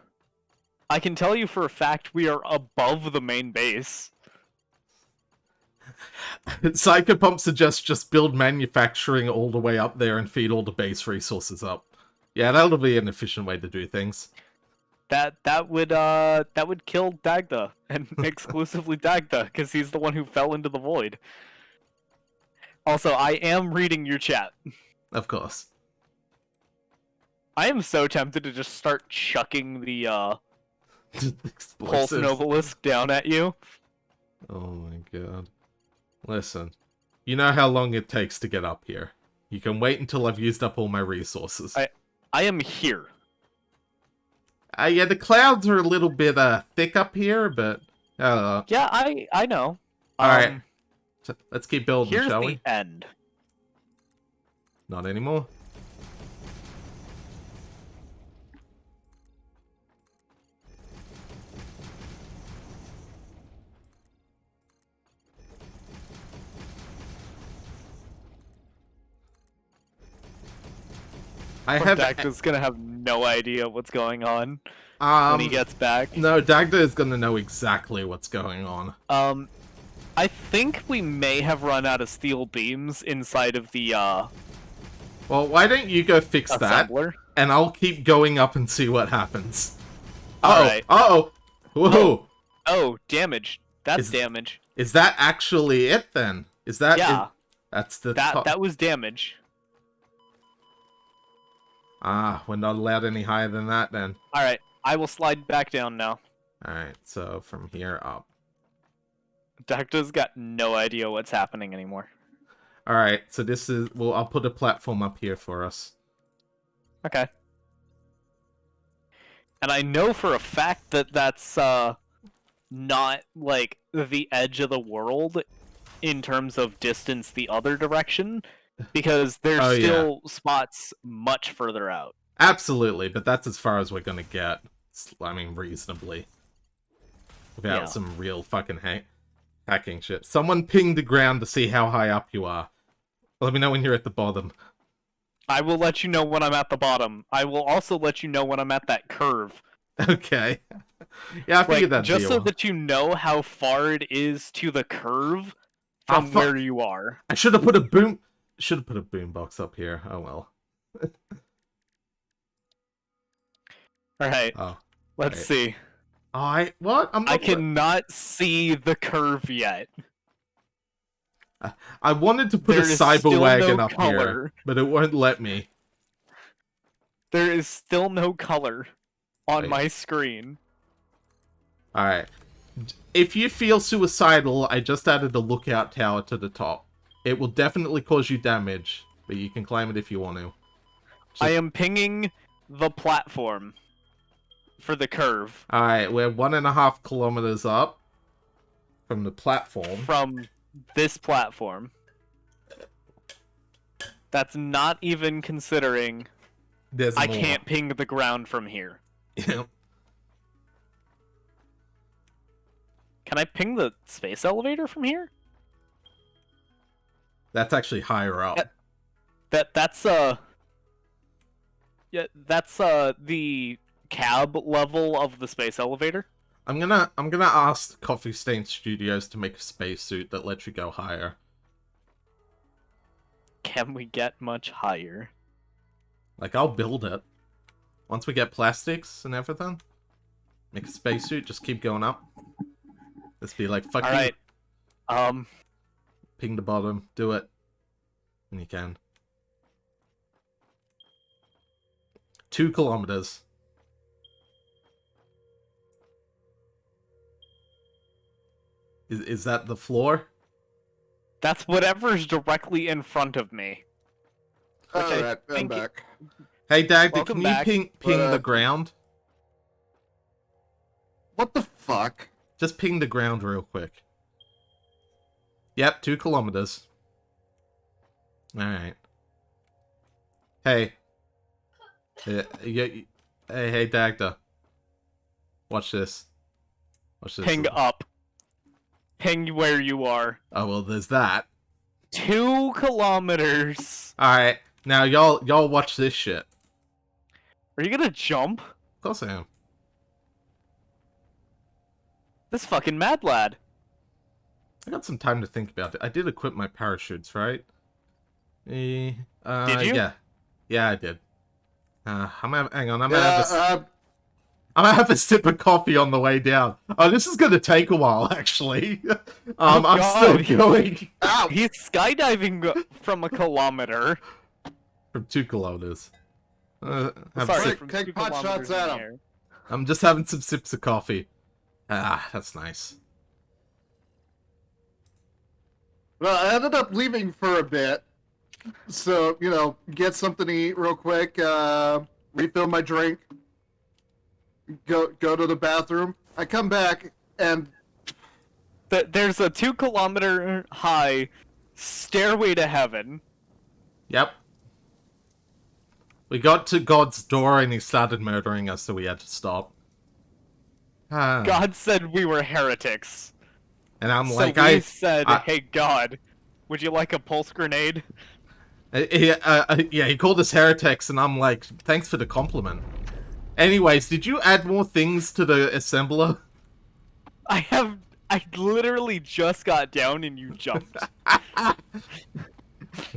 I can tell you for a fact we are above the main base. Psychopomp suggests just build manufacturing all the way up there and feed all the base resources up. Yeah, that'll be an efficient way to do things. That would kill Dagda, and exclusively Dagda, because he's the one who fell into the void. Also, I am reading your chat. Of course. I am so tempted to just start chucking the Pulse Explosives. Novelisk down at you. Oh my god. Listen, you know how long it takes to get up here. You can wait until I've used up all my resources. I am here. Yeah, the clouds are a little bit thick up here, but Yeah, I know. Alright. So let's keep building, Here's shall the we? end. Not anymore. I have Dagda's gonna have no idea what's going on when he gets back. No, Dagda is gonna know exactly what's going on. I think we may have run out of steel beams inside of the Well, why don't you go fix that, assembler. and I'll keep going up and see what happens. Alright. Uh-oh! Whoa! Oh, damage. That's Is- damage. Is that actually it, then? Is that... Yeah. That's the That top... that was damage. Ah, we're not allowed any higher than that, then. Alright, I will slide back down now. Alright, so from here up. Dagda's got no idea what's happening anymore. Alright, so this is... Well, I'll put a platform up here for us. Okay. And I know for a fact that that's not like the edge of the world in terms of distance the other direction, because there's Oh, yeah. still spots much further out. Absolutely, but that's as far as we're gonna get. I mean, reasonably. Without Yeah. some real fucking hacking shit. Someone ping the ground to see how high up you are. Let me know when you're at the bottom. I will let you know when I'm at the bottom. I will also let you know when I'm at that curve. Okay. Yeah, I figured Like, that'd just be so a while. that you know how far it is to the curve from fuck. where you are. I should have put a boom... Should have put a boombox up here. Oh well. Alright, Oh. let's right. see. What? I'm not... I cannot see the curve yet. I wanted to put There a is cyber still wagon no up here, color. but it won't let me. There is still no color on Right. my screen. Alright. If you feel suicidal, I just added a lookout tower to the top. It will definitely cause you damage, but you can climb it if you want to. I am pinging the platform for the curve Alright, we're 1.5 kilometers up from the platform. from this platform. That's not even considering There's I more. can't ping the ground from here. Yep. Can I ping the space elevator from here? That's actually higher up. That's yeah, that's the cab level of the space elevator. I'm gonna ask Coffee Stain Studios to make a spacesuit that lets you go higher. Can we get much higher? Like, I'll build it. Once we get plastics and everything, make a spacesuit, just keep going up. Let's be like, fuck you. Alright. Ping the bottom, do it. And you can. 2 kilometers. Is that the floor? That's whatever's directly in front of me. Which I Alright, I'm think back. Hey, Dagda, Welcome can you back. ping the ground? What the fuck? Just ping the ground real quick. Yep, 2 kilometers. Alright. Hey. Hey, Dagda. Watch this. Watch this. Ping up. Ping where you are. Oh, well, there's that. 2 kilometers. Alright, now y'all watch this shit. Are you gonna jump? Of course I am. This fucking mad lad. I got some time to think about it. I did equip my parachutes, right? Did you? Yeah. Yeah, I did. Hang on, I'm gonna have a sip of coffee on the way down. Oh, this is gonna take a while, actually. I'm God. still going. Ow! He's skydiving from a kilometer. From 2 kilometers. Have Sorry, sip- from take 2 pot kilometers shots at in the him. air. I'm just having some sips of coffee. Ah, that's nice. Well, I ended up leaving for a bit. So, you know, get something to eat real quick, refill my drink, go to the bathroom. I come back, and There's a 2 kilometer high stairway to heaven. Yep. We got to God's door and he started murdering us, so we had to stop. God said we were heretics. And I'm So like, we said, I- hey God, would you like a pulse grenade? yeah, he called us heretics, and I'm like, thanks for the compliment. Anyways, did you add more things to the assembler? I literally just got down and you jumped.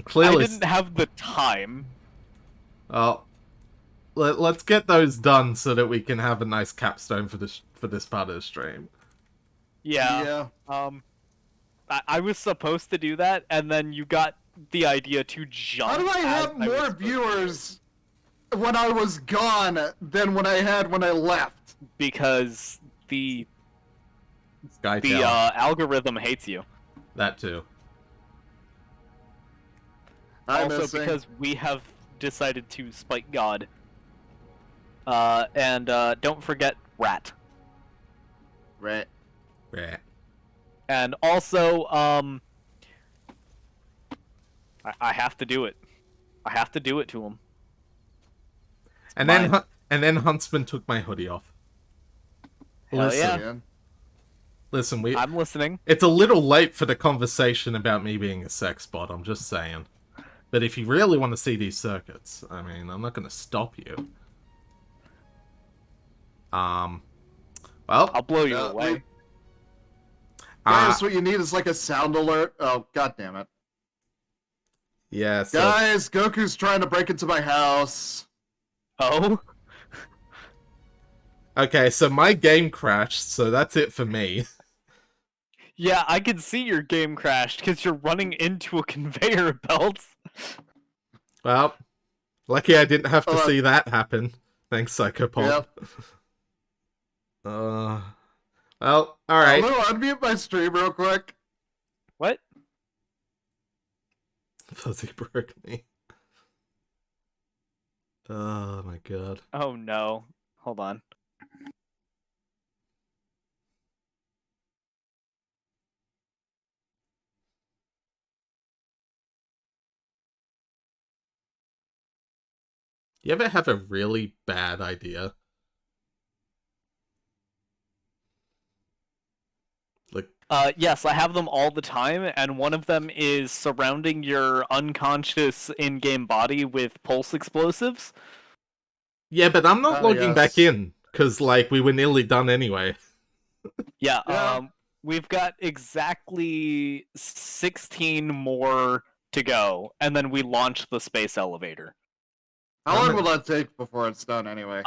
Clearly. I didn't have the time. Oh, let's get those done so that we can have a nice capstone for this part of the stream. Yeah. I was supposed to do that, and then you got the idea to jump. how do I as have was more supposed to. viewers when I was gone than when I had when I left? Because the Skytail. algorithm hates you. That too. I'm Also missing. because we have decided to spike God. And don't forget rat. Right. Right. And also, I have to do it. I have to do it to him. And mine. then Huntsman took my hoodie off. Hell Listen, yeah. listen, I'm listening. it's a little late for the conversation about me being a sex bot, I'm just saying. But if you really want to see these circuits, I mean, I'm not going to stop you. Well, I'll blow you Uh, away. Guys, what you need is like a sound alert. Oh, god damn it. yeah, so, Guys, Goku's trying to break into my house. Oh? okay, so my game crashed, so that's it for me. Yeah, I can see your game crashed because you're running into a conveyor belt. Well, lucky I didn't have to Hold on. see that happen. Thanks, Psychopomp. Yep. Well, alright. I'm gonna unmute my stream real quick. What? Fuzzy broke me. Oh my god. Oh no. Hold on. You ever have a really bad idea? Yes, I have them all the time, and one of them is surrounding your unconscious in-game body with pulse explosives. Yeah, but I'm not Oh, logging back yes. in, because, like, we were nearly done anyway. Yeah, Yeah. we've got exactly 16 more to go, and then we launch the space elevator. How I'm long in- will that take before it's done anyway?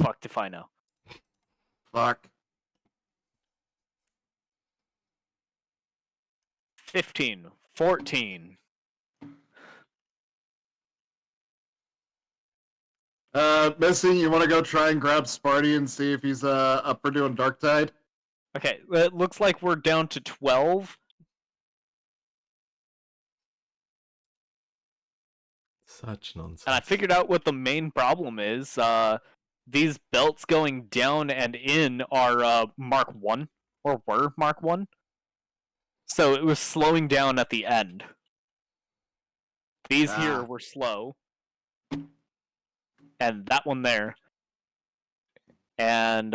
Fucked if I know. Fuck. 15, 14. Missy, you want to go try and grab Sparty and see if he's up for doing Dark Tide? Okay, it looks like we're down to 12. Such nonsense. And I figured out what the main problem is. These belts going down and in are Mark 1, or were Mark 1. So it was slowing down at the end. These here were slow. And that one there. And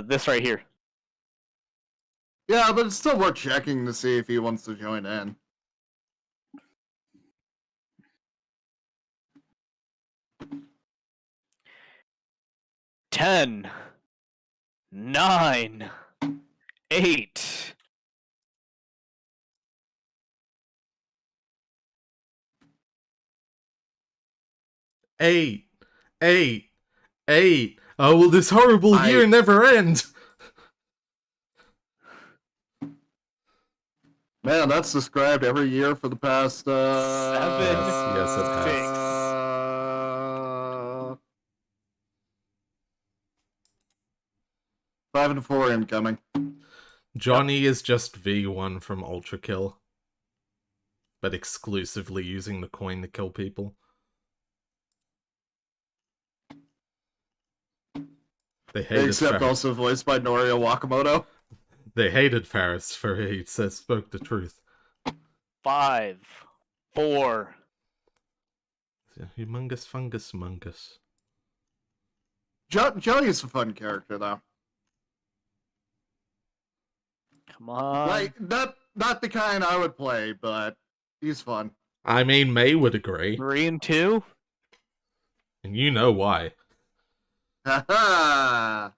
this right here. Yeah, but it's still worth checking to see if he wants to join in. Ten, 9, 8. Eight. Oh, will this horrible year never end? Man, that's described every year for the past 7, Yes, it has. 6. 5 and 4 incoming. Johnny is just V1 from Ultra Kill, but exclusively using the coin to kill people. They hated Except Ferris. also voiced by Norio Wakamoto. They hated Ferris for he says spoke the truth. 5, 4. Humongous fungus mungus. Jelly is a fun character, though. Come on. Like, not the kind I would play, but he's fun. I mean, May would agree, 3 and 2. and you know why. Ha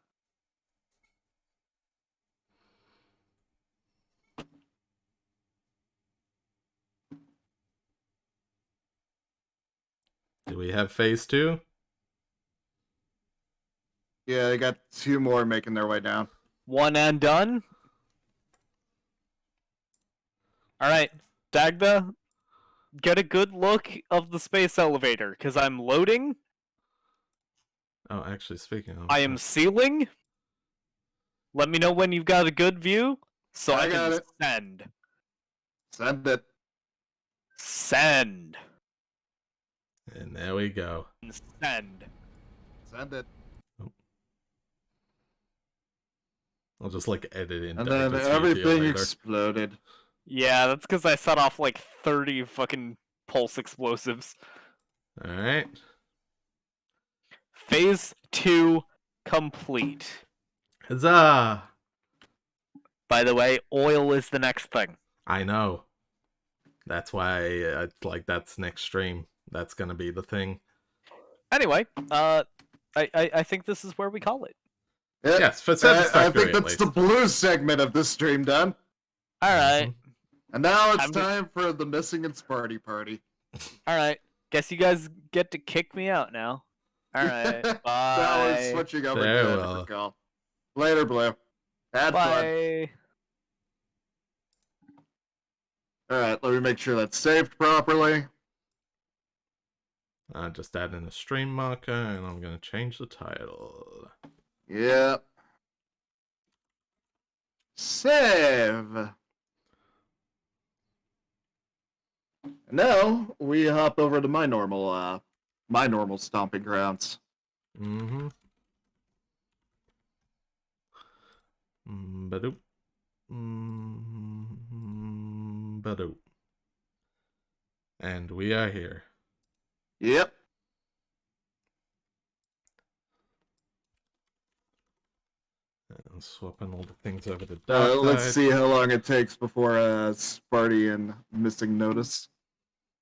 Do we have phase 2? Yeah, they got 2 more making their way down. 1 and done. Alright, Dagda, get a good look of the space elevator, because I'm loading, Oh, actually, speaking of... I am sealing. Let me know when you've got a good view, so I got can it. send. Send it. Send. And there we go. Send. Send it. I'll just, like, edit in And then Dagda's everything video later. exploded. Yeah, that's because I set off like 30 fucking pulse explosives. Alright. Phase 2 complete. Huzzah! By the way, oil is the next thing. I know. That's why it's like that's next stream. That's gonna be the thing. Anyway, I think this is where we call it. Yeah, Yes, for I Satisfactory think at that's least. the blue segment of this stream done. Alright, And now it's I'm go- time for the missing and Sparty party. alright. Guess you guys get to kick me out now. Alright, Now we're bye. switching over to a Farewell. different call. Later, Blue. Had fun. Bye. Alright, let me make sure that's saved properly. I just add in a stream marker and I'm gonna change the title. Yep. Save. Now we hop over to my normal stomping grounds. Mm-hmm. Badoop. Badoop. And we are here. Yep. I'm swapping all the things over to Dark Let's Side. see how long it takes before Sparty and Missing notice.